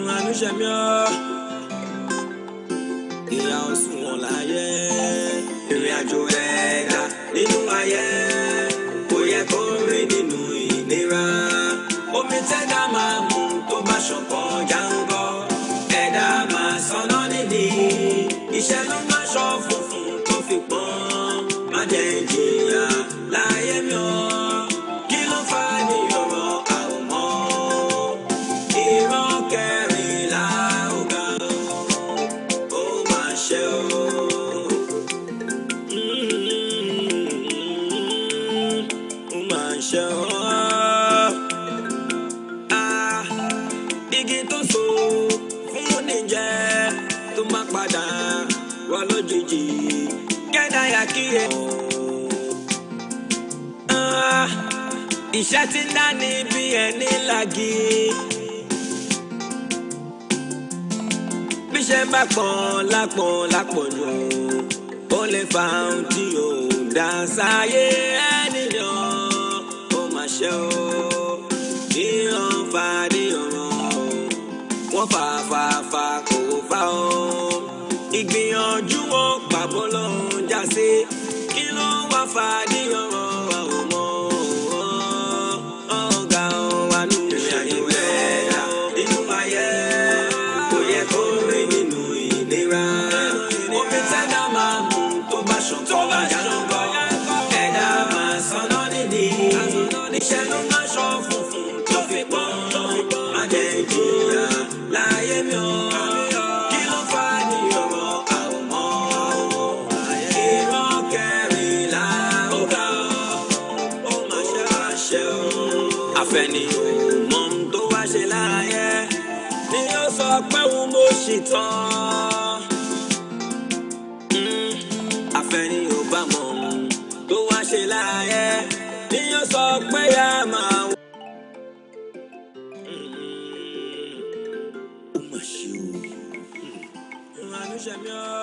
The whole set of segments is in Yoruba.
Manu j'aime mieux. Il y a aussi mon laïe. Il y a Joël. Il nous aïe. Pour y accorder nous inira. Au métier d'ama mon ma chanson jango. Et d'ama son onidi. Il cherche ma chanson fou fait bon. Ma dengia laïe mieux. Iṣẹ́ tí ń dání bí ẹni lági. Bíṣẹ́ bá pọ̀n lápọ̀jù, ó lè fa ohun tí ò dá sáyé ènìyàn. Ó mà ṣe o, ìran fàdí ọ̀ràn, wọ́n fà kò fà o. Ìgbìyànjú wọn pàbó ló ń já sí, kí ló wá fàdí ọ̀ràn? Àfẹ́ni mọ̀ tó wá ṣe láyé ni yóò sọ pé òun mo ṣì tán. Àfẹ́ni ò bá mọ̀ tó wá ṣe láyé ni yóò sọ pé yá máa wọ. Ó mà ṣe o. Ìrànú ṣe mí ọ́.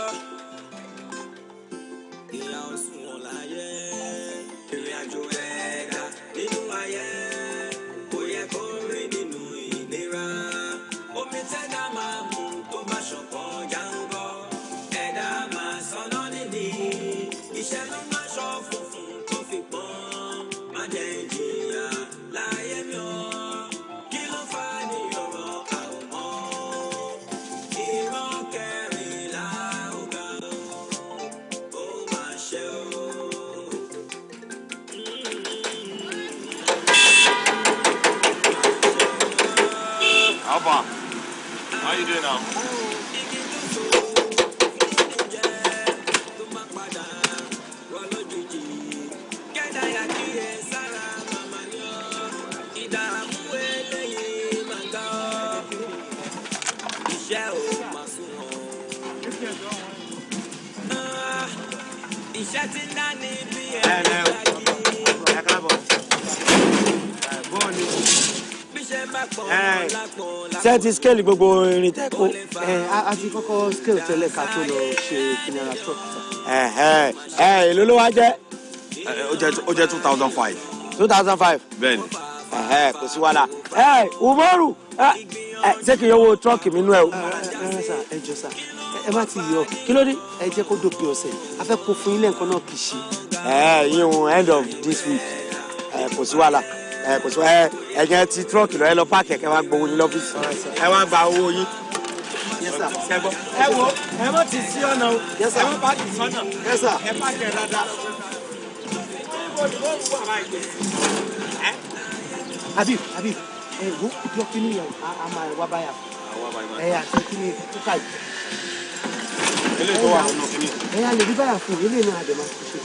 Ìyá ọ̀sùn wọn láyé. Ìrìn àjò ẹ̀dá nínú ayé. How you doing now? Ṣé ti scale gbogbo irin tẹ́ kó? A ti kọ́kọ́ scale tẹ́lẹ̀ ká tó lọ ṣe kìnìún truck. Èló ló wá jẹ́? Ó jẹ́ 2005. 2005? Bẹ́ẹ̀ni. Kò sí wàhálà. Umaru, ṣé kì í yọwọ́ truck mi nú ẹ o? Sà, ẹ jọ sà, ẹ má ti yọ. Kí ló dé? Ẹ jẹ́ kó dópin ọ̀sẹ̀. A fẹ́ kó fún ilé nǹkan náà kì í ṣe. Yíyún end of this week. Kò sí wàhálà. Kò sí ẹ̀jẹ̀ ti tírọ́ọ̀kì lọ ẹ lọ páàkì ẹ̀kẹ́ wá gbowó ní lọ́fíìsì ẹ wá gba owó yín. ẹ wo ẹ mọ̀ ti sí ọ̀nà o ẹ mọ̀ páàkì sọ́nà ẹ páàkì ẹ̀ dáadáa. Habib ẹ wo yọ kí ni yẹn a máa wá báyà ẹ àti kí ni kúkà yìí. eléyìí tó wà nínú kí ni. ẹ yà lè rí báyà fún eléyìí náà àdèmà ṣe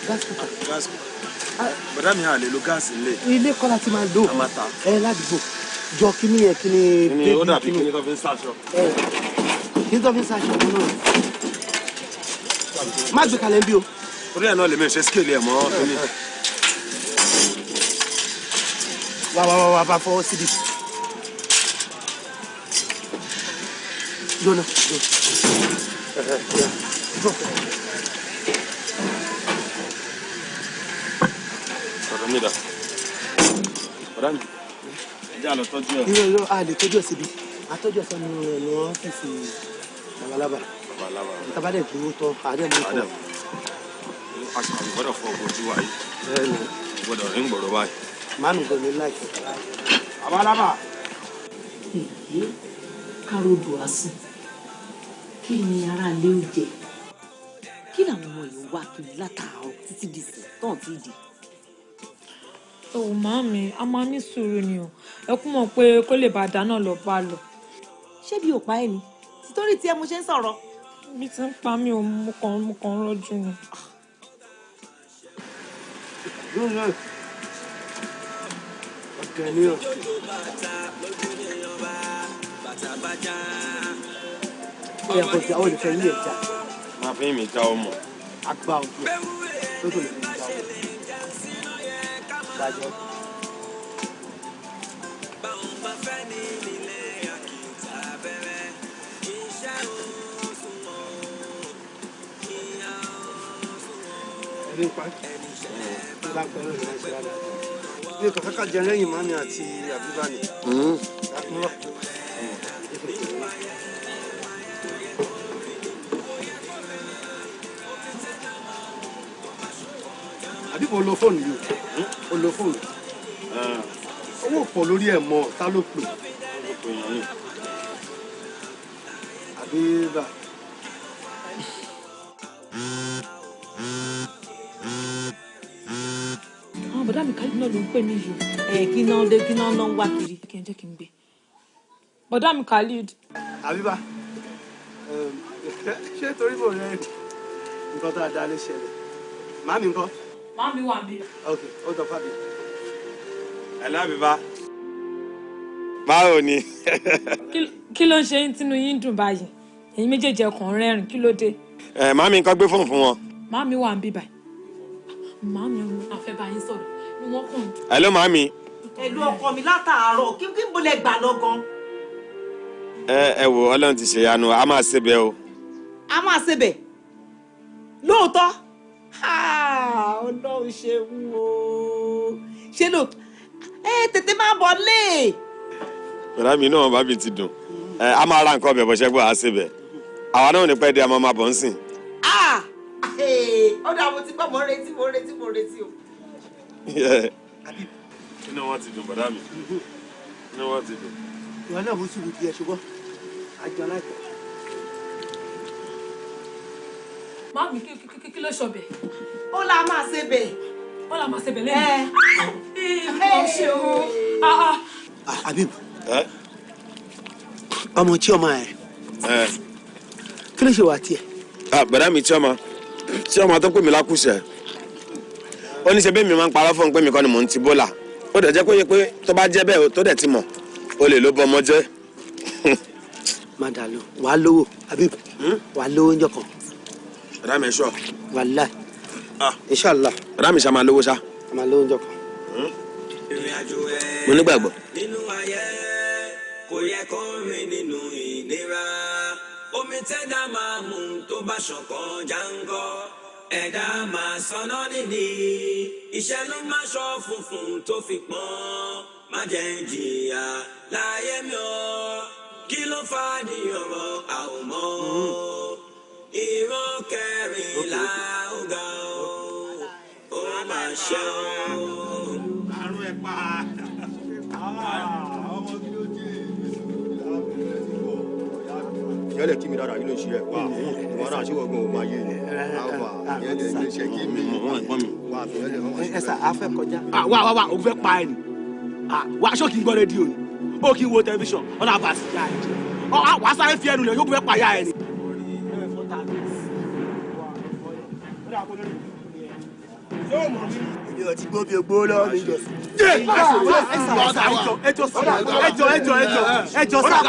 gas cooker. Bọ̀dá mi hà lè lo gáàsì ilé. Ilé kọ́lá ti máa lò. Àmàta. Ládùúgbò. Jọ kíní yẹn kíní. Kíní ó dàbí kíní tó fi ń ṣaṣọ. Kíní tó fi ń ṣaṣọ ọmọ náà. Má gbé kalẹ̀ bí o. Orí ẹ̀ náà lè mẹ́ṣẹ́ scale ẹ̀ mọ́ kíní. Wà bá fọwọ́ síbi. Jóná. Mi da. Ọ̀rẹ́ mi, ẹjẹ́ àlọ́ tọ́jú ẹ̀. Irọ́ a lè tọ́jú ẹ̀ síbi. àtọ́jú ẹ̀sán ní ọ́fíìsì Labalábá. Tàbá dẹ̀ dúró tán àdé mú tán. Àṣà gbọ́dọ̀ fọ ọgbọ́n tí wà yìí. Gbọ́dọ̀ rí ń gbọ́dọ̀ báyìí. Màámi gan ni láìpẹ́. Labalábá. Èyí károdò asùn kí ni ara lé ó jẹ kí làwọn ọmọ yìí wá kiri látàárọ̀ títí di sìn tán tí di. Màámi a máa ní sùúrù ni o ẹ kú mọ̀ pé kó lè bá dáná lọ bá lọ. Ṣé bí ò pa ẹ́ ni títorí tí ẹ mo ṣe ń sọ̀rọ̀. Bí ti ń pa mí o mo kàn ń rọ́jú ni. Ọ̀gá ni o. Ó yẹ kó ti àwọn olùfẹ́ yìí ẹ̀já. Máa fi mi já ọmọ. Àgbà òjò tó tó lè fi já ọmọ. Dájọ́. Ẹni pa lápẹ̀rẹ̀ rẹ̀ ṣe rárá. Ní ọkọ̀ kákà jẹ lẹ́yìn Màámi àti Àbíbá ni. Àbíbò lo fóònù yìí o lo fóònù. Owó pọ̀ lórí ẹ̀ mọ́ ta ló pè. Àbíbá. Àwọn bọ̀dá mi Khalid náà ló ń pè mí yìí. Kí náà ń wá kiri. Kí n jẹ́ kí n gbé. Bọ̀dá mi Khalid. Àbíbá. Ṣé torí bò rẹ nǹkan tó dáa lè ṣẹlẹ̀? Màámi ńkọ́? Màámi wà mí. Ok, ó tọ́ fàbí. Hello Àbíbá. Báwo ni? Kí ló ń ṣe yín tínú yín dùn báyìí? Ẹ̀yin méjèèjì ẹ̀kàn rẹ́rìn kí ló dé? Màámi nǹkan gbé fóònù fún wọn. Màámi wà ń bí báyìí. Màámi àfẹ́ bá yín sọ̀rọ̀ ni wọ́n kàn. Hello màámi. Ẹ̀lú ọkọ mi látàárọ̀ kí n bolẹ̀ gbà lọ́gán. Ẹ wò Ọlọ́run ti ṣèyanu a máa ṣe bẹ́ẹ̀ o. A máa ṣe bẹ̀ lóòótọ́ Ọlọ́run ṣe ń wo ṣé lóòótọ́ tètè máa bọ̀ lé. Bọ̀dá mi náà bá mi ti dùn. A máa ra nǹkan ọbẹ̀ bọ̀ ṣẹ́gbọ́n a ṣe bẹ̀. Àwa náà ò ní pẹ́ di àmọ́ máa bọ̀ ń sìn. Ó dà mo ti gbọ́ mo retí o. Inú wọn ti dùn bọ̀dá mi. Inú wọn ti dùn. Ìwọ náà mú sùúrù díẹ̀ ṣùgbọ́n àjọ aláìpẹ́. Màámi kí ló ṣọbẹ̀? Ó la máa ṣe bẹ̀. Ó là máa ṣe bẹ̀ lẹ́yìn. Ó ṣe o. Habib. Ọmọ tí ọmọ ẹ̀. Kí ló ṣe wà tiẹ̀? Bọ̀dá mi tí ọmọ tó pè mí lákùsẹ̀. Ó ní ṣe bẹ́ẹ̀ mi máa ń parọ́ fún un pé mi kọ́ ni mò ń ti bólà. Ó dẹ̀ jẹ́ kó yẹ pé tó bá jẹ́ bẹ́ẹ̀ tó dẹ̀ ti mọ̀ o lè ló bọ ọmọ jẹ́. Má dà lọ, wà á lówó Habib, wà á lówó oúnjẹ kan. Bọ̀dá mi ṣọ́. Wàláì. Inshallah. Bọ̀dá mi ṣá máa lówó ṣá. A máa lówó oúnjẹ kan. Mo nígbàgbọ́. Nínú ayé kò yẹ kó rìn nínú ìnira. Omi tẹ́dá máa mú tó bá ṣọ̀kan jáńgọ́. Ẹ̀dá máa sọnà nídìí. Iṣẹ́ ló máa ṣọ́ funfun tó fi pọ́n. Má jẹ́ ń jìyà láyé mi ọ́. Kí ló fà á ní ọ̀rọ̀ àwòmọ́? Ìran kẹrìnlá ó ga ó máa ṣe ọ́. Àrùn ẹ̀ pa. Ọmọ kí ló dé? Yẹ́lẹ̀ kí mi dára kí ló ṣe ẹ̀ wá wọn náà ṣíwọ́gbọ̀n ò máa yé ni àwà yẹ́lẹ̀ lè ṣe kí mi wà fẹ́lẹ̀ ọmọ ṣe. Ẹ sà, a fẹ́ kọjá. Wá o fẹ́ pa ẹ ni wà aṣọ kì í gbọ́ rédíò ni ó kì í wo tẹlifíṣàn ọ̀nà àbàsí ya ẹ̀ jẹ́ wà á sáré fi ẹnu lẹ̀ yóò fẹ́ pa ya ẹ ni. Ìjọ ti gbó bí ogbó lọ́wọ́ mi jọ. ẹjọ sá.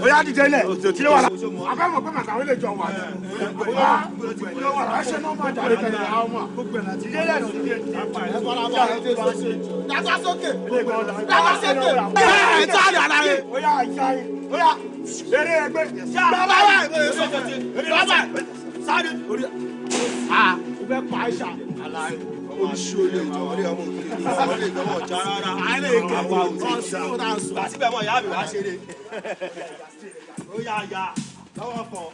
ó yá dìde lẹ̀ kí ló wà lá. abẹ́mọ̀ pé màkà wọlé jọ wà ní. kí ló wà lá. ẹ ṣe náà máa jáde tẹ̀lé àwọn ọmọ. dìde lẹ̀ dìde. dàgbà sókè. dàgbà sókè. ẹ tá a yàrá rẹ. ó yá ìyá yìí. ó yá eré ẹgbẹ́. bàbá wa bàbá sáré. ah o fẹ́ pa àìsà. olùsọ̀lẹ̀ orí ọmọ òkèèrè ọmọ lè gbọ́mọ̀ já rárá àìlè ìgbàgbọ́ ọ̀sán ó dáa sùn àti bẹ́ẹ̀ mọ̀ ìyá mi wá ṣeré ó yá ya lọ́wọ́ fọ́.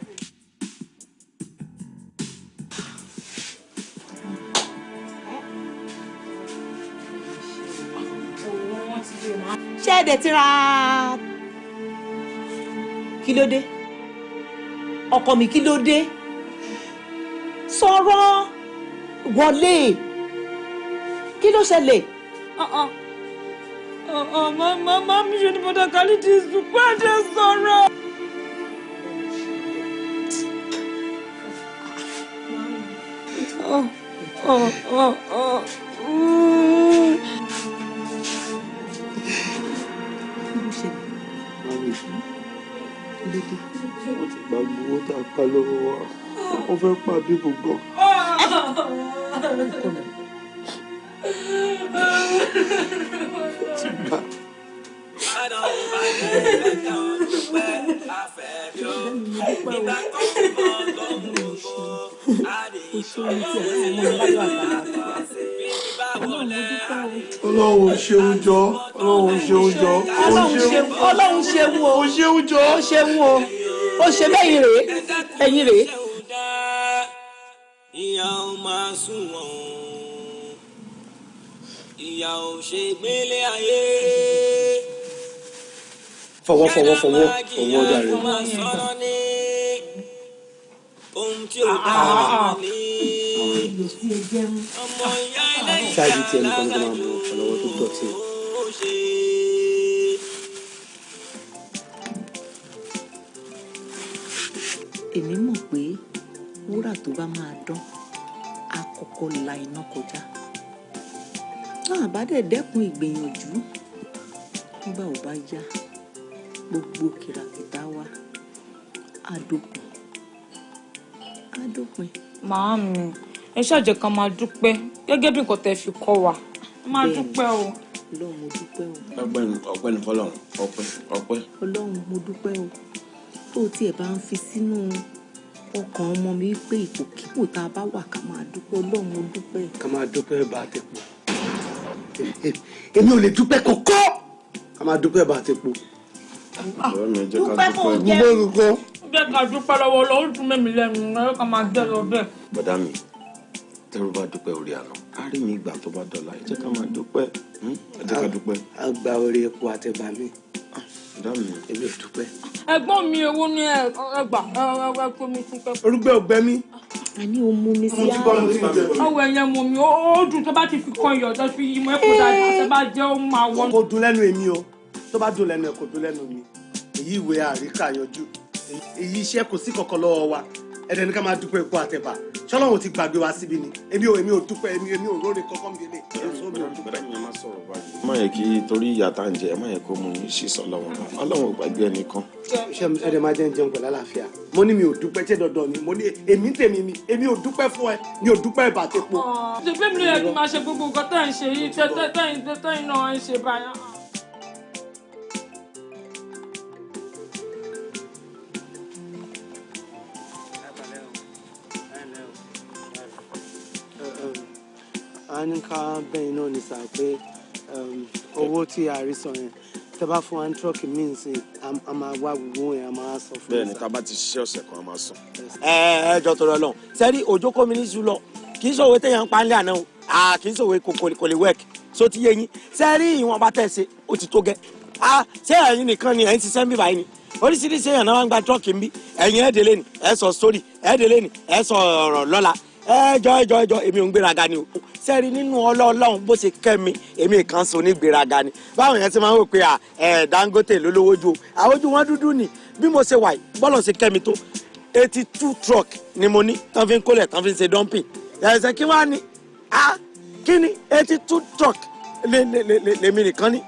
ṣé ẹ dẹ̀ ti ra kí ló dé ọkọ mi kí ló dé sọ̀rọ̀ wọlé kí ló ṣẹlẹ̀. màmá mi ṣe ní bọ́dà kálí ti sùn pàdé sọ̀rọ̀. wọ́n ti gba gbowó tá a pa lọ́wọ́ wa wọ́n fẹ́ pa bíbù gan. Ọlọ́run ṣeun jọ Ọlọ́run ṣeun jọ Ọlọ́run ṣeun o ó ṣeun jọ ó ṣeun o ó ṣe bẹ́yìn rèé ẹ̀yìn rèé. ìyá ò máa sùn wọ̀n ìyá ò ṣe gbélé ayé. fọwọ́ dàrí. ohun tí ò dáa ní. ṣáàjì tí ẹnì kan tó máa mú ọlọ́wọ́ tó dọ̀tí. èmi mọ̀ pé wúrà tó bá máa dán á kọ́kọ́ la iná kọjá náà bá dẹ̀ dẹ́kun ìgbìyànjú nígbà ò bá yá gbogbo kìràkìtà wa á dópin. Màámi, ẹ ṣàjẹ́ ká máa dúpẹ́ gẹ́gẹ́ bí nǹkan tẹ́ fi kọ́ wa. Máa dúpẹ́ o. Ọlọ́run mo dúpẹ́ o. ọpẹ́ ní fọ́lọ́run ọpẹ́. Ọlọ́run mo dúpẹ́ o. Tó tiẹ̀ bá ń fi sínú ọkàn ọmọ mi pé ipòkípò tá a bá wà ká máa dúpẹ́ Ọlọ́run mo dúpẹ́. ká máa dúpẹ́ bá a ti pọ̀. èmi ò lè dúpẹ́ kọ́kọ́ ká máa dúpẹ́ bá a ti pọ̀. Dúpẹ́ kò jẹ́. Jẹ́ ká dúpẹ́ lọ́wọ́ Ọlọ́run tún mẹ́mi lẹ́nu ẹ̀ ká máa jẹ́ lọ bẹ́ẹ̀. bọ́dá mi tẹ́rù bá dúpẹ́ orí àná á rí mi ìgbà tó bá dọ̀la ẹ jẹ́ ká máa dúpẹ́ ẹ jẹ́ ká dúpẹ́. a gba orí epo àtẹ̀bà mi. bọ́dá mi èmi ò dúpẹ́. Ẹ̀gbọ́n mi èwo ni ẹ gbà ẹ pé mi fún pẹ́. orúgbẹ́ ọgbẹ́ mi. a ní o mú mi sí ọwọ́ ẹ̀yẹ mú mi ó dùn tó bá ti fi kan iyọ̀ tó fi ìmọ̀ ẹ̀kọ́ dáadáa tó bá jẹ́ ó máa wọ́n. kò dùn lẹ́nu èmi o tó bá dùn lẹ́nu ẹ̀ kò dùn lẹ́nu mi èyí ìwé àríkà yọjú èyí iṣẹ́ kò sí kankan lọ́wọ́ wa ẹ̀dẹ̀ ní ká máa dúpẹ́ epo àtẹ̀bà ṣọlọ́run ti gbàgbé wa síbi ni èmi ò dúpẹ́ èmi ò lóore kankan mi lè má yẹ kí torí ìyá tá à ń jẹ ẹ má yẹ kó mú mi sí sọlọ́wọ́n náà Ọlọ́run ò gbàgbé ẹnìkan. ṣé ẹ̀dẹ̀ máa jẹ́ ń jẹun pẹ̀lú àlàáfíà mo ní mi ò dúpẹ́ ṣé dandan ni mo ní èmi tèmi ni èmi ò dúpẹ́ fún ẹ mi ò dúpẹ́ ìbàtẹ́pọ̀. ṣèpé mi ló yẹ kí n máa ṣe gbogbo nǹkan tá à ń ṣe yìí tẹ́yìn náà ń ṣe báyà. a ní ká bẹ́yìn náà ní sáà pé owó tí a rí sọ yẹn tẹ́ bá fún wa ní tírọ́ọ̀kì míì sí a máa wá gbogbo yẹn a máa sọ fún bẹ́ẹ̀ ni tá bá ti ṣiṣẹ́ ọ̀sẹ̀ kan a máa sọ. ẹ jọ tọrọ lọ sẹ́rí òjò kó mi ní sùn lọ kì í sọ̀wé téèyàn ń pa nílẹ̀ àná o kì í sọ̀wé kò lè wẹ̀k so ti yé yín sẹ́rí ìwọ̀n bá tẹ̀ ṣe ó ti tó gẹ́ ṣé ẹ̀yin nìkan ni ẹ̀yin ti sẹ́ ń bí báyìí ni oríṣiríṣi èèyàn náà wá ń gba tírọ́ọ̀kì ń bí ẹ̀yin ẹ̀ẹ́dẹ̀lẹ́ ni ẹ̀ sọ sórí ẹ̀ẹ́dẹ̀lẹ́ ni ẹ̀ sọ ọ̀rọ̀ lọ́la ẹjọ èmi ò ń gbéraga ni o sẹ́ẹ̀rí nínú ọlọ́ọ̀lọ́hún bó ṣe kẹ́ mi èmi kan so ní gbéraga ni báwọn yẹn ti máa ń wò pé Dangote ló lówó ju o àwòjú wọn dúdú ni bí mo ṣe wà yìí bọ́lọ̀ ṣe kẹ́ mi tó 82 truck ni mo ní tán fi ń kólẹ̀ tán fi ń ṣe dumping ẹ̀sẹ̀ kí wàá ní kí ni 82 truck lèmi nìkan ní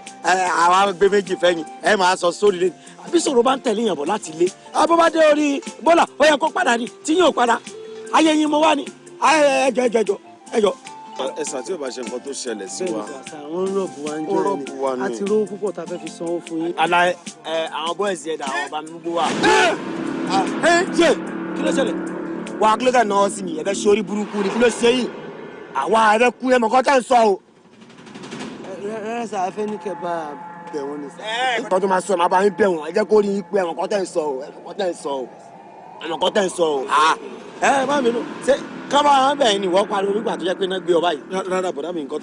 àwa gbé méjì fẹ́yìn ẹ máa sọ sórí lé bí sọ̀rọ̀ bá ń tẹ̀lé yàn bọ̀ láti ilé abọ́bádé orí bọ́là ó yẹ kó padà ní tí yóò padà ayé yín mo wá ní ẹjọ́. ẹ̀sà tí ò bá ṣe nǹkan tó ṣẹlẹ̀ sí wa. àwọn rọ̀bù wa ń jọ ẹni àti rówó púpọ̀ tá a fẹ́ fi sanwó fún yín. àlàyé àwọn bọ́ọ̀sì ẹ̀dá àwọn ọba mi gbogbo wa. ṣe kí ló ṣẹlẹ̀ wà á kí ló dé náà sí mi ẹ̀fẹ́ ṣe orí burúkú ni kí ló ṣe yìí àwa ẹ̀fẹ́ kú ẹ̀ mọ̀kọ́ tẹ̀ ń sọ o. rárá sà ẹ fẹ́ ní kẹ́ bá a bẹ̀ wọ́n ni sà. nǹkan tó máa sọ ẹ̀ máa bá yín bẹ̀ wọ́n ẹ jẹ́ kó rí yín pé ẹ̀mọ̀kọ́ tẹ̀ ń sọ o ẹ̀mọ̀kọ́ tẹ̀ ń sọ o. ẹ má mi nù ṣé kábà wọn bẹ̀ ni wọ́n pariwo nígbà tó jẹ́ pé náà gbé ọ báyìí. rárá bọ̀dá mi nǹkan.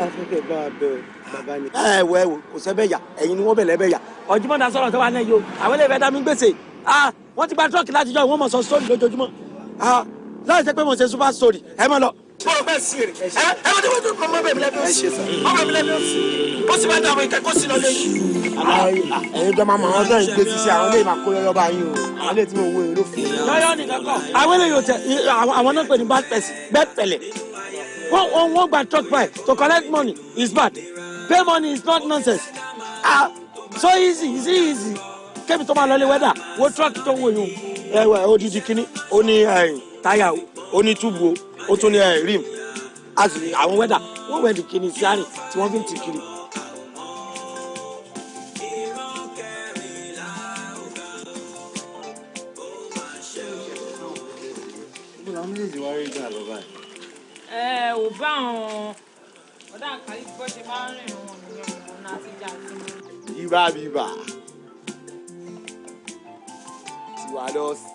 ẹ fẹ́ kẹ́ bá a bẹ̀ bàbá ni. ẹ wò kò sẹ́ bẹ́ẹ̀ yà ẹ̀yin ni wọ́n bẹ̀lẹ̀ bẹ́ẹ̀ yà ọ̀jùmọ̀dà sọ̀rọ̀ tó wà náà yìí o àwọn ilé ìfẹ́ dá mi gbèsè wọ́n ti gba tírọ́ọ̀kì láti jọ ìwọ́n mọ̀ sọ sórí lójoojúmọ́ láì jẹ́ pé mo ṣe super story ẹ mọ̀ lọ. bọ́ọ̀ bẹ́ẹ̀ sí rè ẹ wọ́n ti wọ́n tún kọ́ mọ́ bẹ́ẹ̀ mi lẹ́nu sí ọmọ mi lẹ́nu sí ó sì bá dàbọ̀ ìkẹ́kọ̀ọ́ sí lọ lẹ́yìn. ẹ̀yin jọ máa mọ àwọn ọ̀dọ́ ìgbé ti ṣe àwọn ilé ìmàkó yọyọ bá yín o àwọn ilé tí mo wo èrò fún mi. yọyọ nìkan kọ àwọn ilé yóò tẹ àwọn náà pè ní bad person bad pẹ̀lẹ́ wọ́n gba truck buy to collect money is bad pay money is not nonsense so easy kẹ́mi tó máa lọ lé wẹ́dà wo truck tó wò yín o ẹ̀wẹ̀ odidi kínní ó ní táyà ó ní túbù ó tún ní rim àti àwọn wẹ́dà wọ́n wẹ́dì kínní sí àrìn tí wọ́n fi ń tì kiri. ò bá àwọn ọ̀dà àkàlì bó ṣe máa ń rìn wọn nìyẹn ọ̀nà àtijọ́ àti mọ́. bíbá tiwa lọ sí.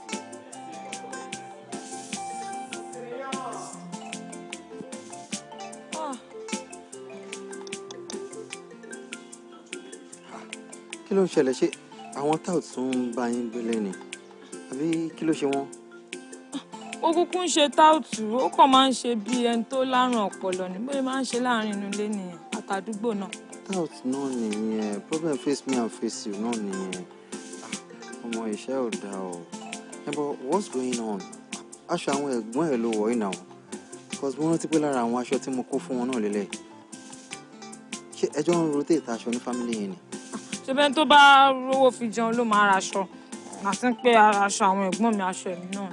kí ló ń ṣẹlẹ̀ ṣé àwọn tout tún ń bá yín gbélé ni àbí kí ló ṣe wọ́n. ó kúkú ń ṣe táùtù ó kàn máa ń ṣe bí ẹni tó lárùn ọpọlọ ní bóyá máa ń ṣe láàrin inú ilé nìyẹn àtàdúgbò náà. tout náà nìyẹn problem face me and face you náà nìyẹn ọmọ iṣẹ́ ò dáa o but what's going on aṣọ àwọn ẹ̀gbọ́n ẹ̀ ló wọ̀ ọ́ ìnáwó because mo rántí pé lára àwọn aṣọ tí mo kó fún wọn náà lélẹ̀ ṣé ẹjọ́ ń rotate aṣọ ní family yẹn ni. ṣé bẹ́ẹ̀ tó bá rówó fi jẹun ló máa raṣọ àti pé aṣọ àwọn ẹ̀gbọ́n mi aṣọ ẹ̀mí náà.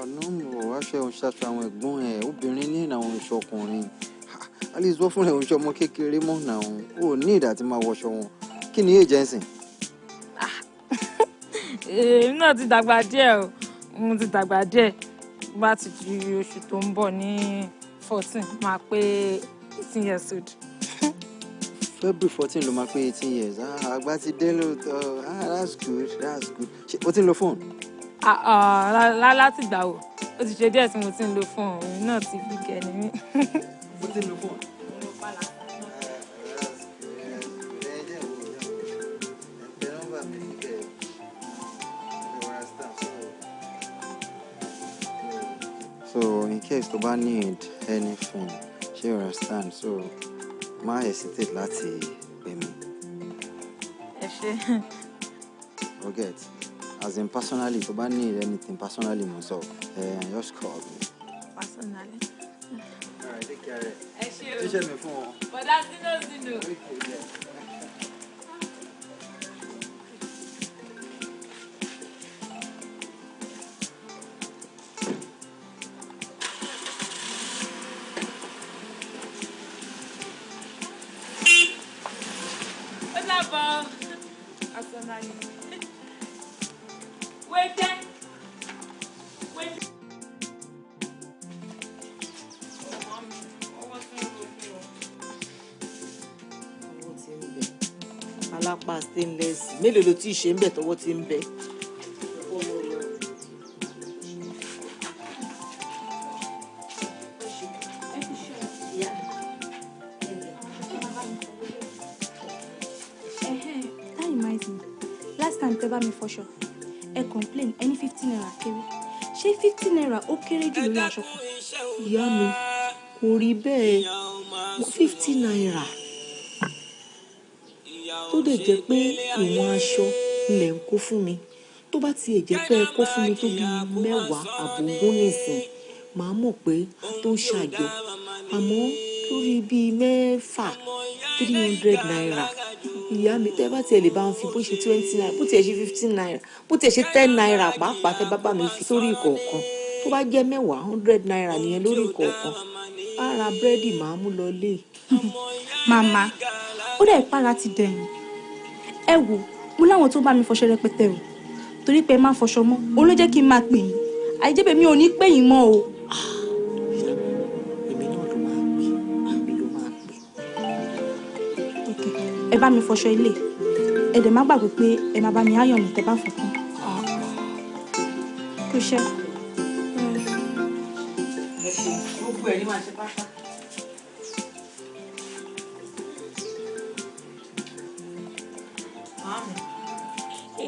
àná mo aṣọ ẹ̀hún ṣaṣọ àwọn ẹ̀gbọ́n ẹ̀ obìnrin ní ìnáwó iṣẹ́ ọkùnrin alice wọ́n fúnra ẹ̀hún iṣẹ́ ọmọ kékeré mọ́ náà ó ní ìdá tí máa wọṣọ wọn kí ni èjẹ́ ń sìn. èmi náà ti dàgbà díẹ̀ o mo ti dàgbà díẹ̀ bá ti di oṣù tó ń bọ̀ ní 14 máa pé 18 years old. February 14 ló máa pé 18 years àgbà ti dé lóòótọ́ that's good ṣé o ti ń lo fóònù. láti gbà wò ó ti ṣe díẹ̀ tí mo ti ń lo fóònù òun náà ti bí gẹ̀ẹ́ni mi. o ti ń lo fóònù. So in case tó bá need anything ṣé you understand so má hesitate láti pè mí. ẹ ṣe. Forget as in personally tó bá need anything personally mo sọ just call me. Personally. Alright, take care. ẹ ṣe o. Ṣíṣe mi fún ọ. bọ̀dá sínú. alápá stainless mélòó ló tí ì ṣe ń bẹ̀ tọwọ́ ti ń bẹ. last time tẹ́ bá mi fọṣọ ẹ complain ẹni 15 naira kéré ṣé 15 naira ó kéré jù lórí aṣọ kan. ìyá mi kò rí bẹ́ẹ̀ 50 naira tó dẹ̀ jẹ́ pé ìwọ̀n aṣọ ilẹ̀ ń kó fún mi tó bá tiẹ̀ jẹ́ pé ẹ kó fún mi tó bí 10 àbògún nìsín màá mọ̀ pé tó ṣàjọ àmọ́ lórí bíi 300 naira ìyá mi tẹ́ bá tiẹ̀ lè bá ń fi bó ṣe 20 naira bó tiẹ̀ ṣe 15 naira bó tiẹ̀ ṣe 10 naira pàápàá tẹ́ bá mi fi sórí ìkọ̀ọ̀kan tó bá jẹ́ 100 naira nìyẹn lórí ìkọ̀ọ̀kan ara búrẹ́dì máa mú lọ lé. màmá ó dẹ̀ ìpara ti dẹ̀yìn ẹ wò mo láwọn tó bá mi fọṣọ rẹpẹtẹ o torí pé ẹ má fọṣọ mọ́ òun ló jẹ́ kí n máa pè yín àìjẹ́bẹ̀ mi ò ní pè yín mọ́ o. èmi náà ló máa pè èmi ló máa pè. ẹ bá mi fọṣọ ilé ẹ dẹ̀ má gbàgbé pé ẹ má bá mi áyọ̀nù tẹ́ bá fọkàn. kò ṣe. gbogbo ẹ̀ ní máa ṣe pátá.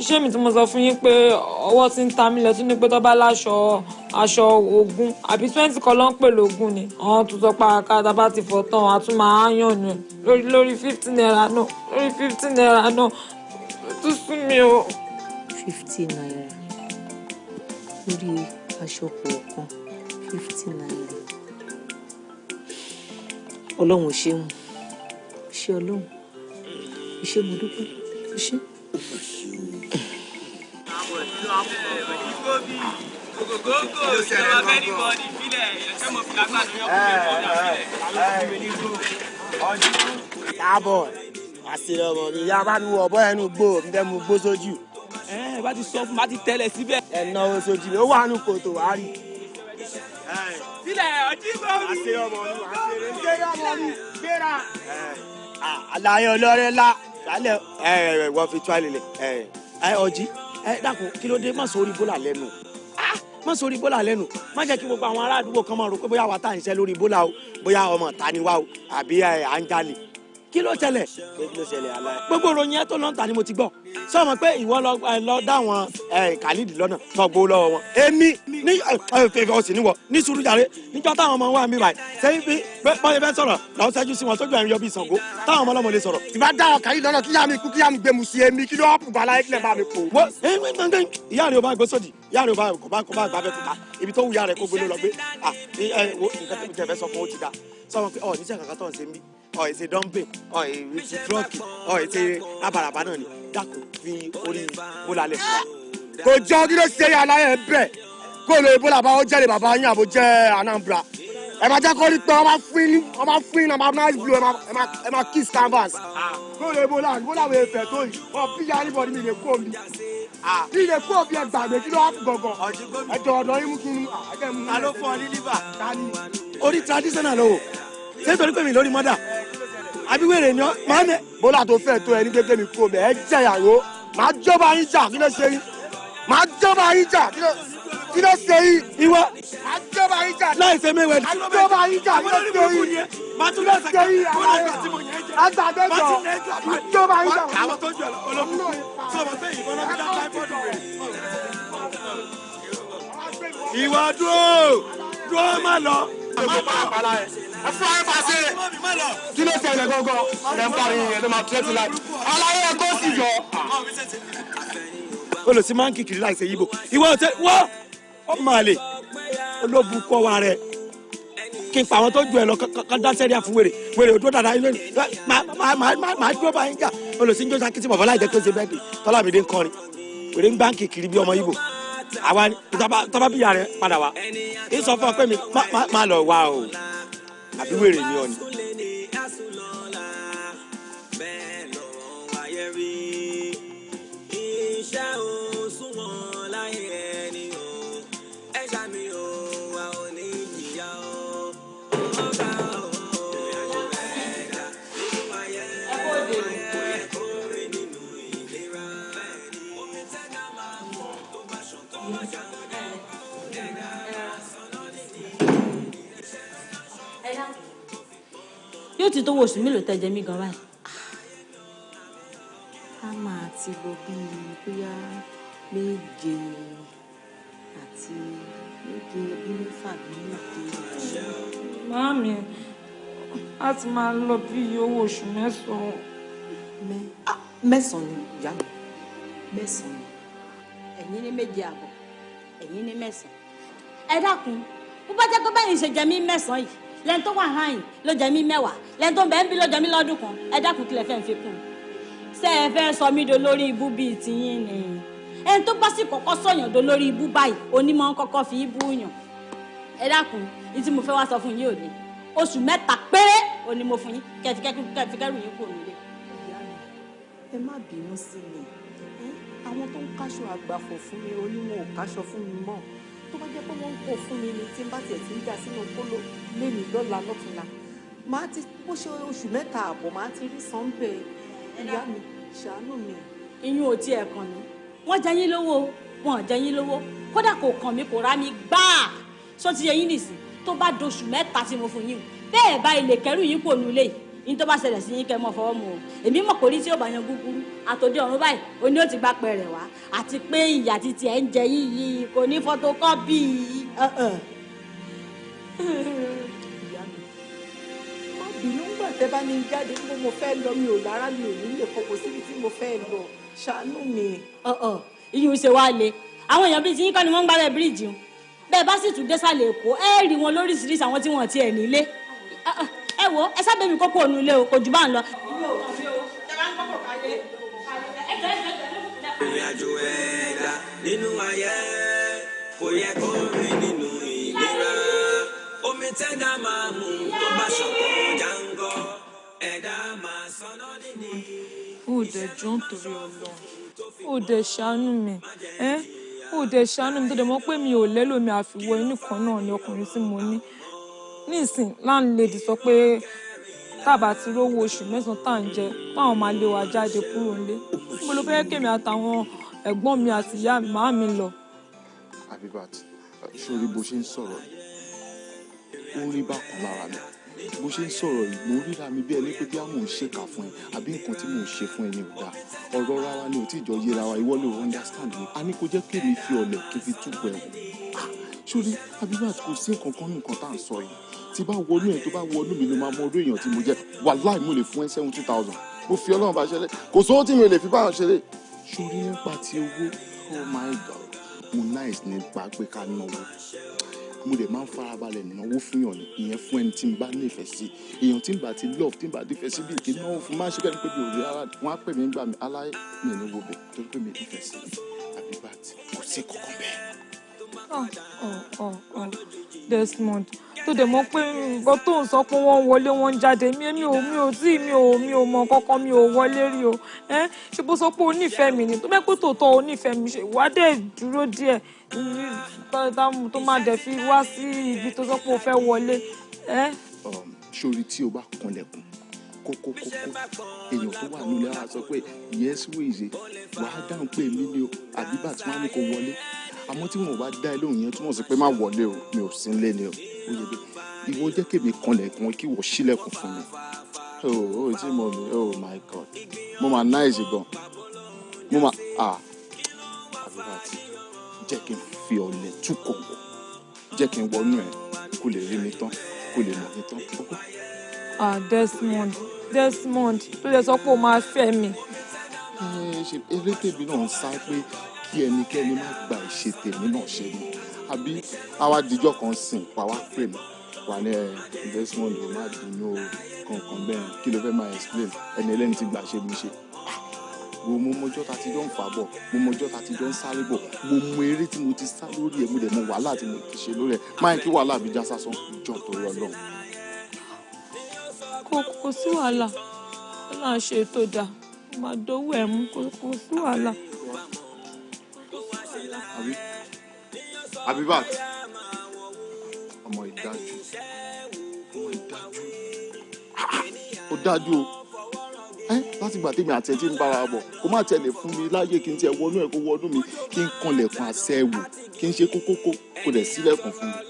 iṣẹ́ mi tí mo sọ fún yín pé ọwọ́ ti ń ta mí lẹ́tún ní pé tó bá láṣọ aṣọ ogún àbí 20 kan ló ń pè lógún ni àwọn tó sọ pé àkàtà bá ti fọ̀ tán a tún máa yàn nù lórí 15 naira náà lórí 15 naira náà tó sún mi o. 50 naira lórí aṣọ kọ̀ọ̀kan 50 naira. ọlọ́run ṣeun ṣe ọlọ́run ṣe mo dúpẹ́ ṣe. Káàbọ̀ àṣírí ọmọ mi ìyá bá mi wọ ọ̀bọ ẹnu gbó mi fẹ́ mu gbó sójú. bá ti sọ fún bá ti tẹ́lẹ̀ síbẹ̀. ẹ náwó sójú mi ó wà nù kòtò wá rí. sílẹ̀ ọtí gbọ́ mi. àṣírí ọmọ mi àṣírí ọmọ mi gbéra. àlàyé ọlọ́rẹ́ ńlá lálẹ́ wọ́n fi tú àlelẹ̀ ọjí dákun kí ló dé má sórí bólà lẹ́nu má sórí bólà lẹ́nu má jẹ́ kí gbogbo àwọn ará àdúgbò kan máa rò pé bóyá wa tá à ń ṣe lórí bólà o bóyá ọmọ ta ni wa o àbí à ń jalè kí ló ṣẹlẹ̀ gbogbo ìròyìn ẹ tó lọ́n ta ni mo ti gbọ́ sọ ma pé ìwọ lọ dá àwọn khalidi lọ́nà tó gbó lọ́wọ́ wọn èmi ní ọ̀sìn níwọ̀ ní Sùúrùjàre níjọ́ táwọn ọmọ wa mi báyìí sẹ́yìn bí wọ́n fẹ́ sọ̀rọ̀ làwọn ṣẹ́jú sí wọn sójú ẹ̀yìn yọ bí Ṣàngó táwọn ọmọ ọlọ́mọ lè sọ̀rọ̀. ìbá dá àwọn khalidi lọ́nà kíyà mi kú kíyà mi gbé mu sí èmi kí ló wà pùpà láyé kílẹ̀ bá mi kó. ìyá rẹ̀ ò bá gbé sódì ìyá rẹ̀ ò bá gbà bẹ́ẹ̀ kúta ibi tó wù ìyá rẹ̀ kó gbé ló lọ gbé nǹkan tó tẹ̀ fẹ́ sọ fún ó ti dá sọ wọn pé ọ̀ níṣẹ́ kankan tó ń ṣe mí ọ̀ èsè dumping ọ̀ èsè trọ́ọ̀kì ọ̀ èsè rábàràbà náà ni dákò fi orí bólà lẹ̀ fún wa. kò jọ kí ló ṣe yàrá yẹn bẹ́ẹ̀ kó lè bólà bá ó jẹ́rìí bàbá yín àbò jẹ́ Anambra ẹ máa jẹ́ kó rí pé ọmọ fún ọmọ nice blue ẹ máa kiss canvas. kó lè bólà wẹ̀ fẹ̀ tó yìí ọ̀ bí yàrá ìbọn mi lè kó mi bí lè kó bí ẹ gbàgbé kí ló wà fún gọ̀gàn ẹjọ́ ọ̀dọ́ yín mú kí n ta ló fọ́ ọ ní liver orí traditional o ṣé torí pé mi lórí mọ́dà àbí wèrè ni ọ́ máa mẹ́. bólà tó fẹ́ tó ẹni gbégbé mi kó bẹ́ẹ̀ jẹ́ ìyàwó máa jọba yín jà kí ló ṣe yín máa jọba yín jà kí ló ṣe yín ìwọ máa jọba yín jà láì ṣe mẹ́wẹ́ ni máa jọba yín jà kí ló ṣe yín máa tún lọ ṣe yín àgbàdẹ́jọ máa jọba yín jà. àwọn tó jọ olókùn sọ̀rọ̀ pé ìbọn náà fi dá táìpọ́ọ̀dù rẹ̀. ìwọ dúró má lọ. Kí ló ṣẹlẹ̀ gọ́gọ́? Ẹ ń parí ẹ̀ ló máa tẹ́ ti láì. Aláyé ẹ̀kọ́ sì jọ. Olùsí máa ń kìkìrì láìsẹ̀ yíbo. Ìwọ ọ̀tẹ́ wọ́ ọmọ àlè olóògùn kọ́ wa rẹ̀. Kí n pa àwọn tó ju ẹ̀ lọ kán dá sẹ́ríà fún wèrè òdó dàda ilé máa dúró bá yín jà. Olùsí ń jó sákìtì bọ̀bọ̀ láì jẹ́ pé ó ṣe bẹ́ẹ̀ dé. Tọ́lámídé ń kọrin. Wèrè ń gbá ń kìkìrì bí ọmọ yíbo. Àwa ni tọ́ba bíyà rẹ̀ padà wá. Kì í sọ fún ọ pé mi má lọ wá o. Àbí wèrè ni ọ ni. yóò ti tó oṣù mélòó tẹ́ jẹ mí gan báyìí. a máa ti lọ bíi bóyá méje bí mẹ́fà bí méje. Màámi a ti máa lọ bí owó oṣù mẹ́sàn-án. Mẹ́sàn-án ni ìyá mi mẹ́sàn-án ni. ẹ̀yin ní méje àbọ̀ ẹ̀yin ní mẹ́sàn-án. ẹ dákun bó bá jẹ́ pé báyìí ṣe jẹ mí mẹ́sàn-án yìí lẹ́ni tó wà hàn ló jẹ mí 10 lẹ́ni tó bẹ́ẹ̀ ń bí ló jẹ mí lọ́dún kan ẹ dákun kílẹ̀ fẹ́ ń fi kún ṣé ẹ fẹ́ sọ mí do lórí ibú bíi tiyín ni ẹni tó bá sì kọ́kọ́ sọ̀yàn do lórí ibú báyìí onímọ̀ ń kọ́kọ́ fi ibú yàn ẹ dákun ní tí mo fẹ́ wá sọ fún yín òní oṣù 3 péré òní mo fún yín kẹfì kẹrù yín kò nílé. ẹ má bínú sí mi àwọn tó ń káṣọ àgbàfọ̀ fún mi onímọ̀ ò káṣọ fún mi mọ́ tó bá jẹ́ pé wọ́n ń kó fún mi ni tí n bá tiẹ̀ ti ń dà sínú kóló lémi lọ́la lọ́túnla máa ti bó ṣe oṣù 3 àbọ̀ máa ti rí sọ́ńbẹ̀ ìyá mi ṣàánú mi. iyún ò tiẹ̀ kàn mí wọ́n jẹ yín lówó wọn ò jẹ yín lówó kódà kò kàn mí kò rá mi gbáà sọ ti yẹ yín nìsín tó bá doṣù 3 tí mo fún yín bẹ́ẹ̀ bá ilé kẹrù yín kò nulẹ̀ yín tó bá ṣẹlẹ̀ sí yín kẹ́ mọ́ fọwọ́ mu o èmi mọ̀ kò rí tí ó bá yan gúgúrú àtòdì ọ̀run báyìí oní ó ti gbá pẹ̀rẹ̀ wá àti pé ìyà títí ẹ̀ ń jẹ yín yìí kò ní fọ́tókọ́pì. ìyá mi má bínú ńgbà tẹ́ bá ní jáde níbo mo fẹ́ lọ mi ò lára mi ò ní lè kọkọ síbi tí mo fẹ́ lọ ṣàánú mi. iyùn ṣe wá le àwọn èèyàn bíi ti yín kọ́ ni wọ́n ń gbálẹ̀ bíríìjì o bẹ́ẹ̀ bá sì tún désàlẹ̀ èkó ẹ rí wọn lóríṣiríṣi àwọn tí wọ́n ti ẹ̀ nílé ẹ wo ẹ sábẹ́ mi kókó ònú ilé o kò jù bá ń lọ. ìrìn àjò ẹ̀dá nínú ayé kò yẹ kó rìn nínú ìnira omi tẹ́dá máa mú tó bá ṣọ̀kan jáǹgọ́ ẹ̀dá máa sọnà nínú. ó dẹ̀ jọ ń torí Ọlọ́run ó dẹ̀ ṣàánú mi ó dẹ̀ ṣàánú mi tó dẹ̀ mọ̀ pé mi ò lẹ́lòmí àfiwọ́ inú kan náà ni ọkùnrin tí mo ní nísìn láńlẹ́dì sọ pé tábà ti rówó oṣù 9 tá à ń jẹ táwọn máa lé wa jáde kúrò nílé níbo ló fẹ́ kémi àtàwọn ẹ̀gbọ́n mi àti ìyá màá mi lọ. Abibat sórí bó ṣe ń sọ̀rọ̀ yìí ó rí bákan lára mi bó ṣe ń sọ̀rọ̀ yìí mo ríra mi bí ẹni pé bí àwọn ò ṣèkà fún ẹ àbí nǹkan tí mò ń ṣe fún ẹ ní ọ̀dà ọ̀rọ̀ rárá ni ò tí ì jọ yéra wa ìwọ lè understand mi a ní kó jẹ́ kí èmi fi ọ̀lẹ̀ kí n fi túbọ̀ ẹ̀ wò sórí Abibat kò sí nǹkan kan ní nǹkan tá à ń sọ yìí tí bá wọnú ẹ̀ tó bá wọnú mi ló máa mọ orí èèyàn tí mo jẹ́ wàláì mo lè fún ẹ 70,000 mo fi Ọlọ́run bá ṣẹlẹ̀ kò sówó tí mi ò lè fi báyọ̀ ṣeré sórí nípa ti owó oh my God mo nice nípa pé ká náwó mo dẹ̀ máa ń farabalẹ̀ náwó fún yàn ni ìyẹn fún ẹni tí n bá nífẹ̀ẹ́ sí èèyàn tí n bá ti love tí n bá nífẹ̀ẹ́ sí bí kí n náwó fún máa ṣe bẹ́ẹ̀ ni pé mi ò rí ara wọn á pè mí gbà mí aláì mi ò ní wo bẹ̀ torí pé mi nífẹ̀ẹ́ sí Abibat kò sí kankan bẹ́ẹ̀. Desmond tó dẹ̀ mọ̀ pé nǹkan tó ń sọ pé wọ́n wọlé wọ́n ń jáde mi ò mọ kankan mi ò wọlé rí o ṣé bó sọ pé o nífẹ̀ẹ́ mi ni tó bẹ́ẹ̀ pé tòótọ́ o nífẹ̀ẹ́ mi ṣe wá dẹ̀ dúró díẹ̀ tó máa dẹ̀ fi wá sí ibi tó sọ pé o fẹ́ wọlé. sórí tí o bá kanlẹ̀kùn kókókókó èèyàn tó wà nílé ara sọ pé yes wíìzì wàá dáhùn pé èmi ni o Abibat máa ní kó wọlé àmọ́ tí wọn ò bá dá ẹ lóhùn yẹn túmọ̀ sí pé má wọlé o mi ò sí nílé ni o ó yẹ bẹ́ẹ̀ ìwọ jẹ́ kémi kanlẹ̀kùn kí wọ́n ṣílẹ̀kùn fún mi oh tí mo mi oh my God mo máa náìsì gan mo máa Abibat jẹ́ kí n fi ọ̀lẹ̀ túkọ̀ wọ̀ jẹ́ kí n wọnú ẹ̀ kó lè rí mi tán kó lè mọ̀ mi tán. Desmond tó lè sọ pé o máa fẹ́ mi. ṣe eré tèmi náà ń sá pé kí ẹnikẹ́ni má gba ìṣe tèmi náà ṣe ni àbí àwa dijọ́ kan sìn pa wá pè mí wà ní Desmond ò má bínú o kankan bẹ́ẹ̀ kí ló fẹ́ máa explain ẹni ẹlẹ́ni ti gbà ṣe mi ṣe wo mo mọjọ́ ta ti jọ ń fà bọ̀ mo mọjọ́ ta ti jọ ń sáré bọ̀ mo mọ eré tí mo ti sá lórí ẹ̀ mo dẹ̀ mọ wàhálà tí mo ti ṣe lórí ẹ̀ máa ń kí wàhálà àbí já sásán jọ torí Ọlọ́run. kò sí wàhálà ó náà ṣe tó dáa ó máa dówó ẹ̀ mú kò sí wàhálà. Abibat ọmọ ìdájú ó dájú o láti gbà tèmi àti ẹ ti ń bára bọ̀ kó má tiẹ̀ lè fún mi láyé kí n tiẹ̀ wọnú ẹ̀ kó wọnú mi kí n kanlẹ̀kùn àṣẹ wò kí n ṣe kókókó kó dẹ̀ sílẹ̀kùn fún mi.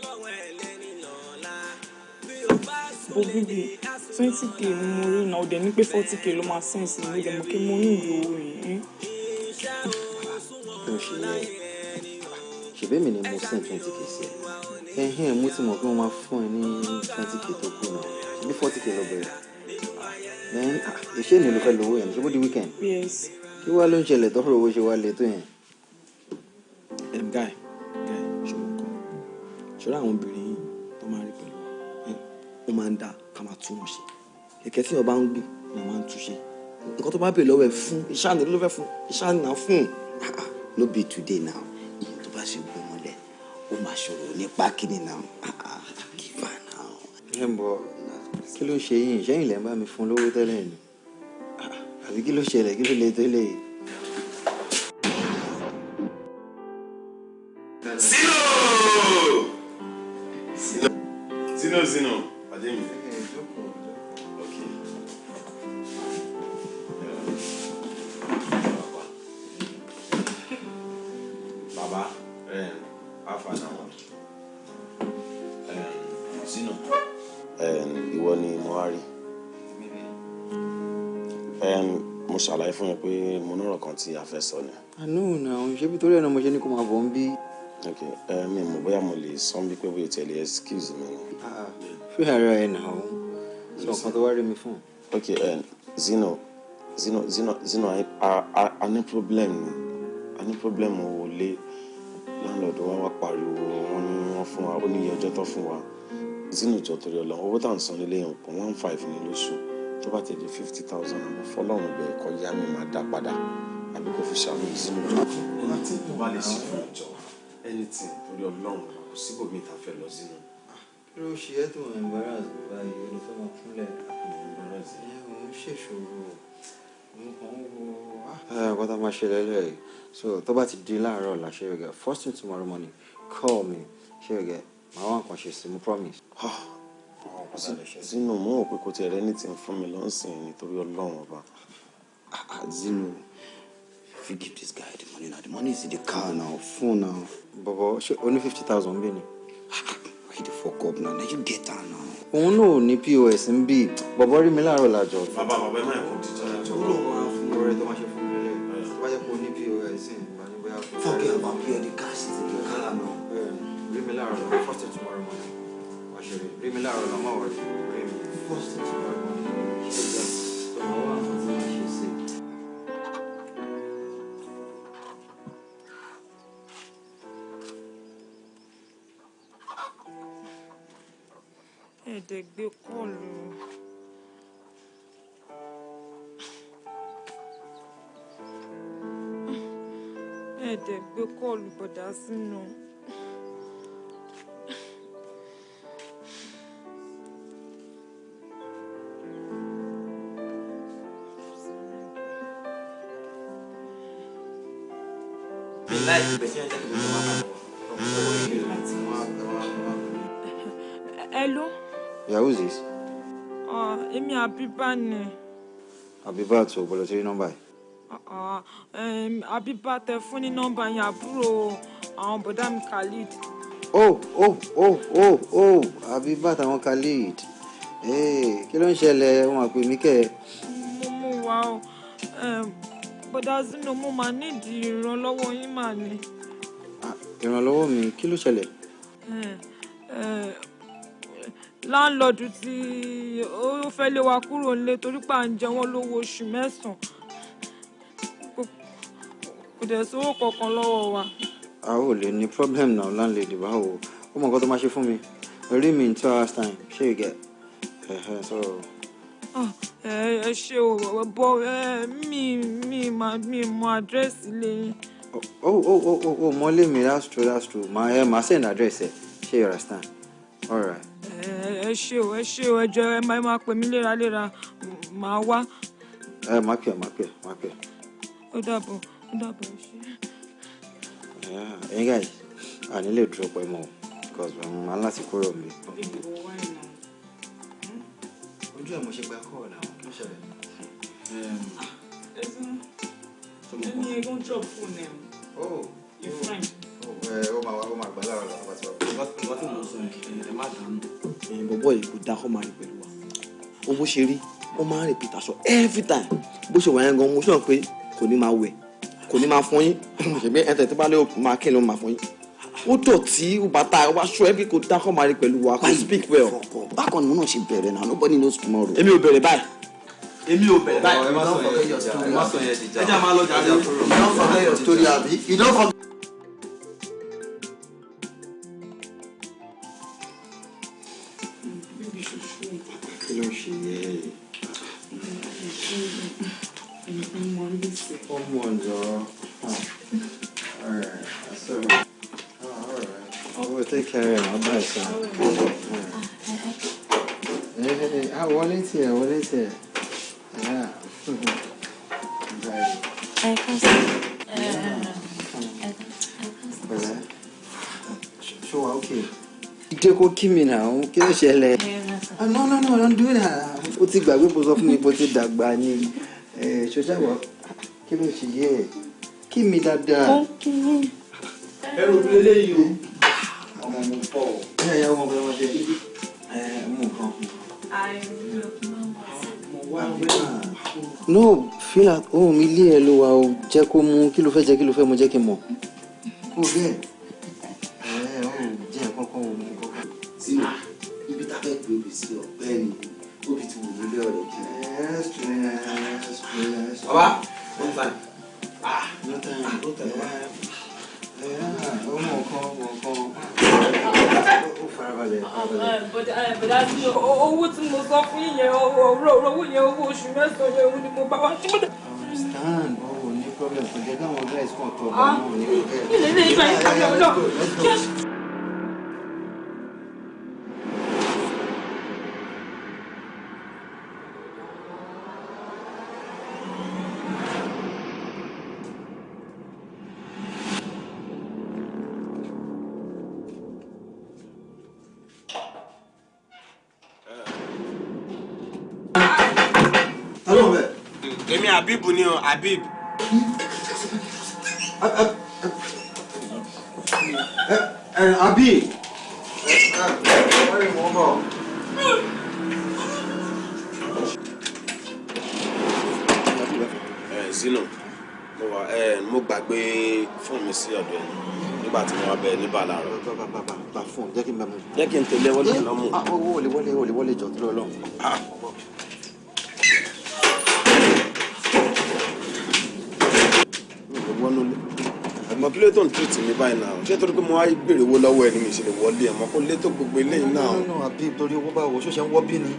Bíbí 20k ni mo rí náà ó dẹ̀ ní pé 40k ló máa sẹ́ǹsì ní ìdẹ̀ mọ́ kí mo ní ìlú owó yìí. ṣèbí mi ni mo send 20k sí ẹ mo ti mọ̀ pé wọ́n máa fún ẹ ní 20k tó kù náà ṣèbí 40k lọ bẹ̀rẹ̀ iṣẹ́ ni ló fẹ́ lówó yẹn ṣé bó di weekend. Yes. kí wàá ló ń ṣẹlẹ̀ tó fọ̀rọ̀ owó ṣe wá lè tó yẹn. guy ṣòro kan ṣòro àwọn obìnrin tó máa rí pẹ̀lú ó máa ń da ká máa tún wọn ṣe kẹ̀kẹ́ tí ọba ń gùn ni wọ́n máa ń túnṣe nǹkan tó bá bèèrè lọ́wọ́ ẹ̀ fún ìṣáàní ló fẹ́ fún ìṣáàní náà fún no be today now ìyẹn tó bá ṣe gbọ́ mọ́lẹ̀ ó máa ṣòro nípa kíni náà kífà náà. ẹ ń bọ kí ló ṣe yín ìṣẹ́yìn lẹ́ ń bá mi fún lówó tẹ́lẹ̀ ni àbí kí ló ṣẹlẹ̀ kí ló lè tó lè. Zino pàdé mi. Bàbá afa náà Zino ìwọ ni mo wá rí mo ṣàlàyé fún yín pé mo ní ọ̀rọ̀ kan tí a fẹ́ sọ ni. àánú náà ṣé bí torí ẹ̀ náà mo ṣe ní kó máa bọ̀ ń bí. ok mi mọ̀ bóyá mo lè sọ bí pé bóyá tẹ̀lé excuse mi. fi ara ẹ̀ náà sọ nǹkan tó wá rí mi fún. ok Zino a ní problem owó lé landlord wa wá pariwo wọn ní wọn fún wa ó ní iye ọjọ́ tó fún wa Zino jọ torí Ọlọ́run owó tá à ń san nílé yẹn kò 1.5 ní lóṣù tó bá tẹ̀lé 50,000 àmọ́ fọlọ́run bẹ̀ ẹ̀kọ́ yá mi máa dá padà àbí kò fi ṣàánú Zino jọ. láti tó bá lè ṣe fún ìjọ anything torí Ọlọ́run kò síbò mi ta fẹ́ lọ Zino. kí ló ṣe é tó embarrass mi báyìí ó ní fẹ́ máa kúnlẹ̀ òun ṣèṣòro òun kàn ń wo. nǹkan tá a máa ṣe lẹ́lẹ̀ so tó bá ti di láàárọ̀ ọ̀la ṣe rẹ̀ first thing tomorrow morning call me ṣe rẹ̀ màá wá nǹkan ṣe sí mo promise. Zino mo ò pé kò tiẹ̀ rẹ́ ní ti ń fún mi lọ́sìn nítorí Ọlọ́run ọba. Zino if you give this guy the money now the money is in the car now phone now. bọ̀bọ̀ ṣe o ní 50,000 bí ni. why the fuck up now you get her now. òun náà ò ní pos ń bí bọ̀bọ̀ rí mi láàárọ̀ làjọ. bàbá ẹ má yẹ kó díjọ́ lájọ. ó lóun máa fún ọ̀rẹ́ tó máa ṣe fún mi lẹ́yìn tó bá yẹ kó ní pos ń bá ní bóyá fún mi. forget about pure the cash is in the car now. rí mi láàárọ̀ lọ first thing tomorrow morning wá ṣe rí mi láàárọ̀ lọ máa wọ̀ rí mi first thing tomorrow morning ṣe jẹ́ tó máa wà fún mi máa ṣe sí. ẹ̀ẹ́dẹ̀ gbé kọ́ọ̀lù. ẹ̀ẹ́dẹ̀ gbé kọ́ọ̀lù bọ̀dá sínú. Hello. Yeah, who's this? Èmi Abiba ni. Abiba tó gbọ́dọ̀ sí nọ́mbà yìí. Abiba tẹ fún ní nọ́mbà yẹn àbúrò àwọn bọ̀dá mi Khalid. Abiba táwọn Khalid. Kí ló ń ṣẹlẹ̀ wọn àpè mí kẹ́ ẹ. Mo mú wa o. Bọ̀dá Zino mo máa nídìí ìrànlọ́wọ́ yín mà ni. Ìrànlọ́wọ́ mi kí ló ṣẹlẹ̀? Láńlọ́ọ̀dù tí ó fẹ́ lé wa kúrò nílé torí pé à ń jẹ wọ́n lówó oṣù 9 kò dẹ̀ sówó kankan lọ́wọ́ wa. A ò lè ní problem náà landlady báwo ó mọ nǹkan tó máa ṣe fún mi rí mi in 2 hours time ṣé you get so. ẹ ṣe o bọ mi mọ àdírẹ́sì lẹ́yìn. mọ́lé mi that's true màá send address ẹ ṣé you understand all right. ẹ ṣe o ẹjọ ẹ máa pè mí léraléra máa wá. máa pè. ó dàbọ̀ ẹ ṣe. ẹ̀yin guys a ní lè dúró pẹ́ mọ́ because màá láti kúrò mi. ojú ẹ̀ mo ṣe gba kọ́ọ̀ náà kí ló ṣẹlẹ̀. ẹni ẹgbọ́n drop phone ẹ̀ your friend. ó máa gbà lára lọ́wọ́ bá ti wá. ìwà tí mo sọ ẹ má dànù bọ̀bọ̀ yìí kò dá kó máa rí pẹ̀lú wa ó bó ṣe rí ó máa ń repeat aṣọ every time bó ṣe wà yẹn gan mo sọ pé kò ní máa wẹ̀ kò ní máa fọyín ṣèbí ẹ̀ńtẹ̀ tó bá lé òkú máa kẹ́lẹ́ ó máa fọyín ó dọ̀tí ó bàtà ó bá ṣọ every kò dá kó máa rí pẹ̀lú wa kò speak well. bákan ni mo náà ṣe bẹ̀rẹ̀ náà nobody knows tomorrow. èmi ò bẹ̀rẹ̀ báyìí. ẹ don't forget your story. ẹ jẹ́ àmà lọ́jà àjẹ́ you don't forget your story àbí you don't forget. take care of my son. I wanted to. Yeah. Sure, okay. Jẹ́ kó kí mi náà, kí ló ṣẹlẹ̀? No, don't do that. Ó ti gbàgbé bó sọ fún mi bó ti dàgbà ni. Ṣọṣàwọ̀, kí ló ṣe yẹ? Kí mi dáadáa. Ó kí mi. Ẹrù bí eléyìí o. Ọmọ mo pọ̀ o. Ẹ̀yà ọmọ bẹ̀rẹ̀ wọ́n ṣe. Mú nǹkan. No, feel at home. Ilé ẹ ló wà o. Jẹ́ kó mú. Kí ló fẹ́ jẹ, kí ló fẹ́ mu, jẹ́ kí n mọ̀. Kó bẹ́ẹ̀. Jẹ́ kọ́kọ́ wo mú kọ́kọ́. Sínú ibi tá a fẹ́ gbé obì sí ọ̀gbẹ́ni obì ti wù mí lé ọ̀rẹ́ jẹ́. Bàbá wọ́n fà ní. No time. Ọmọ kan. Ó farabalẹ̀. Bọ̀dá sí owó tí mo sọ fún yín yẹn owó yẹn owó oṣù mẹ́sàn-án yẹn owó ni mo bá wá sí. Understand? Oh, no problem. Kò jẹ́ káwọn guys kan tọ̀ ọ́ náà ní ọ̀gẹ́. Ilé ìgbà yìí kàmí ọ̀dọ́. Èmi Habib ni o, Habib. Habib. Zino, mo gbàgbé fóònù mi sí ọ̀dọ̀ ẹ̀ nígbà tí mo wá bẹ ní bàlá rẹ̀. Bá fóònù, jẹ́ kí n bá mu. Jẹ́ kí n tẹ̀lé wọlé lọ́mú. Owó lè wọlé jọ tó lọ. Àmọ́ kí ló tó ń tètè mi báyìí náà? Ṣé torí pé mo wá béèrè owó lọ́wọ́ ẹ̀ ni mi ṣe lè wọlé ẹ̀ mọ́ kó lé tó gbogbo eléyìí náà? No, Habib, torí owó báwo ṣó ṣe ń wọ́ bí ni?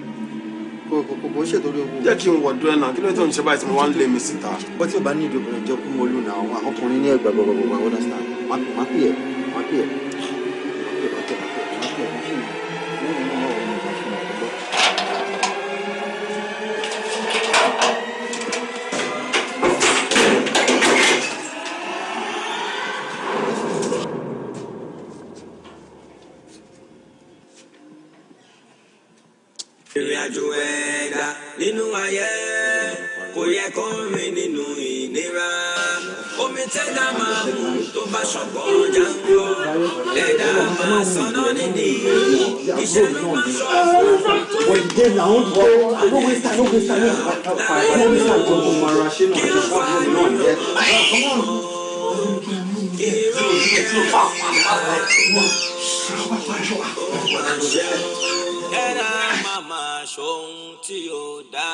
Kò ṣe torí owó. Jẹ́ kí n wọ̀dọ̀ ẹ̀ náà, kí ló tó ń ṣe báyìí tí mo wá ń lé mi síta? Bọ́ tí o bá ní ìdí obìnrin jẹ́ kú mo lù náà, àwọn ọkùnrin ní ẹgbàá gbọ̀gbọ̀gbọ̀ understand? Má pè é. Ìrìnàjò ẹ̀dá nínú ayé kò yẹ kó rìn nínú ìnira. Omi tẹ́dá máa mú tó bá ṣọ̀gbọ́n jàǹgbọ́. Ẹ̀dá máa sọ̀nà nídìí. Iṣẹ́ ló máa ṣọ́ fún Kẹ́dá màmá ṣohun tí ó dá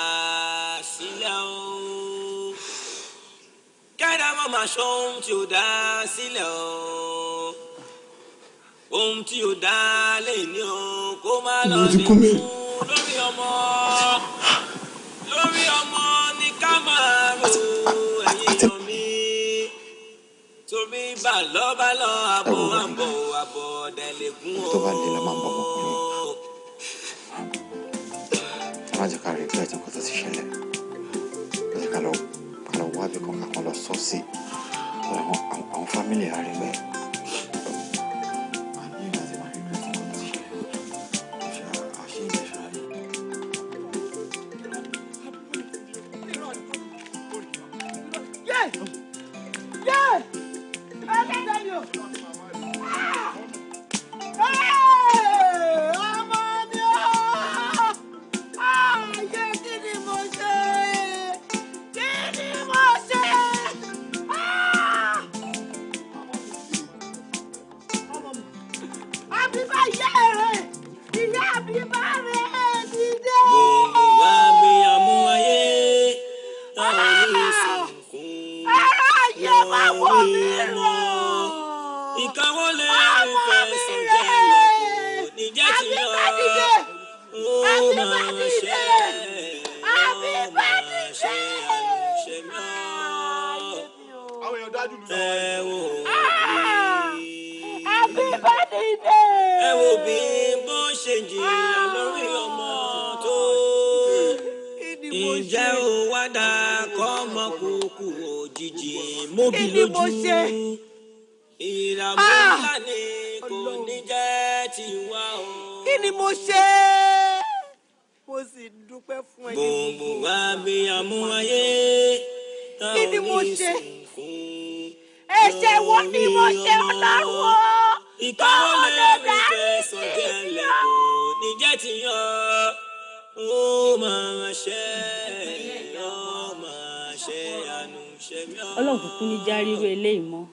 sílẹ̀ o. Kẹ́dá màmá ṣohun tí ó dá sílẹ̀ o. Ohun tí ó dá lè ní o kó má lọ dínkù lórí ọmọ. Lórí ọmọ ní ká máa ro ẹ̀yìn omi. Torí bàlọ́ àbọ̀ dẹ̀lẹ̀kùn o. Tó bá lè la máa ń bọ̀ ọmọkùnrin. Má jẹ́ ká rí pé ẹ̀jẹ̀ nǹkan tó ti ṣẹlẹ̀. Ẹ ká lọ wá bí kan lọ sọ sí àwọn fámìlì àríwẹ̀. Happy birthday! mo bì lójú ìràwọ̀ ńlá ni kò ní jẹ́ tiwa o. kí ni mo ṣe mo sì dúpẹ́ fún ẹ ní gbogbo wa bí amúwáyé kí ni mo ṣe ẹ̀ṣẹ̀ wo ni mo ṣe ọlọ́wọ́ ìkáwọ́ lẹ́rìí fẹsọ̀ jẹ́lẹ̀ kò ní jẹ́ tiyàn ó máa ṣe ó máa ṣe àánú ṣe mí ọ́. ọlọ́run kúkú ní járíro eléyìí mọ́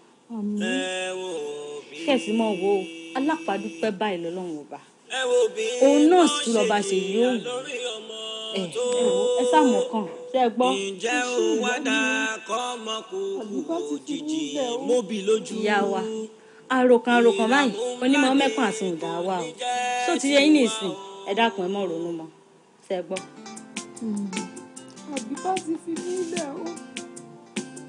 kẹ̀sì mọ́ wo alápàdúpẹ́ báyìí lọ́lọ́run ọba òun náà sì lọ́ba ṣe yóò ẹ sàmọ̀ kan ṣe é gbọ́. ǹjẹ́ ó wá dá kọ́mọkùkù òjijì móbì lójú. ìyá wa àròkàn báyìí onímọ̀ mẹ́kàn àti ìdá wa o tó ti yẹ yín nìsín ẹ dákun ẹ mọ̀ ronú mọ́ ṣe é gbọ́. àbíká ti fi mí lẹ̀ o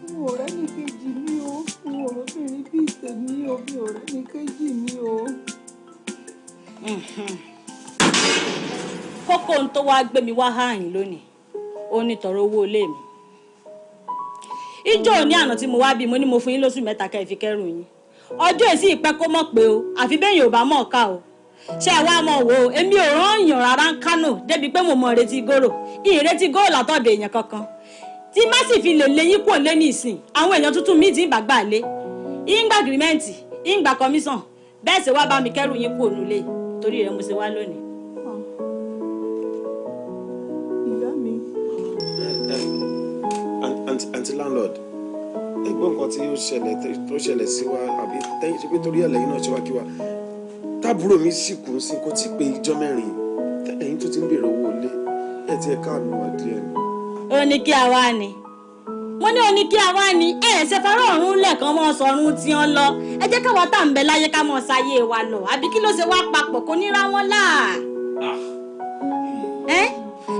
n ò rẹ́ni kejì mi o n ò rọ́bìnrin bí tèmi o mi ò rẹ́ni kejì mi o. kókó ohun tó wáá gbé mi wá háàyìn lónìí ó ní tọrọ owó ilé mi ìjọ òní àná tí mo wá bí mo ní mo fún yín lóṣù mẹ́ta kẹ́ ẹ fi kẹ́rù yín ọjọ́ èsì ìpẹ́ kó mọ̀ pé o àfi bẹ́ẹ̀ yóò bá mọ̀ ká o ṣé ẹ wá mọ̀ wò ó èmi ò rán èèyàn rárá ń kánò débi pé mo mọ̀ retí gòrò ìrètí gòrò látọ̀dọ̀ èèyàn kankan tí má sì fi lè léyìn kò lé ní ìsìn àwọn èèyàn tuntun míì tí ń bàgbà lé ìgbà agreement ìgbà commission bẹ́ẹ̀ sì wá bá mi kẹ́rù yín kú ònúlé torí rẹ̀ mo ṣe wá lónìí. ìyá mi. àǹtí landlord ẹgbọ́n nǹkan tí ó ṣẹlẹ̀ sí wa àbí tẹ́yìn ṣe pé torí ẹ̀lẹ́yìn náà ṣe wá kí wa táàbúrò mi sì kù sí kò tí ì pé ijọ́ mẹ́rin ẹ̀yìn tó ti ń béèrè owó ilé ẹ̀ tí ẹ káàánú wa díẹ̀ ni. ó ní kí a wá ni mo ní ó ní kí a wá ni ẹ ṣe fọ́rọ̀ ọ̀run lẹ́ẹ̀kan mọ́ sọ̀run tí wọ́n lọ ẹ jẹ́ káwa tá à ń bẹ láyé ká mọ́ ṣayé wa lọ àbí kí ló ṣe wá papọ̀ kó níra wọn là.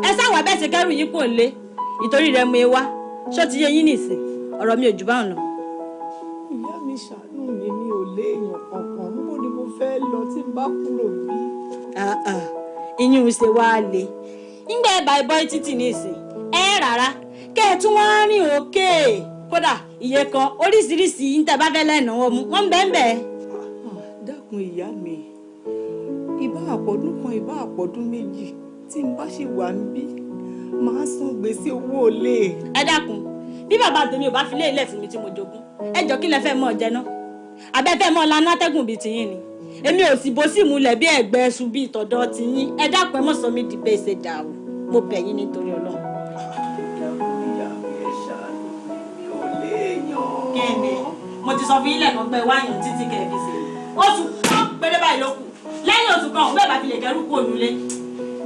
ẹ sáwà bẹ́ẹ̀ ṣe kẹ́rù yín kò lé ìtorí rẹ̀ mú e wá ṣó ti yé yín nìsín ọ̀rọ̀ mi ò jù báwọn lọ. ìyá mi ṣàánú mi mi ò léèyàn kankan níbo ni mo fẹ́ lọ tí n bá kúrò bí. ìyún ṣe wá le nígbà ẹ̀ báyìí bọ́ títì nìsín rárá kẹ́ ẹ tún wọ́n rìn òkè kódà iye kan oríṣiríṣi ń tẹ́ bá fẹ́ lẹ́nu wọn bẹ́ẹ̀ bẹ́ẹ̀. dákun ìyá mi ìbá àpọ̀dún kan ìbá àpọ̀dún méjì tí n bá ṣe wà níbí màá san gbèsè owó olè. ẹ dákun bí bàbá tèmi ò bá fi lé ilẹ̀ fún mi tí mo jogún ẹ jọ kí lẹ fẹ́ mọ̀ jẹ náà abẹ́fẹ́ mọ́ lanú atẹ́gùn bíi tiyín ni èmi ò sì bó sì múlẹ̀ bí ẹ̀gbẹ́ ẹṣu bíi tọ̀dọ̀ tiyín ẹ dákun ẹ mọ̀ sọ mi di bẹ́ẹ̀ ṣe dà o mo bẹ̀ yín nítorí Ọlọ́run. kẹ́ni mo ti sọ fún yín lẹ́ẹ̀kan pé wáyàn títí kẹ́ẹ̀bí sí oṣù kan péré báyìí ló kù lẹ́yìn oṣù kan òun bẹ́ẹ̀ bá fi lè kẹ́rù kú òlùlé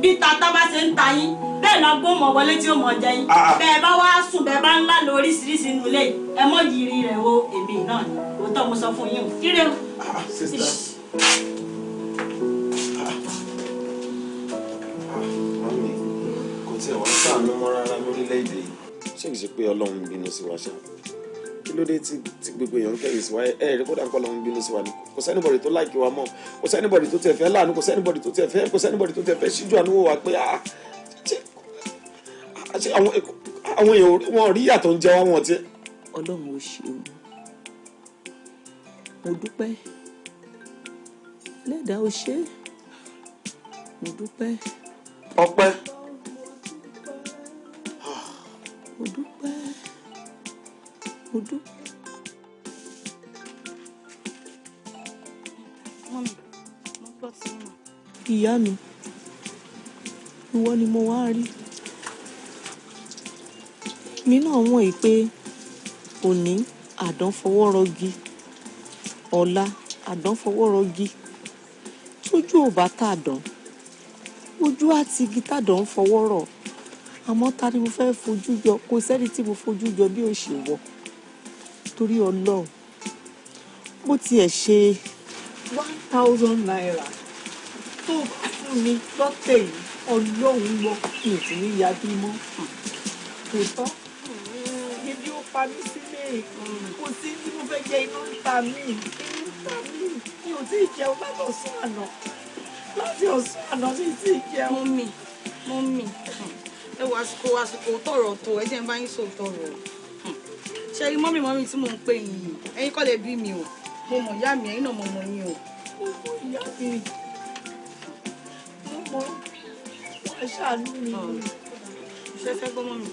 bí tata bá ṣe ń ta yín bẹ́ẹ̀ náà gbó mọ̀ wọlé tí ó mọ̀ jẹ yín bẹ́ẹ̀ bá wá sùn bẹ́ẹ̀ bá ń lá lọ oríṣiríṣi inú ilé ẹ mọ̀ yìírí rẹ̀ wo èmi náà ni òótọ́ mo sọ fún yín o kíre o. mami kò tí ẹ wá ṣàánú mọ́ rárá lórílẹ̀‐èdè yìí ṣé kìí ṣe pé Ọlọ́run ń bínú sí wa ṣá kí ló dé tí gbogbo èèyàn ń kẹ́yìn sí wa ẹ rí kódà ń kọ́ Ọlọ́run ń bínú sí wa ni kò sẹ́nibọ̀dì tó láìkí wa mọ́ kò sẹ́nibọ̀dì tó tẹ̀ fẹ́ láàánú kò sẹ́nibọ̀dì tó tẹ̀ fẹ́ ṣíjú àánú wò wá pé àwọn èèyàn wọn rí ìyàtọ̀ ń jẹ wá wọn tiẹ̀. Ọlọ́run ò ṣeun mo dúpẹ́ lẹ́dàá ò ṣe mo dúpẹ́. ọpẹ́. mo dúpẹ́ mo dúpẹ́. ìyá mi ìwọ ni mo wá rí mi náà wọ̀n yìí pé òní àdán fọwọ́ rọgí ọ̀la àdán fọwọ́ rọgí tójú ò bá tàdán ojú àti igi tàdán ń fọwọ́ rọ̀ àmọ́ ta ni mo fẹ́ fojú jọ kò sẹ́ni tí mo fojú jọ bí ó ṣe wọ̀ torí Ọlọ́run bó tiẹ̀ ṣe 1,000 naira tó fún mi lọ́tẹ̀ yìí Ọlọ́run lọ kí n sì ní ya bí mọ́ kò tọ́ ibi ó pa mí sílé kò sí tí mo fẹ́ jẹ iná ń ta mí mi ò tí ì jẹun láti ọ̀sán àná mi ì tí ì jẹun. mọ́mì ẹ wọ àsìkò tọrọ tó ẹ jẹ́ ń bá yín sọ tọrọ ṣé ṣe rí mọ́mì tí mò ń pè yín ẹ̀yin kọ́ lè bí mi o mo mọ̀ ìyá mi ẹ̀yin náà mo mọ̀ yín o. ìyá mi mo mọ̀ wá ṣàánú mi. ṣé fẹ́ gbọ́ mọ́mì.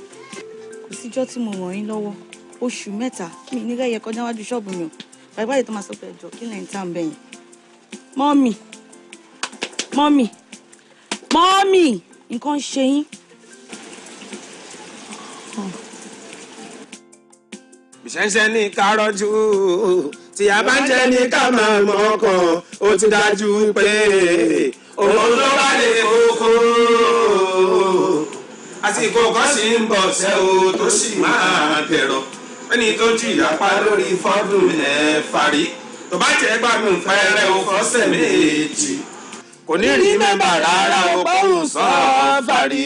kò síjọ́ tí mo ràn yín lọ́wọ́ oṣù mẹ́ta mi ní rẹ́yẹ kọjá wájú ṣọ́ọ̀bù mi o bàbá yìí tó máa sọ pé ẹjọ́ kí lẹ́yìn tá à ń bẹ̀yìn. mọ́mì nǹkan ń ṣe yín. ìṣẹ́ṣẹ́ ní kárọ́jú tí a bá ń jẹ́ ní ká máa mọ̀ ọkàn ó ti dájú pé òun ló bá lè kókó àsìkò kan sì ń bọ̀ ṣẹ́ o tó sì máa bẹ̀rọ̀ ẹni tó jìyà pa lórí fọ́dún mẹ́fà rí tó bá jẹ́ gbádùn fẹ́rẹ́ o fọ́sẹ̀ méjì kò ní rí mẹ́mbà rárá o pọ́ùn sọ́ọ̀fà rí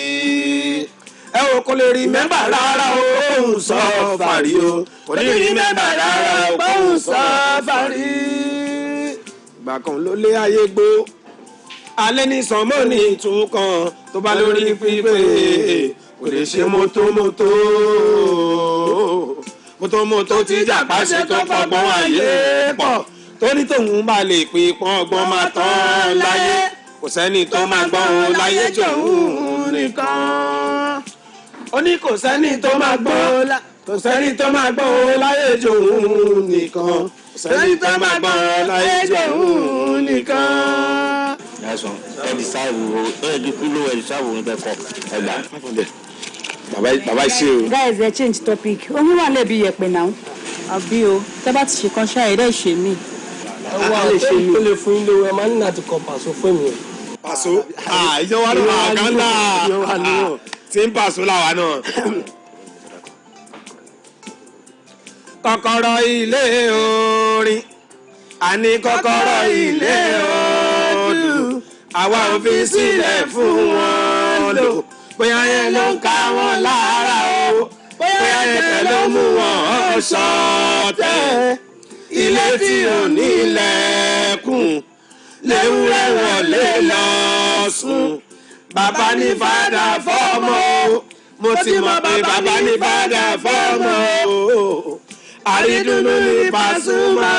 ẹ o kò lè rí mẹ́mbà rárá o pọ́ùn sọ́ọ̀fà rí o kò ní rí mẹ́mbà rárá o pọ́ùn sọ́ọ̀fà rí. ìgbà kan ló lé ayé gbó alẹ́ ní sànmọ́ ní ìtúkan tó bá lórí pípé kò lè ṣe mọ́tò tí jàpá ṣe tó fọgbọ́n ayé pọ̀ torí tóun bá lè pè pọ́n ọgbọ́n máa tán láyé kò sẹ́ni tó máa gbọ́n òun láyé jòun nìkan ó ní kò sẹ́ni tó máa gbọ́n òun láyé jòun nìkan kò sẹ́ni tó máa gbọ́n òun láyé jòun nìkan. Ẹ̀sán ẹ̀dì sáàwù ẹ̀dì kúló ẹ̀dì sáàwù ń bẹ́ kọ́ ẹgbà. bàbá ṣe o. guys ẹ change topic omi wà lẹ́bi yẹ̀pẹ̀ náà àbí o tẹ́ bá ti ṣe kan ṣáà ẹ̀dá ìṣe mi. ọwọ́ àwọn tó lè fún yín lówó ẹ máa ń nà ti kọ pàṣọ fún mi. pàṣọ ìjọba ló máa gánà tí ń pàṣọ làwa náà. kọ́kọ́rọ́ ilé orin àní kọ́kọ́rọ́ ilé orin àwa ò fi sílẹ̀ fún wọn lò bóyá yẹn ló ń ká wọn lára o bóyá yẹn ló mú wọn ṣọ̀tẹ̀ ilé tí ò ní ilẹ̀kùn léwúrẹ́ wọlé lọ sùn bàbá ní fàdà fọ́mọ mo ti mọ̀ pé bàbá ní fàdà fọ́mọ àrídùnnú ní Pasuma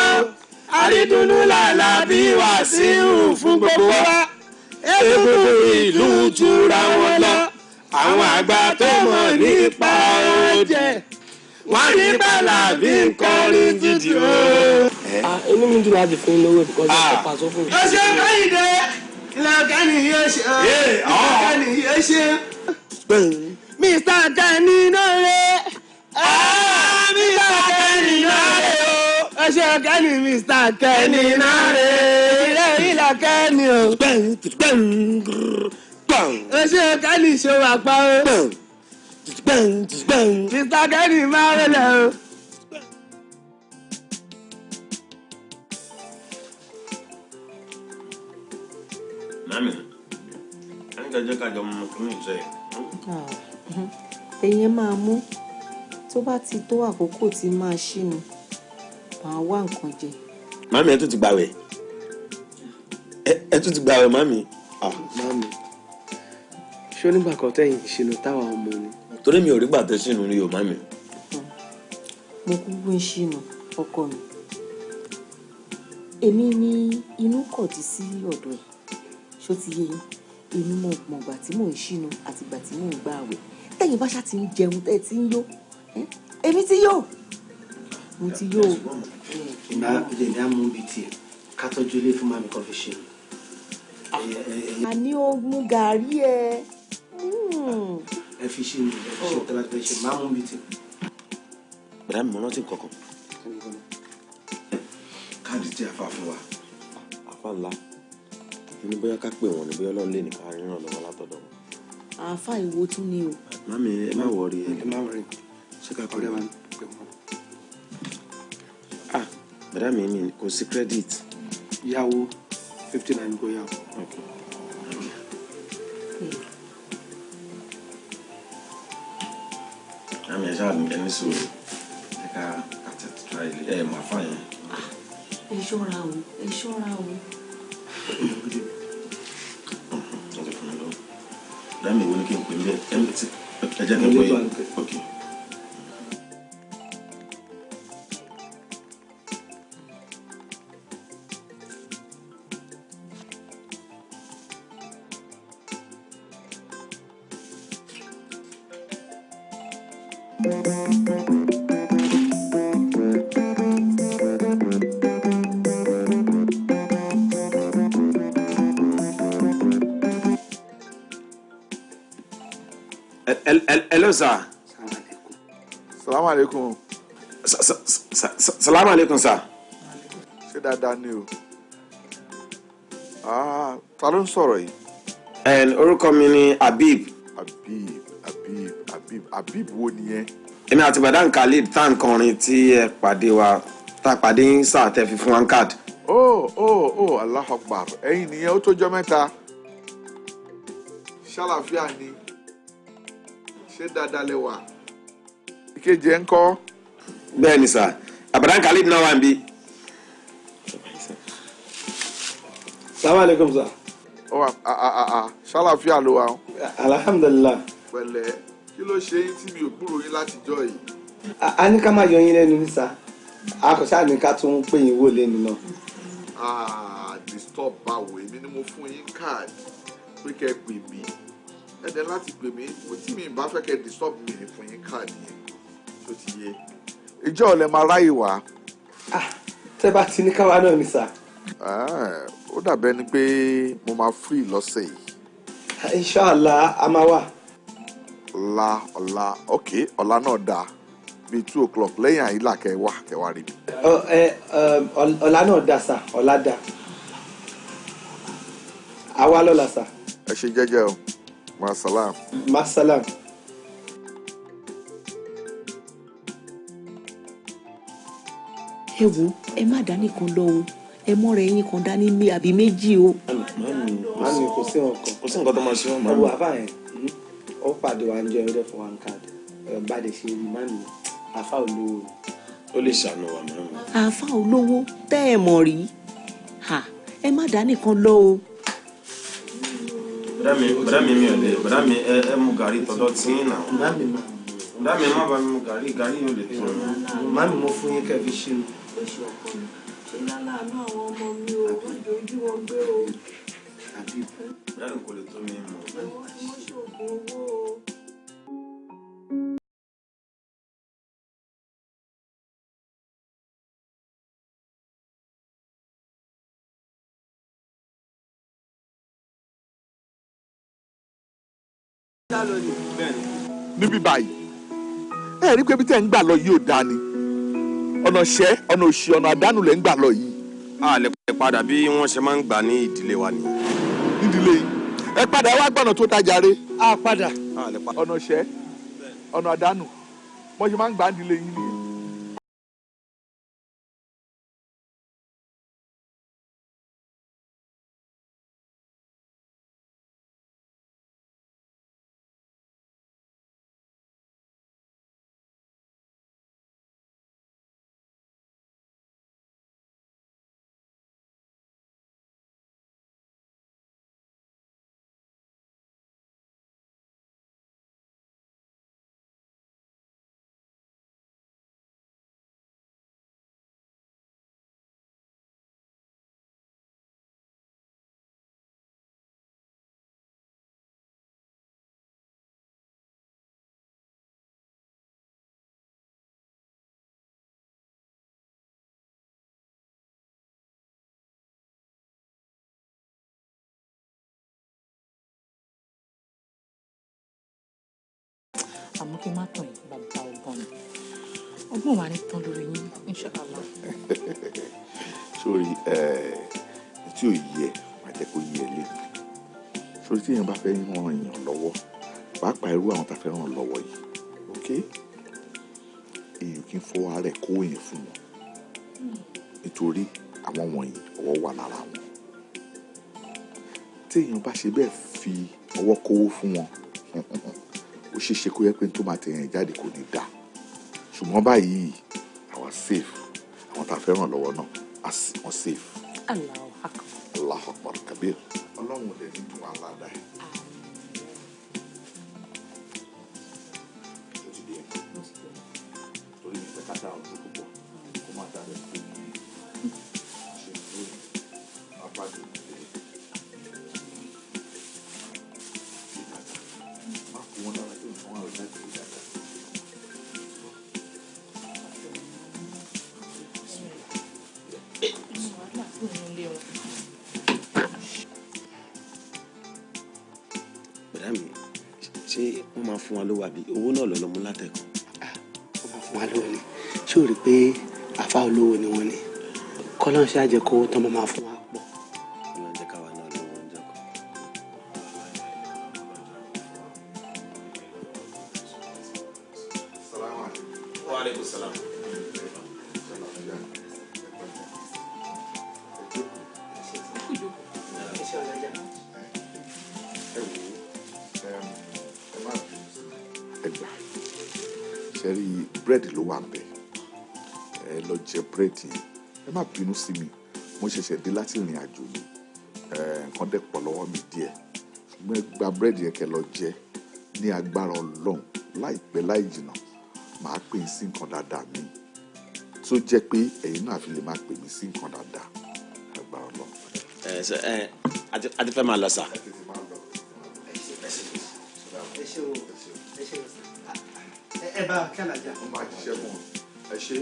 àrídùnnú Làlàbí Wàsíù fún gbogbo wa egungun ìlú jura wọn lọ àwọn àgbà tó mọ̀ nípa oúnjẹ wọ́n ní Làlàbí ń kọrin gidi o. inú mi dùn láti fún lówó because ẹ kọ pàṣọ fún mi. ó ṣe káyìdé ìlàkẹ́ni yóò ṣe ìlàkẹ́ni yóò ṣe. Mr. Kenny náà rẹ̀ Mr. Kenny náà rẹ̀ o. ó ṣe Kenny Mr. Kenny náà rẹ̀ ilé ìlàkẹ́ni o. ó ṣe Kenny ṣe wà pa o. Mr. Kenny máa rẹ̀ lẹ̀ o. Mami, ẹni ká jẹ́ ká jọ mọ kí ní ìṣe yìí. ẹ̀yin máa mú tó bá ti tó àkókò tí máa ṣínu máa wá nǹkan jẹ. Mami, ẹ tún ti gbàwẹ̀. Ẹ tún ti gbàwẹ̀, mami. Mami, ṣé onígbà kan tẹ̀yìn ìṣìnà táwa ọmọ ni? Torí mi ò rí gbà tẹ́ sínú rí o, mami. mo kúkú ń ṣìnà ọkọ mi èmi ní inú kọ̀dí sí ọ̀dọ̀ ẹ̀ ṣó ti yé yín èmi mọ̀ ìgbà tí mò ń ṣìnà àti ìgbà tí mò ń gbà àwẹ̀ tẹ̀yìn bá ṣá ti ń jẹun tẹ́ ti ń yó èmi ti yó mo ti yó. ìgbà ilé ní àmú bíi tiẹ̀ ká tọ́jú ilé fún mami kan fi ṣe. àní ó mú gàárì ẹ. ẹ fi ṣe mi ẹ fi ṣe tẹ́lá fẹ́ ṣe máa mú bíi tiẹ̀. Bẹ̀rẹ̀ mi rántí kankan. Káàdì tí a fà fún wa. Àfa ńlá. Ní bóyá ká pè wọ́n ní bóyá Ọlọ́run lè ní ká ríràn lọ́wọ́ látọ̀dọ̀ wọn. àáfà ìwo tún ni o. Mami, ẹ má wọrí ẹ. ẹ má wọrí Ṣé ká pè ọ̀rẹ́ wa wọ́n? pè wọ́n. Bẹ̀rẹ̀ mi kò sí credit. Yàwó 59 go yàwó. Okay. Mami, ẹ ṣáà ẹni sọ̀rọ̀. Ẹ ká àtẹ̀tẹ̀ try ẹ máa fà yẹn. ẹ ṣọ́ra o ẹ ṣọ́ra o. Dami, wo ni kí n pè mí ẹ jẹ́ kí n pè é. Okay. Hello, sir. Salaam alaikum. Salaam alaikum, sir. Ṣé dáadáa ni o? Ta ló ń sọ̀rọ̀ yìí? Orúkọ mi ni Habib. Habib wo nìyẹn? Èmi àti Badan Khalid tá n kọrin tí ẹ pàdé wa tá a pàdé yín sáà tẹ́ fi fún one card. Oh, Allahu Akbar. Ẹ̀yin nìyẹn ó tójọ́ mẹ́ta. Ṣàlàfíà ni. Ṣé dáadáa lẹ wà? Ìkejì ẹ̀ ń kọ́? Bẹ́ẹ̀ ni sà, Badan Khalid náà wà ń bí. Salaam alaikum sir. Ṣàlàfíà ló wà. Alhamdulillah. Pẹ̀lẹ́, kí ló ṣe yín tí mi ò gbúròó yín látijọ́ yìí? A ní ká má yọ yín lẹ́nu ní sà. A kò ṣáà ní ká tún pè yín wò lẹ́nu náà. Disturb báwo, èmi ni mo fún yín káàdì pé kẹ́ pè mí. Ẹ̀dẹ̀ láti pè mí, tí mi bá fẹ́ kẹ́ disturb mi ní fún yín káàdì yẹn. Tó ti yé. Ìjọ́ ọ̀lẹ́ máa ráyè wá. Tẹ́ bá ti ní káwa náà ní sà. Ó dàbẹ́ ni pé mo máa free lọ́sẹ̀ yìí. Inshallah a máa wà. Ọ̀la ọ̀la náà dáa bíi 2 o'clock lẹ́yìn àyílà kẹwàá rí mi. Ọ̀la náà dà sà, ọ̀la dà. Àwa lọ́la sà. Ẹ ṣe jẹ́jẹ́ o, masalam. Masalam. Ẹ wo, ẹ má dá nìkan lọ o, ẹ mọ́ra ẹyin kan dání mi àbí méjì o. Mami kò sí nǹkan. Kò sí nǹkan tó máa ṣe wọn. Ẹ wo àbá yẹn, ó pàdé wa ń jẹ ọdẹ fún one card. Bá a lè ṣe rí mami, àfa olówó. Ó lè ṣàánú wa màmí. Àfa olówó tẹ́ ẹ mọ̀ rí. Ẹ má dá nìkan lọ o. Bọ̀dá mi mi ò lè, bọ̀dá mi ẹ mú gàrí tọ́jọ́ tí ń nà. Bọ̀dá mi má bá mi mú gàrí yóò lè tó. Mami mo fún yín kẹ́ fi ṣe o. Ṣé láláàánú àwọn ọmọ mi ò lọ́jọ́ ojú wọn gbé o. Bọ̀dá mi kò lè tó mi mọ̀. Mo ṣoògùn owó o. Níbí báyìí ẹ rí pé bí tẹ́ ń gbà lọ yìí ò dáa ni ọ̀nà ṣẹ́ ọ̀nà òṣì ọ̀nà àdánù lẹ́ ń gbà lọ yìí. A lè padà bí wọ́n ṣe máa ń gbà ní ìdílé wa nìyẹn. Nídìílé yìí ẹ padà ẹ wá gbọ́nà tó tajà re. A padà. Ọ̀nà ṣẹ́ ọ̀nà àdánù wọ́n ṣe máa ń gbà nídìílé yìí nìyẹn. Àmọ́ kí n má tàn yín bàbá ọgbọ́n ni ọgbọ́n wà ní tán lórí yín inshallah. Sórí tí ò yẹ má jẹ́ kó yẹ lé sórí tí èèyàn bá fẹ́ ràn èèyàn lọ́wọ́ pàápàá irú àwọn tá a fẹ́ ràn lọ́wọ́ yìí ok èèyàn kì í fọwọ́ ara ẹ̀ kó èèyàn fún wọn nítorí àwọn wọ̀nyí ọwọ́ wà lára wọn tí èèyàn bá ṣe bẹ́ẹ̀ fi ọwọ́ kówó fún wọn ó ṣeé ṣe kó yẹ pé tó máa tẹ̀yìn jáde kò ní dáa ṣùgbọ́n báyìí àwa safe àwọn tá a fẹ́ ràn lọ́wọ́ náà wọ́n safe. Allahu Akbar kabir ọlọ́run ò lè ní dùn án ládàá ẹ̀. torí mi fẹ́ ká dá ọdún púpọ̀ kó má dábẹ́ pé ṣe fún abájọ ìdílé má kó wọn lára tó nǹkan àwọn ọ̀rẹ́ láti rí dáadáa kúrò nílé wọn. bẹ̀rẹ̀ mi ṣé wọ́n máa fún wa lówó àbí owó náà lọ́lọ́ mú látẹ̀kọ́. wọ́n máa fún wa lówó ni ṣé o rí i pé àfa olówó ni wọ́n ní kọ́lọ́n ṣe àjẹkọ́ owó tán máa fún wa pọ̀. ọlọ́run jẹ́ káwa náà lówó oúnjẹ kan. wa aleykum salaam. ṣẹ́rí búrẹ́dì ló wà ń bẹ̀ ẹ lọ jẹ búrẹ́dì ẹ má bínú sí mi mo ṣẹ̀ṣẹ̀ dé láti ìrìn àjò ni nǹkan dẹ̀ pọ̀ lọ́wọ́ mi díẹ̀ ṣùgbọ́n ẹ gba búrẹ́dì yẹn kẹ́ lọ jẹ ní agbára Ọlọ́run láìpẹ́ láì jìnnà màá pè é sí nǹkan dáadáa mi tó jẹ́ pé ẹ̀yin náà fi lè máa pè mí sí nǹkan dáadáa agbára Ọlọ́run. a ti fẹ́ máa lọ sà. ẹ bá kí alájà. ó máa jíṣẹ́ fún ẹ ṣe.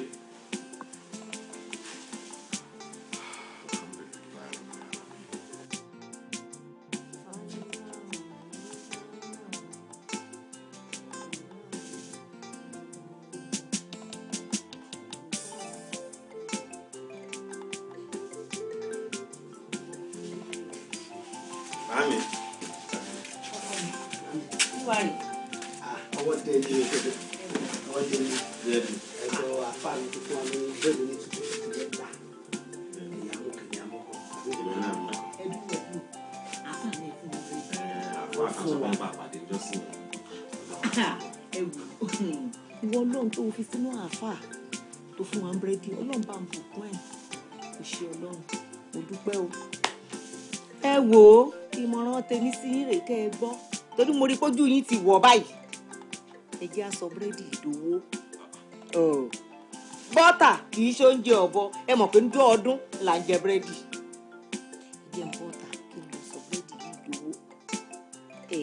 Mami. ọwọ́ tẹ ní ìṣẹ̀lẹ̀ ọwọ́ tẹ ní ẹ̀jọ̀ àfáàní tó fún wa ní bẹ́ẹ̀ni ní tuntun tó ti gbà ìyàwó kìnìyàwó ìwọ ọlọ́run tó fi sínú àáfàá tó fún wa ń búrẹ́dì ọlọ́run bá ń bùkún ẹ̀ kò ṣe ọlọ́run mo dúpẹ́ o. ẹ wò ó ìmọ̀ràn tèmi sí yín rèé kẹ́ ẹ gbọ́ torí mo rí pójú yín ti wọ̀ báyìí ẹ jẹ́ á sọ búrẹ́dì ìdòwó bọ́tà kì í ṣe oúnjẹ ọ̀bọ ẹ mọ̀ pé ní ọdún là ń jẹ búrẹ́dì ẹ jẹ́ bọ́tà kí n lọ sọ búrẹ́dì ìdòwó ẹ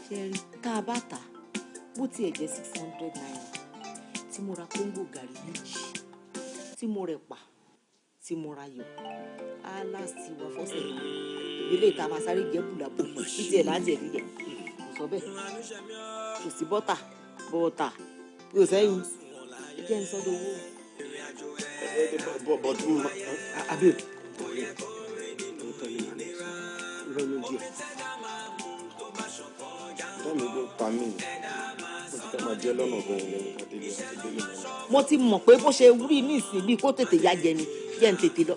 ṣe rí tá a bá tà bó tiẹ̀ jẹ́ 600 naira tí mo ra kóńgò gàrí méjì tí mo rẹ̀ pa tí mo ra yọ á láti wà fọ́sẹ̀ ìdílé ìta máa sáré jẹ́ bùlàbù títí ẹ̀ láti ẹ̀rí jẹ́ sọ bẹ́ẹ̀ kò sí bọ́tà kò sẹ́yìn ẹ jẹ́ ń sọ́dọ̀ owó. abẹ́ òótọ́ ni màá lọ́nà díẹ̀. báwo ló pa mí mo ti fẹ́ máa jẹ́ lọ́nà bẹ́ẹ̀ lẹ́nu kádélé àti délé mọ́. mo ti mọ̀ pé bó ṣe rí ní ìsìn bíi kó tètè yá jẹ ni jẹ́ ń tètè lọ.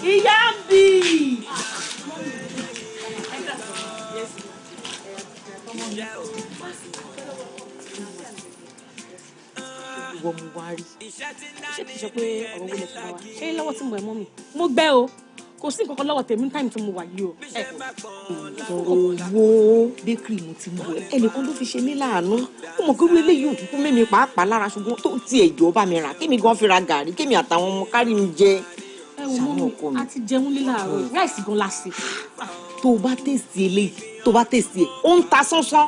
ìyá ń bì. ìwọ mo wá rí ṣé kìí ṣe pé ọ̀rọ̀ wo lè fún wa ṣé lọ́wọ́ tí mo ẹ̀ mọ́ mi mo gbẹ́ o kò sí nǹkan kan lọ́wọ́ tèmi táìmù tí mo wà yìí o. ọ̀rọ̀ owó bakery mo ti mọ̀ ẹnìkan ló fi ṣe mí láàánú ó mọ̀ kí irú eléyìí ò kúkú mímí pàápàá lára ṣùgbọ́n tó ti ẹ̀jọ̀ bá mi rà kémi gan fi ra gàrí kémi àtàwọn ọmọ kárí mi jẹ. ẹ wo mọ́ mi a ti jẹun lílà àárọ̀ ráìsì gan la ṣe. tó o bá tèsì eléyìí tó o bá tèsì ẹ̀ ó ń ta sánsán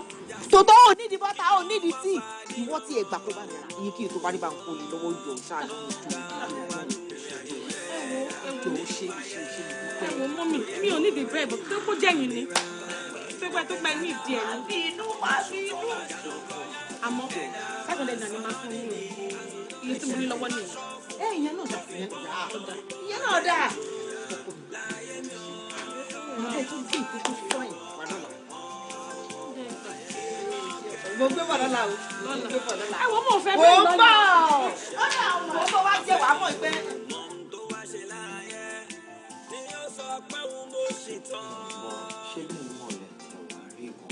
tòótọ́ ò nídìí bọ́tà ò nídìí tíì ìwọ tí ẹ gbà kó bá mi rà iye kí ètò bá rí bá ń kó lè lọ́wọ́ jọ ṣáàlú ẹ wo mọ́ mi ò nídìí bẹ́ẹ̀ bọ́ tó kó jẹ́yìn ni pépé tó pẹ́ ní ìdí ẹ̀ ní. bínú wá bínú. àmọ́ sẹ́kọ̀ọ́ lẹ́nu ni máa fún yín o iye tí mo ní lọ́wọ́ nìyẹn. ìyẹn náà dà ìyẹn náà dà. mo gbé bọ̀ lọ́la o. ẹ wo mo fẹ́ bẹ́ẹ̀ lọ́la. mo ń bọ̀ ọ̀nà àwọn ọmọ tó wá jẹ́ wàá mọ̀ pé. ṣé bí mo lè tẹ̀ wá rí ìbọn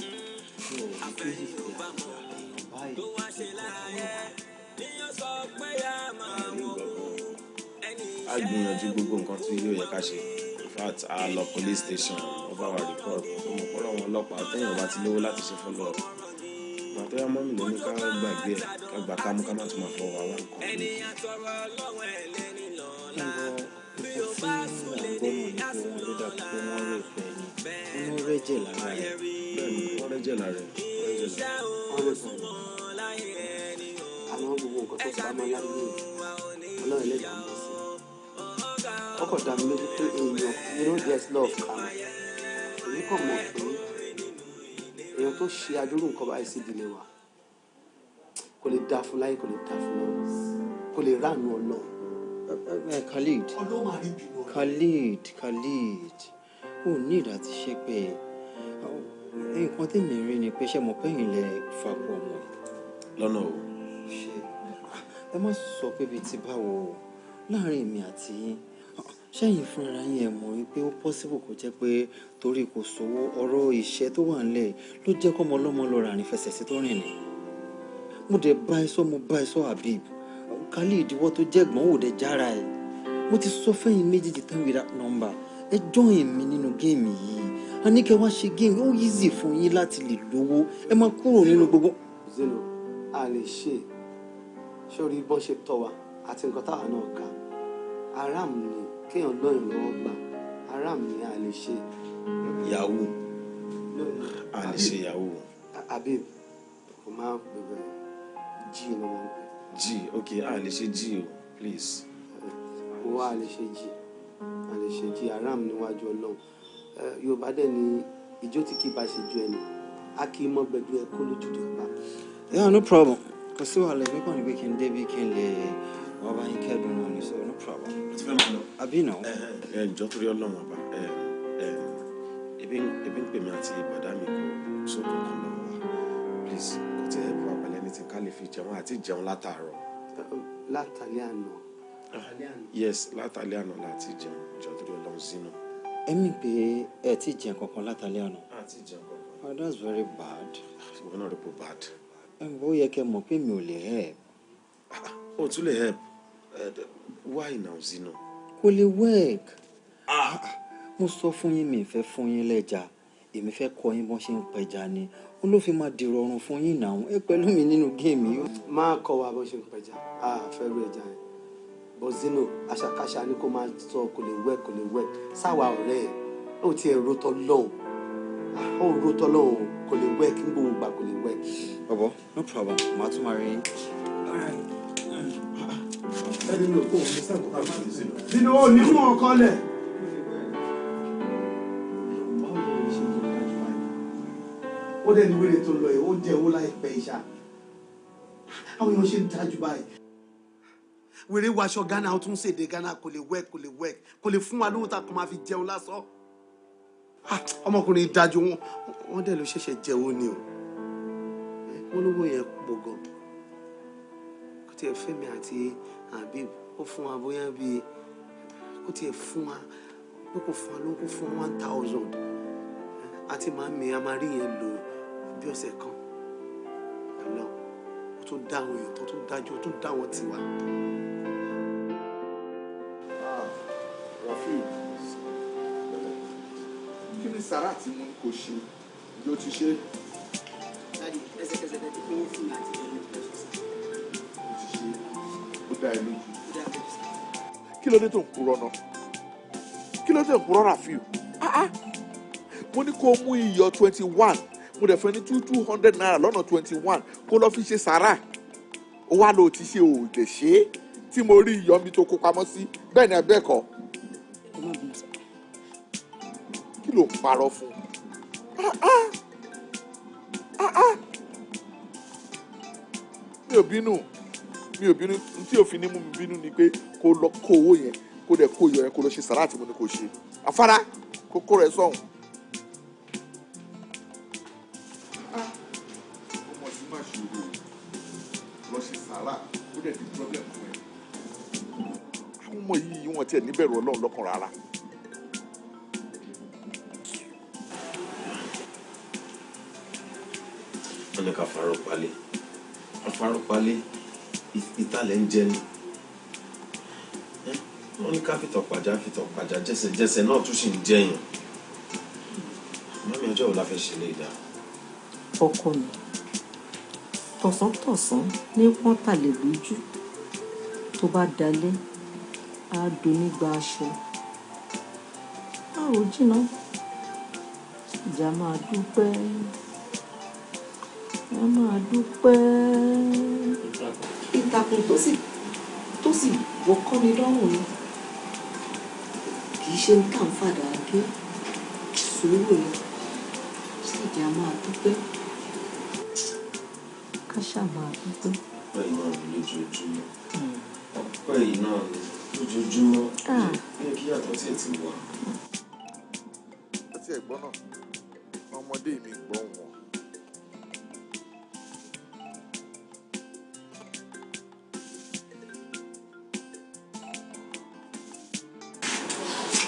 tí ò rí kéjì sí àgbà a gbìyànjú gbogbo nǹkan tí yóò yẹ ká ṣe fact a lọ police station wọ́n bá wa report ọmọ kọ́rọ̀ àwọn ọlọ́pàá téèyàn bá ti lówó láti ṣe follow up màtọ́yà mọ́mì ló ní ká gbàgbé ẹ̀ ká gbà ká mú ká má tún máa fọwọ́ àwọn nǹkan mi. Wọ́n rẹ́jẹ̀ lára rẹ̀. Bẹ́ẹ̀ni wọ́n rẹ́jẹ̀ lára rẹ̀. Àwọn gbogbo nǹkan tó bá máa láyé Ọlọ́run ẹlẹ́dàá mọ̀ sí. Ọkọ̀ dá mi lójú pé èèyàn you know there's love karma. Èmi kàn mọ̀ pé èèyàn tó ṣe adúrú nǹkan báyìí sí ìdílé wa kò lè dá fún láyé kò lè dá fún lọ́run kò lè ráàánú Ọlọ́run. Khalid ó ní ìdá ti ṣe pé nǹkan tèmi rí ni pé ṣé mo pé ìlẹ̀ fapò ọmọ lọ́nà o. Ẹ má sọ pé bíi ti báwo láàrin èmi àti yín ṣẹ́yìn fúnra yín ẹ mọ̀ wípé ó possible kó jẹ́ pé torí kò sówó ọ̀rọ̀ iṣẹ́ tó wà nílẹ̀ ló jẹ́ kọ́mọ ọlọ́mọ lọ rà ní fẹsẹ̀ sí tó rìn ní. Mo dẹ̀ bá ẹ sọ Habib Khalid ìdíwọ́ tó jẹ́ gbọ́n ò dẹ̀ jára ẹ̀ mo ti sọ fẹ́yìn méjèèjì tán without number ẹ join mi nínú géèmì yìí a ní kẹ́ wá ṣe géèmì ó easy fún yín láti lè lówó ẹ máa kúrò nínú gbogbo. Zeno a lè ṣe sórí bọ́n ṣe tọ́ wa àti nǹkan táwa náà ká aram ni kéèyàn lọ́yìn lọ́wọ́ gbà aram ni a lè ṣe. Yahoo a lè ṣe yahoo. Habib kò máa bẹ̀rẹ̀ G ni wọ́n pè. G ok a lè ṣe G o please. Owó a lè ṣe G a lè ṣe G aram níwájú Ọlọ́run Yorùbá dẹ̀ ni ìjó tí kì í bá ṣe ju ẹni a kì í mọ gbẹdú ẹ kó lójú tó bá. Yeah, no problem. Kò sí wàhálà ẹgbẹ́ kan níbi kí n débi kí n lè wá bá yín kẹ́dùn náà ní so no problem. Àbí nà. Ǹjọ́ torí Ọlọ́run ọba ebi ń pè mí àti bàdá mi kò sóko kan náà wá please kò tẹ ẹ bọ́ àpẹẹrẹ ní ti ká lè fi jẹun àti jẹun látàárọ̀. Látàlẹ́ àná. Yes látàlẹ́ àná láti jẹun ǹjọ́ torí Ọlọ́run sínú. Ẹ̀mí pé ẹ ti jẹun kankan látàlẹ́ àná. Àti jẹun kankan. Oh, that's very bad. Ìwọ náà rí pò bad. Ó yẹ kẹ́ mọ̀ pé mi ò lè help. O tún lè help. Why now Zino? Kò lè work. Mo sọ fún yín mi fẹ́ fún yín lẹ́ja èmi fẹ́ kọ́ yín bọ́n ṣe ń pẹja ni ó ló fi máa dìrọ̀rùn fún yín náà ẹ pẹ̀lú mi nínú géèmì yìí. Máa kọ́ wa bọ́n ṣe ń pẹja fẹ́ rú ẹja yẹn but Zino àṣàkáṣà ni kò máa sọ kò lè work sáwa ọ̀rẹ́ ẹ̀ ó ti ẹ̀ rótọ́ lọ́hùn ó rótọ́ lọ́hùn kò lè work ní gbogbo ìgbà kò lè work. Bọ̀bọ̀ no problem màá tún máa rí yín. ẹni ló kó òun ní sẹ́kọ̀ọ́ bá máa ń Zino. Zino ò ní mú ọkọ lẹ̀. ó dẹ̀ ní wèrè tó lọ yìí ó jẹ́ owó láìpẹ́ ìṣá àwọn èèyàn ṣe ń dájú báyìí. wèrè wàṣọ Ghana ó tún ṣèdè Ghana kò lè work kò lè fún wa lóhùn tá a kò máa fi jẹun lásán. ọmọkùnrin dájú wọn dẹ̀ ló ṣẹ̀ṣẹ̀ jẹ́wọ́ ni o wọ́n lówó yẹn pọ̀ gan kò tiẹ̀ Fẹ́mi àti Habib ó fún wa bóyá bíi kò tiẹ̀ fún wa ló kò fún wa ló kò fún wa 1,000 àti màmí a máa rí yẹn lò bí ọ̀sẹ̀ kan lọ ó tún dá àwọn èèyàn tó tún dájú ó tún dá wọn tiwa. Rafiu kí ni sàrà tí mo ní kò ṣe yóò ti ṣe. Daddy, ẹsẹ̀kẹsẹ̀ tẹ́ ti fún mi fún mi àti ìjọba ìpẹ́sọ̀ sá. Ó ti ṣe ó dá ẹ lójú. Ó dá ẹ lójú sá. Kí ló dé tó ń purọ́ náà? Kí ló dé tó ń purọ́ Rafiu? Mo ní kó o mú iyọ̀ 21 mo dẹ̀ fẹ́ ní 200 naira lọ́nà 21 kó lọ́ọ́ fi ṣe sàrà. Ó wá lọ ti ṣe ò lè ṣe é tí mo rí iyọ̀ mi tó kó pamọ́ sí bẹ́ẹ̀ ni ẹgbẹ́ kọ́. Kí ló ń parọ́ fún? Mi ò bínú tí òfin ní mú mi bínú ni pé kó lọ kó owó yẹn kó dẹ̀ kó iyọ̀ yẹn kó lọ ṣe sàrà tí mo ní kó ṣe afárá kókó rẹ̀ sọ̀hún. ọmọ yìí má ṣòro lọ ṣe sàrà ó dẹ̀ di problem fún ẹ. àwọn ọmọ yìí wọn tiẹ̀ níbẹ̀rù Ọlọ́run lọ́kàn rárá. wọ́n ní ká farò palẹ̀ ìtàlẹ̀ ń jẹ ni wọ́n ní ká fìtọ̀ pàjá jẹ́sẹ̀ náà tún sì ń jẹ́yìn. Mọ́mí ọjọ́ wo la fẹ́ ṣe lè dá? ọkọ mi tọ̀sán-tọ̀sán ní wọ́n tàlè lójú tó bá dalẹ̀ á donígba aṣọ á ò jìnnà ìjà máa dúpẹ́ ìtàkùn tó sì wọ́kọ́ ni lọ́rùn ni kì í ṣe ń tà ń fàdà gé sùúrù ni ìjà máa dúpẹ́ ká ṣáà máa dúpẹ́. Ọpẹ́ yìí náà ni lójoojúmọ́. Ọpẹ́ yìí náà ni lójoojúmọ́. Bí kí yàtọ̀ tí ẹ ti wà. Ó ti ẹ̀gbọ́n náà, ọmọdé mi gbọ́ wọn.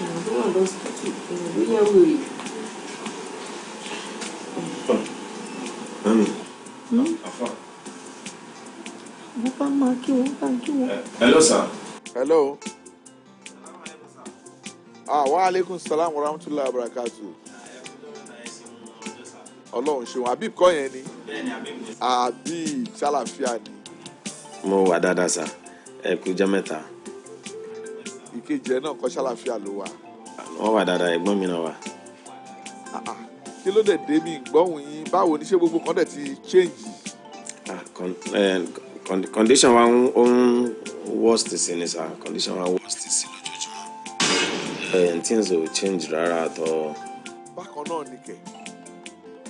Ìrànlọ́wọ́ wà lọ́sítọ́tù ìrànlọ́wọ́ wèrè. Mami, afa. Wọ́n bá máa kí wọ́n bá kí wọ́n. Hello, sir. Hello. Wa alaikum salam wa rahmatullahi wa barakatuh. Ọlọ́run ṣeun, Habib kọ́ yẹn ni? Habib ṣàlàfíà ni. Mo wà dáadáa sà, ẹ kú ọjọ́ mẹ́ta. Ìkejì ẹ náà kọ́ ṣàlàfíà ló wà. Wọ́n wà dáadáa, ẹ̀gbọ́n mi náà wà. Kí ló dé dé mi gbọ́hùn yín? Báwo ni ṣé gbogbo kan dẹ̀ ti change? Condition wa ń worst sí ni sà, condition wa worst sí lójoojúmọ́. Things will change rárá àtọ́. Bákan náà ni kẹ̀.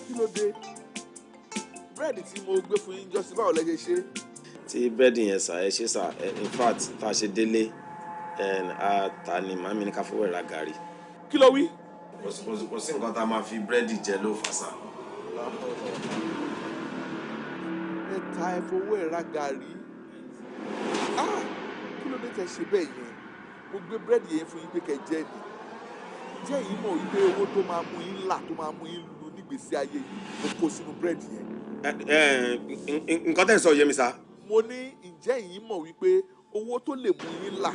Kí ló dé? Búrẹ́dì tí mo gbé fún yín jọ́sí báwo lẹ ṣe ṣe? Tí búrẹ́dì yẹn sà ẹ ṣe sà, in fact tá a ṣe délé ta ni màmí ní ká fowó ra gàrí. Kí ló wí? Kò sí nǹkan tá a máa fi búrẹ́dì jẹ ló fà sà. Ẹ ta ẹ fowó ẹ̀ ra gàrí. Kí ló dé tẹ ṣe bẹ́ẹ̀ yẹn? Mo gbé búrẹ́dì yẹn fún yín pé kẹ́ jẹ ni. Jẹ́ yìí mọ̀ wípé owó tó máa mú yín là tó máa mú yín lu nígbèsí ayé yìí mo kó sínú búrẹ́dì yẹn. Nǹkan tẹ́ ń sọ yé mi sá. Mo ní ǹjẹ́ yìí mọ̀ wípé owó tó lè mú yín là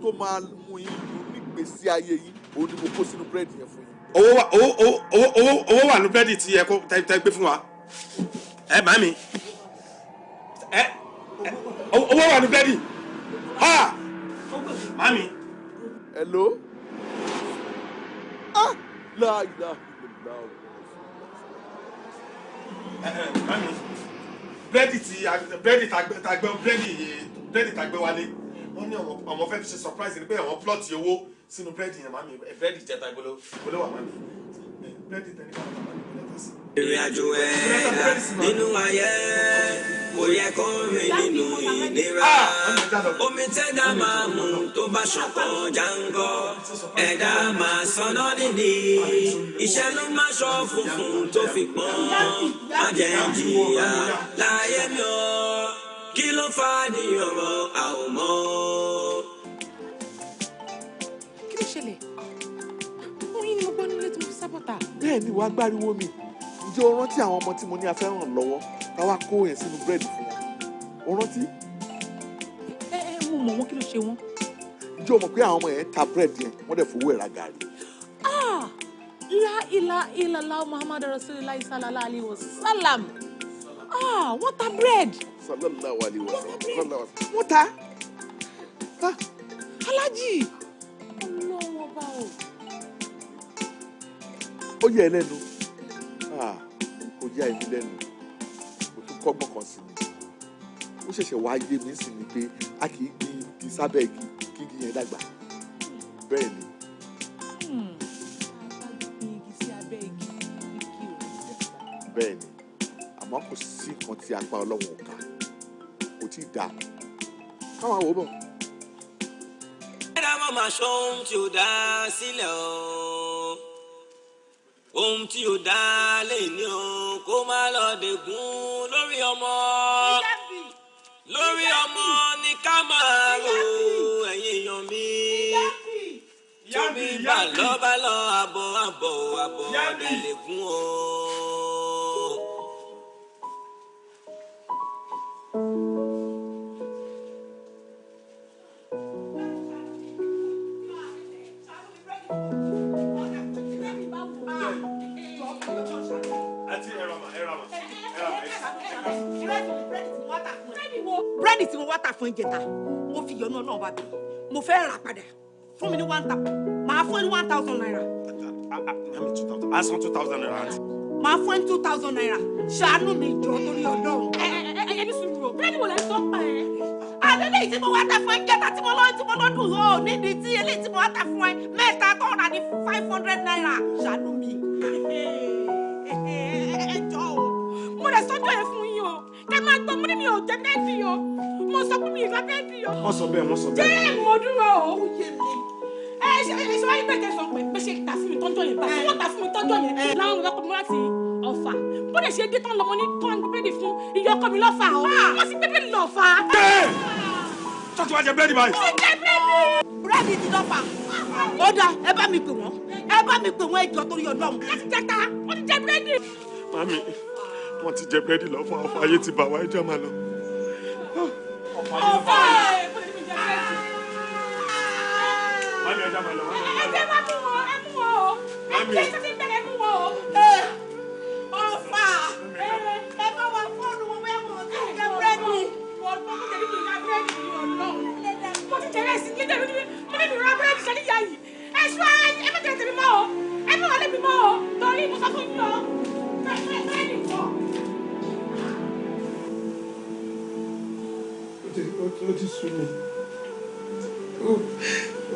tó máa mú yín lu nígbèsí ayé yìí òun ni mo kó sínú búrẹ́dì yẹn fún yín. Owó wà ní búrẹ́dì tí ẹ gbé fún wa. Màmí. Owó wà ní búrẹ́dì. Màmí. Hello? La ilaha illallah. Màmí. Búrẹ́dì tá gbé wálé. Wọ́n ní ọmọ fẹ́ fi ṣe surprise ni pé àwọn plọ́ọ̀tì owó sínú búrẹ́dì yẹn màmí. Búrẹ́dì jẹta ìgbóló wà màmí. Búrẹ́dì tẹ̀ ní ká wà màmí. Ìrìn àjò ẹ̀dá nínú ayé kò yẹ kó rìn nínú ìnira. Omi tẹ́dá máa mú tó bá ṣọ̀kan jáńgọ́. Ẹ̀dá máa sọnà nídìí. Iṣẹ́ ló máa ṣọ́ funfun tó fi pọ́n. Má jẹ́ jìyà láyé mi ọ́. Kí ló fà ní ọ̀rọ̀ àwòmọ́? Kí ló ṣẹlẹ̀? Oyin ni mo gbọ́ nílé tí mo fi sábọ̀tà. Bẹ́ẹ̀ ni wàá gbáriwo mi. Ǹjẹ́ o rántí àwọn ọmọ tí mo ní a fẹ́ ràn lọ́wọ́ ká wá kó yẹn sínú búrẹ́dì fún wọn? O rántí? Mo mọ̀ wọ́n, kí ló ṣe wọ́n? Ǹjẹ́ o mọ̀ pé àwọn ọmọ yẹn ta búrẹ́dì yẹn wọ́n dẹ̀ fowó ẹ̀ ra gàrí? La ilaha illallah Muhammadu Rasulullah sallallahu alaihi wasallam. Wọ́n ta bread. Sallallahu alaihi wasallam. Wọ́n ta? Alájì. Ọlọ́wọ́ bá o. Ó yẹ ẹ lẹ́nu. Kò yá èmi lẹ́nu. Kò tún kọ́gbọ́n kan sí mi. Ó ṣẹ̀ṣẹ̀ wá yé mi sí ni pé a kì í gbin igi sábẹ́ igi kí igi yẹn dàgbà. Bẹ́ẹ̀ ni. Bẹ́ẹ̀ ni. Àmọ́ kò sí nǹkan tí apá Ọlọ́run ò ká. Kò tí ì dáa. Káwọn àwọ̀ bọ̀. Ẹ̀dá máa máa ṣọ́ ohun tí ò dá sílẹ̀ o. Ohun tí ò dá lè ní o kó má lọ dẹ̀gún lórí ọmọ. Lórí ọmọ ni ká máa rò ẹ̀yin èèyàn mi. Tóbi bá lọ àbọ̀ ọ̀dẹ̀ lè gún o. tà fún ìjẹta mo fi yọnu Ọlọ́run bá bẹ mo fẹ́ rà padà fún mi ní 1,000 máa fún ẹ ní 1,000 naira. a san 2,000 naira. máa fún ẹ ní 2,000 naira ṣàánú mi jọ torí Ọlọ́run. ẹ ní sùúrù o bẹ́ẹ̀ ni mo lè sọ pa ẹ. àlélẹ́ yìí tí mo wá tà fún ìjẹta tí mo lọ́dún o nídìí tí eléyìí tí mo wá tà fún ẹ mẹ́ta tó rà ní 500 naira ṣàánú mi. ẹ jọ o mo lè sọ́jọ́ yẹn fún yín o kẹ máa gbọ́ mo ní mi ò jẹ bẹ́ẹ̀dì o mo sọ fún mi ìgbà bẹ́ẹ̀dì o. wọ́n sọ bẹ́ẹ̀. jẹ́ mo dúró o ó yé mi. ẹ ṣe wáyé bẹ́ẹ̀ sọ pé bẹ́ẹ̀ ṣe tà fún mi tọ́jọ́ yẹn báyìí wọ́n tà fún mi tọ́jọ́ yẹn láwọn ọmọ ọkọ mi láti Ọ̀fà bó lè ṣe dé tán lọmọ ní tán bẹ́ẹ̀dì fún iye ọkọ mi lọ́fà o wọ́n sì bẹ́ẹ̀dì lọ́fà. sọ́tù wá jẹ búrẹ́dì báyìí. mo jẹ búrẹ́dì ti lọ́fà ó dà ẹ bá mi pè wọ́n ẹjọ́ torí Ọlọ́run láti jẹta wọ́n ti jẹ búrẹ́dì. mami wọ́n ti jẹ búrẹ́dì lọ́fà Ọ̀fà ayé ti bà wá ẹjọ́ máa lọ. Ọ̀fà mami ẹjọ́ máa lọ. ẹ jẹ́ máa mú wọn ẹ mú wọn o ẹ jẹ́ sọ́sẹ́ bẹ̀rẹ̀ mú wọn o. Ọ̀fà ẹ bá wa fọ́ọ̀nù wọn bẹ́ẹ̀ wọ̀ ọ́ jẹ́ búrẹ́dì. wọ́n tó kó jẹ́bi kì í ká búrẹ́dì ní Ọlọ́run. mo ti jẹ́rẹ́ sí kíndé mi mo ní mi ra búrẹ́dì sẹ́ni yá yìí. ẹ ṣọ́ ẹ má jẹ́ tèmi mọ́ o ẹ má wà lébi mọ́ o torí mo sọ fún yín o. Ó ti sú mi.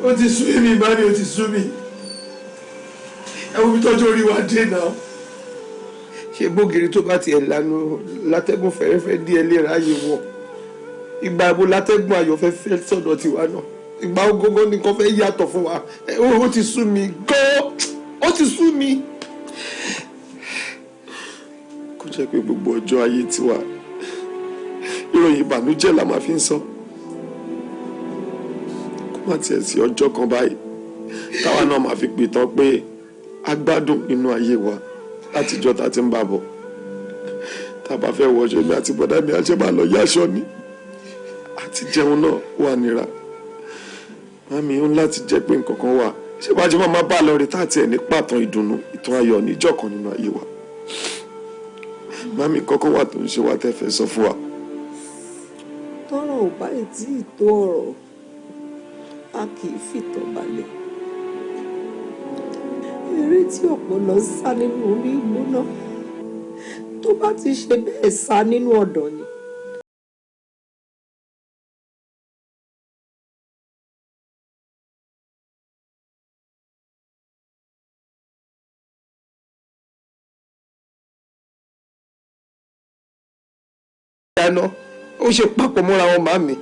Ó ti sú mi, mami, ó ti sú mi. Ẹ wo bí tọ́jú orí wa dé náà. Ṣé bógiri tó bá tiẹ̀ lanu látẹ́gùn fẹ́rẹ́fẹ́ díẹ̀ lè ráyè wọ̀? Ìgbà wo látẹ́gùn ayọ̀ fẹ́ fẹ́ sọ̀dọ̀ tiwa náà? Ìgbà ogógó nìkan fẹ́ yàtọ̀ fún wa. Ó ti sú mi gan-an. Ó ti sú mi. Kò jẹ́ pé gbogbo ọjọ́ ayé tiwa ìròyìn ìbànújẹ́ la máa fi ń sọ. Kó má tiẹ̀ sí ọjọ́ kan báyìí táwa náà máa fi pè tán pé a gbádùn nínú ayé wa látijọ́ ta ti ń bá bọ̀. Tá a bá fẹ́ wọṣọ mi àti bọ̀dá mi àṣẹ máa lọ yáṣọ ni àti jẹun náà wà nira. Mami ó ń láti jẹ́ pé nǹkan kan wà ṣé wàá jẹ́ máa bá a lọ rí táàtì ẹ̀ ní pàtàn ìdùnnú ìtàn ayọ̀ níjọ́ kan nínú ayé wa. Mami kọ́kọ́ wà tó ń ṣe wá tẹ́ fẹ́ sọ fún wa. Tọ́rọ̀ ò bá tí ì tó ọ̀rọ̀ a kì í fìtàn balẹ̀. Eré tí ọ̀pọ̀lọ́ sá nínú omi gbóná tó bá ti ṣe bẹ́ẹ̀ sá nínú ọ̀dọ̀ ni. Dáná ó ṣe papọ̀ mọ́ra wọn màmí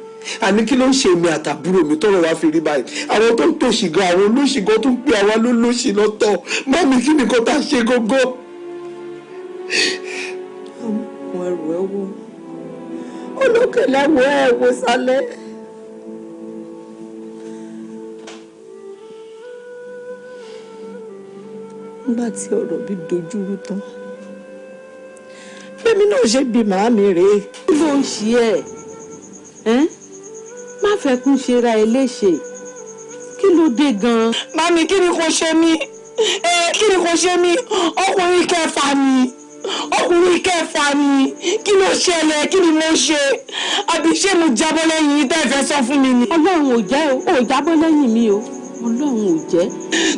àní kí ló ń ṣe èmi àtàbúrò mi tọrọ wá fi rí báyìí àwọn tó ń tòṣì gan àwọn olóṣì gan tó ń pè àwa ló lóṣì lọ́tọ̀ màmí kí ni kò tá a ṣe gógó. àwọn ẹrù ẹ wo olókè lẹ́wọ̀ ẹ wo sálẹ̀. nígbà tí ọ̀rọ̀ bí dojúrú tán bẹ́ẹ̀mi náà ṣe bí màámi rèé. kí ló ń ṣe ẹ́ má fẹ́ kún ṣe ra ẹ léṣe kí ló dé gan-an. Mami kí ni kò ṣe mí kí ni kò ṣe mí ọkùnrin kẹfà ni kí ló ṣẹlẹ̀ kí ni mo ṣe àbí ṣé mo jábọ́ lẹ́yìn yìí tẹ́ ẹ fẹ́ sọ fún mi ni. Ọlọ́run ò jẹ́ ò jábọ́ lẹ́yìn mi o Ọlọ́run ò jẹ́.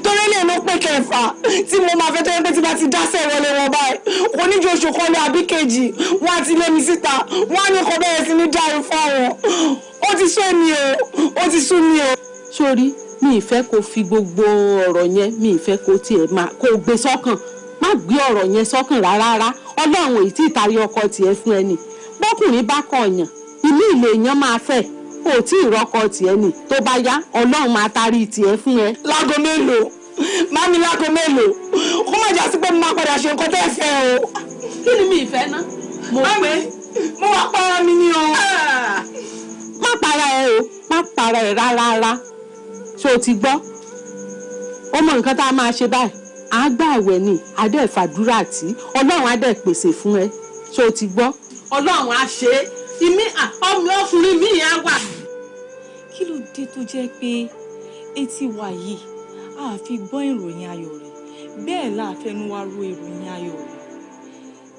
torí lè ló pé kẹfà tí mo máa fẹ́ tó yẹ pé tí bá ti dáṣẹ́ wọlé wọn báyìí kò ní ju oṣù kan lọ àbí kejì wọn á ti lé mi síta wọn á ní kó bẹ̀rẹ̀ sí ní dàrú fáwọn ó ti sú mi o. sórí mi ì fẹ́ kó fi gbogbo ọ̀rọ̀ yẹn mi ì fẹ́ kó tiẹ̀ máa kó gbé sọ́kàn má gbé ọ̀rọ̀ yẹn sọ́kàn rárá Ọlọ́run èyí tí ìtàrí ọkọ tiẹ̀ fún ẹni bọ́kùnrin bá kọ̀ọ̀yàn ilé ìlé èèyàn máa fẹ́ kò tí ì rọ́kọ tiẹ̀ nì tó bá yá Ọlọ́run máa tarí tiẹ̀ fún ẹ. láago mélòó mami láago mélòó kó má jà sí pé mo máa padà ṣe nǹkan tẹ́ fẹ́ o. kí ni mi ì fẹ́ ná. mo wá para mi ni o. má para ẹ o má para ẹ rárá ṣé o ti gbọ́ ó mọ nǹkan tá a máa ṣe báyìí à á gbà àwẹ̀ ni adé ìfàdúrà tí Ọlọ́run á dẹ̀ pèsè fún ẹ ṣé o ti gbọ́ Ọlọ́run á ṣe é ìmí ọmọ ọkùnrin mi á wà. kí ló dé tó jẹ́ pé etí wa yìí a fi gbọ́ ìròyìn ayọ̀ rẹ̀ bẹ́ẹ̀ la fẹnu wa ro ìròyìn ayọ̀ rẹ̀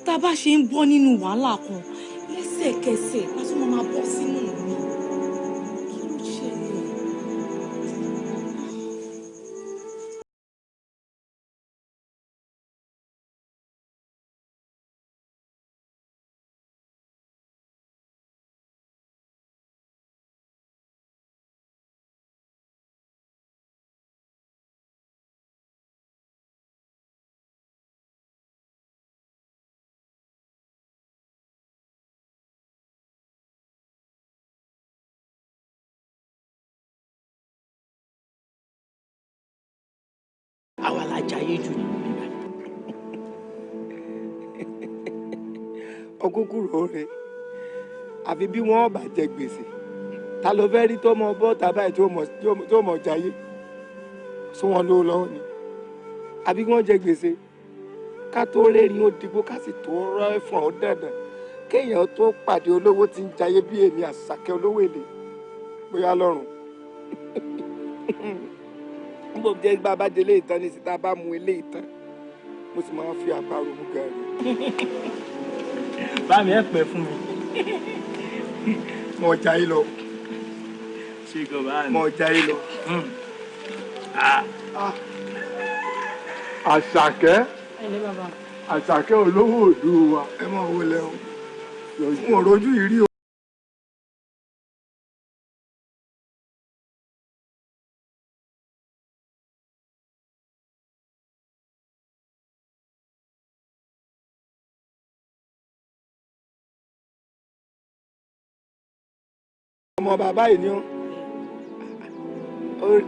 tá a bá ṣe ń bọ́ nínú wàhálà kan lẹ́sẹ̀kẹsẹ̀ la tún máa bọ́ sínú mi àwa la jayé jù ní. ọkùnkùn rẹ àfi bí wọn bá jẹ gbèsè ta ló fẹ́ rí tó mọ bọ́ tàbá ẹ̀ tó mọ jayé sún wọn lówó lọ́wọ́ ni àbí wọ́n jẹ gbèsè ká tó rẹ́rìn ó dìbò ká sì tó rọ́ ẹ̀fọn ó dandan kéèyàn tó pàdé olówó tí ń jayé bí èmi Àṣàkẹ́ olówó èlé bóyá lọ́rùn n bò jẹ́ bàbá délé ìtàn ní síta bá mu ilé ìtàn mo sì máa ń fi àparò mú gàrí. bá mi ẹ pẹ́ fún mi. mo jayé lọ. ṣé gan bá mi. mo jayé lọ. Àṣàkẹ́ Àṣàkẹ́ olówó òdu wa. ẹ mọ̀ wo lẹ́hìn mo rojú ìrí o. ọmọ bàbá yìí ni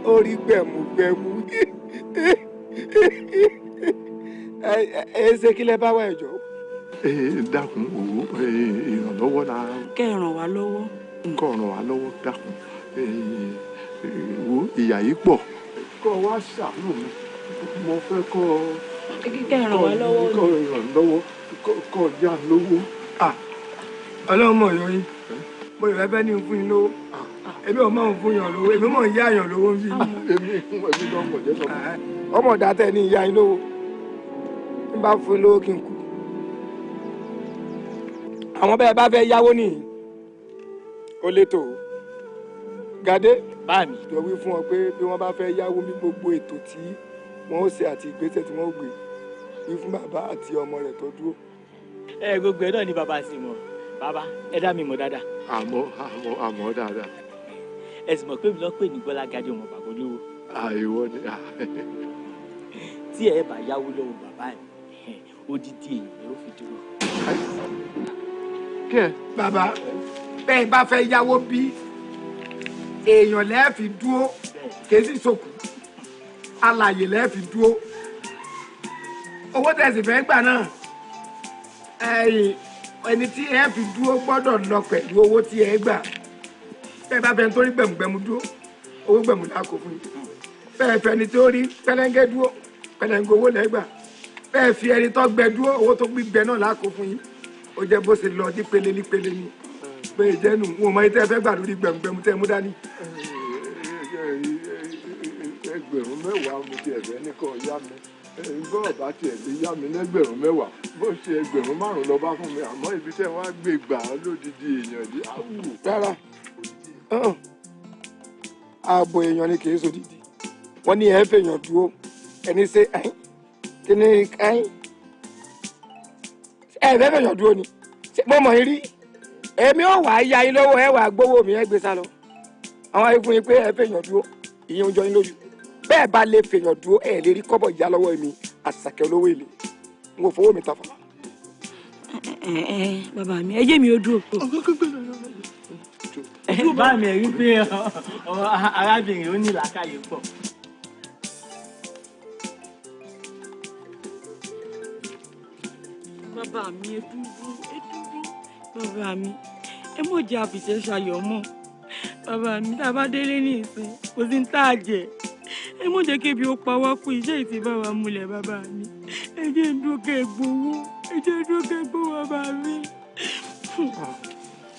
ó rí gbẹ̀mùgbẹ̀mù ẹ ṣe kí lẹ bá wà ẹjọ́. dákun owó ìrànlọ́wọ́ la. kẹ́ ẹ ràn wá lọ́wọ́. kọ́ ràn wá lọ́wọ́ dákun wo ìyà yìí pọ̀ kọ́ wá ṣàánú mi mo fẹ́ kọ́ kẹ́ ẹ ràn wá lọ́wọ́. kọ́ ràn lọ́wọ́ kọ́ já lówó. ọlọ́run mọ̀ yọ yín mo yọ̀ ẹ́ bẹ́ẹ̀ ní fún yín lówó èmi ò máa ń fún yàn lówó èmi mọ̀ ń yá yàn lówó bí. èmi ló ń bọ̀ jẹ́ sọ́kùn. ọmọ ọ̀dà tẹ̀ ní ìyá yín lówó ń bá fún yín lówó kí n kú. àwọn bẹ́ẹ̀ bá fẹ́ yáwó nìyí ó létò Gàdé báàmì jọ wí fún ọ pé bí wọ́n bá fẹ́ yáwó ní gbogbo ètò tí wọ́n ó ṣe àti ìgbésẹ̀ tí wọ́n ó gbé wí fún bàbá àti ọmọ rẹ̀ tó dúró. gbogbo ẹ náà ni bàbá sì mọ̀ bàbá ẹ dá mi mọ̀ dáadáa. àmọ́ dáadáa. ẹ sì mọ̀ pé mi lọ pè ní Gbọ́lágadé ọmọ bàbá olówó. àìwọ ni. tí ẹ bá yáwó lọ́wọ́ bàbá ẹ odidi èèyàn ló fi dúró. kẹ́ bàbá bẹ́ẹ̀ bá fẹ́ yáwó bí èèyàn lẹ́ẹ̀fì dúró kìí sì sòkù alàyè lẹ́ẹ̀fì dúró owó tẹ̀sí fẹ́ gbà náà ẹni tí ẹ fi dúró gbọ́dọ̀ lọ pẹ̀lú owó tí ẹ gbà bẹ́ẹ̀ bá fẹ́ nítorí gbẹ̀mùgbẹ̀mù dúró owó gbẹ̀mù lákò fún yín bẹ́ẹ̀ fẹ́ ni tó rí pẹ́lẹ́ngẹ́ dúró pẹ́lẹ́ngẹ́ owó lẹ́gbà bẹ́ẹ̀ fi ẹni tó gbẹ dúró owó tó gbígbẹ náà lákò fún yín ó jẹ́ bó ṣe lọ nípele nípele ni bẹ́ẹ̀ jẹ́ nù wọn mọ itẹ́ fẹ́ gbà lórí gbẹ̀mùgbẹ̀mù tẹ́ mú dání. ẹgbẹ̀rún mẹ́wàá mo ti ẹ̀fẹ́ ní kò yá mi bọ́ ọ̀bá tiẹ̀ fi yá mi lẹ́gbẹ̀rún mẹ́wàá bó ṣe ẹgbẹ̀rún márùn-ún lọ bá fún mi àmọ́ ibi tẹ́ wọ́n á gbé gbà á lódìdí èèyàn dí áwù. rárá ààbò èèyàn ni kì í sòdìdí wọ́n ní ẹ fèèyàn dúró ẹni ṣe ẹ̀yìn kí ni ẹ̀yìn ẹ fẹ́ fèèyàn dúró ni mo mọ̀ yín rí èmi ò wá ya yín lọ́wọ́ ẹ wà gbówó mi ẹ gbé sá lọ àwọn ayéfún yín pé ẹ fèèyàn dúró ìyẹn ń jọ yín lójú bẹ́ẹ̀ bá lè fèèyàn dúró ẹ lè rí kọ́bọ̀ ìyá lọ́wọ́ mi Àṣàkẹ́ olówó èlé n kò fowó mi ta fún. bàbá mi ẹ jẹ́ mi ó dúró. bá mi rí pé arábìnrin ó ní làákàyè pọ̀. bàbá mi ẹ dúró bàbá mi ẹ mọ̀ jẹ́ àfìṣẹ́ ṣayọ̀ mọ́ bàbá mi tá a bá délé ní ìsìn kò sí ń tà jẹ ẹ mọ̀ jẹ́ kébi ó pa wá kú iṣẹ́ ìtì bá wa múlẹ̀ bàbá mi ẹ jẹ́ ń dúró kẹ́ gbowó ẹ jẹ́ ń dúró kẹ́ gbowó bàbá mi.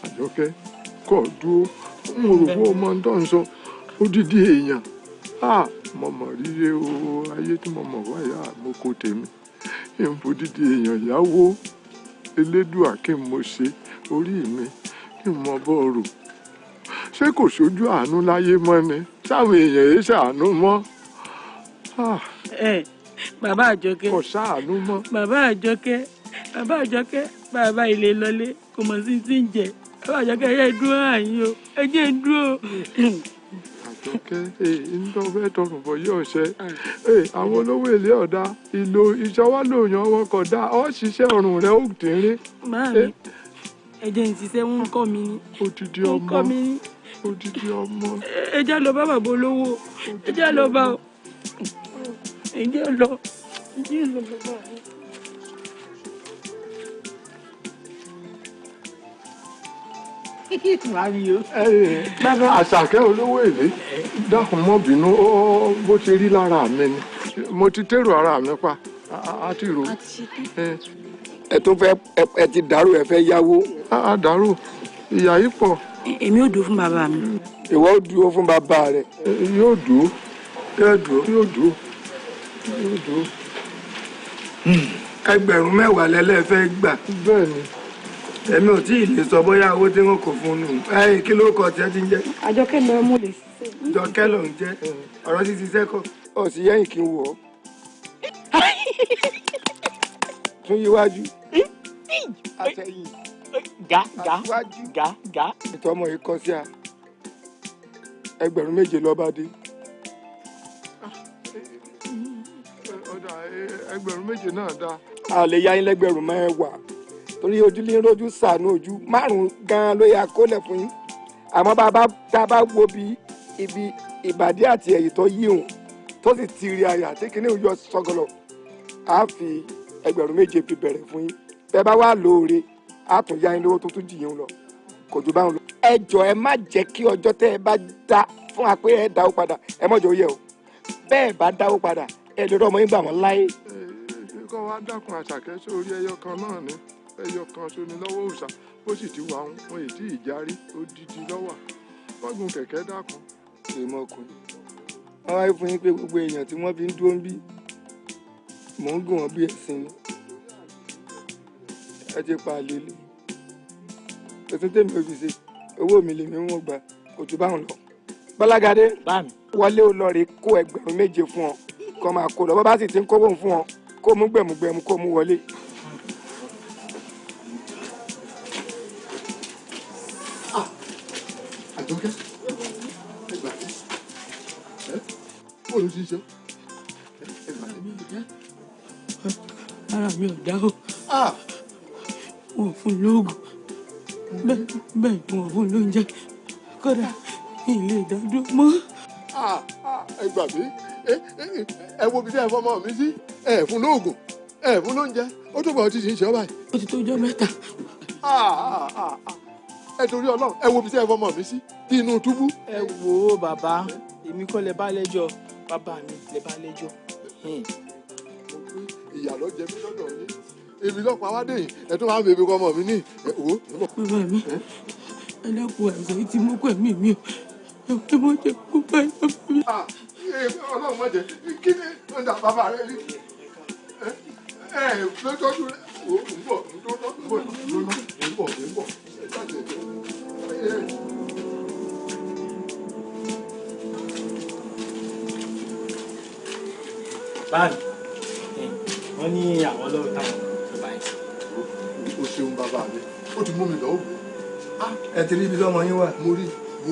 Àjọkẹ́ kọ́ dúró n ò rò pé o máa ń tọ́ ń sọ odidi èèyàn mo mọ̀ ríre o ayé tí mo mọ̀ wáyà mo kó tèmi n fò dídì èèyàn yáwó elédùà kí n mo ṣe orí mi kí n mọ bọ́ọ̀rù ṣé kò sójú àánú láyé mọ́ ni sáwọn èèyàn yìí ṣàánú mọ́. bàbá Àjọkẹ́ kò ṣàánú mọ́. bàbá Àjọkẹ́ bàbá ilé lọlé kò mọ̀ sí ti ń jẹ bàbá Àjọkẹ́ ẹ dúró àyín o ẹ jẹ́ ń dúró. Àjọkẹ́ ńlọ fẹ́ tọrùn bọ̀ yí ọ̀sẹ̀ àwọn olówó èlé ọ̀dà ìlò ìṣọwọ́lòyàn wọn kò dá ọ́ ṣiṣẹ́ ọrùn rẹ̀ ó tẹ̀rín. máàmí ẹ̀jẹ̀ ń ṣiṣẹ́ ń kọ́ mi ní. odidi ọmọ odidi ọmọ. ẹ jẹ́ lọ bá bàbá olówó ẹ jẹ́ lọ bá ẹjẹ lọ bàbá mi. Àṣàkẹ́ olówó èlé dákun mọ́ bínú bó ṣe rí lára mi ni mo ti tèrò ara mi pa á ti rò. ẹ tó fẹ́ ẹ ti dàrú ẹ fẹ́ yáwó. a dàrú ìyá yìí pọ̀. èmi ò dúró fún bàbá mi. ìwọ ò dúró fún bàbá rẹ. yóò dúró. Ẹgbẹ̀rún mẹ́wàá lẹ́lẹ́ fẹ́ gbà. bẹ́ẹ̀ni. èmi ò tí ì lè sọ bóyá owó tí wọn kò fún un. kí ló kọ tí ẹ ti ń jẹ. Àjọkẹ́ ni ọmọ lè ṣiṣẹ́. Àjọkẹ́ ló ń jẹ ọ̀rọ̀ ti ṣiṣẹ́ kọ. ó sì yẹ́yìn kí n wọ̀ ọ́. tún yíwájú. àtẹ̀yìn. Gá. ìtọ́mọ yìí kọ sí a. Ẹgbẹ̀rún méje lọ́ba dé. Ẹgbẹ̀rún méje náà dáa. a lè yá yín lẹ́gbẹ̀rún mẹ́wàá torí ojú ní rojú sànú ojú márùn gan ló yà kólẹ̀ fún yín àmọ́ tá a bá wo bí ibi ìbàdí àti ẹ̀yìn tó yí òun tó sì ti rí àyà tí kìnìún yọ sọgọlọ á fi ẹgbẹ̀rún méje fi bẹ̀rẹ̀ fún yín bẹ́ẹ̀ bá wà lóore á tún yá yín lówó tuntun jì yín lọ kò jù báwọn lọ. ẹ jọ̀ọ́ ẹ má jẹ́ kí ọjọ́ tẹ́ ẹ bá dá fún wa pé ẹ dáwó padà ẹ mọ̀jọ́ yẹ o bẹ́ẹ̀ bá dáwó padà ẹ lè rọ ọmọ yín gbà wọ́n láyé. kọ́ wa dákun Àṣàkẹ́ sórí ẹyọ kan náà ni ẹyọ kan ṣo ni lọ́wọ́ òòṣà bó sì ti wà wọn èyí tí ìjárí odidi lọ́wà wọ́gùn kẹ̀kẹ́ dákun. èèmọ ọkùnrin wọn wáyé fún yín pé gbogbo èèyàn tí wọ́n fi ń dúró ń bí mò ń gùn wọn bí ẹ̀sìn ni ẹ ti pa àlele tuntun tèmi ò fi ṣe owó mi lèmi ń wọ́n gbà kò jù báwọn lọ. Bọ́lágadé wọlé o lọ rè kó ẹgbẹ̀rún méje fún ọ kó máa kó lọ bọ́ bá sì ti ń kówó fún ọ kó mú gbẹ̀mùgbẹ̀mù kó mú wọlé. Àjọkẹ́ ẹgbà bóòlù ti ṣe ẹgbà ara mi ò dá o wọn fún lóògùn bẹ́ẹ̀ ni wọn fún lóúnjẹ kódà ilé ìdádúró mọ́. ẹgbà mi ẹ wo bí ẹ fọmọ mi sí ẹ fún lóògùn ẹ fún lóúnjẹ ó tó bọ̀ ọ́ ti ṣe ń ṣe ọ́ báyìí. ó ti tó ọjọ́ mẹ́ta. ẹ torí Ọlọ́run ẹ wo bí ẹ fọmọ mi sí inú túbú. ẹ wo bàbá èmi kọ́ lẹ bá lẹ́jọ́ bàbá mi lẹ bá lẹ́jọ́. ìyà ló jẹ mí lọ́dọ̀ yín èmi lọ́pàá wá dé yìí ẹ tó máa ń bèbè ọmọ mi ní ìwò. bàbá mi ẹ dákun àìsàn yìí ti mú kọ́ ẹ̀mí mi o ẹ mọ̀ jẹ́ kó bá yọ mi. Ọlọ́run má jẹ́ kí ni ọ̀dà bàbá rẹ rí lọ́jọ́jú rẹ wò ń bọ̀ ń bọ̀. báyìí wọ́n ní àwọn ọlọ́run táwọn ọba ẹ̀. o ṣeun bàbá mi ó ti mú mi lọ́wọ́. ẹ ti rí ibi tọ́mọ yín wà. mo rí.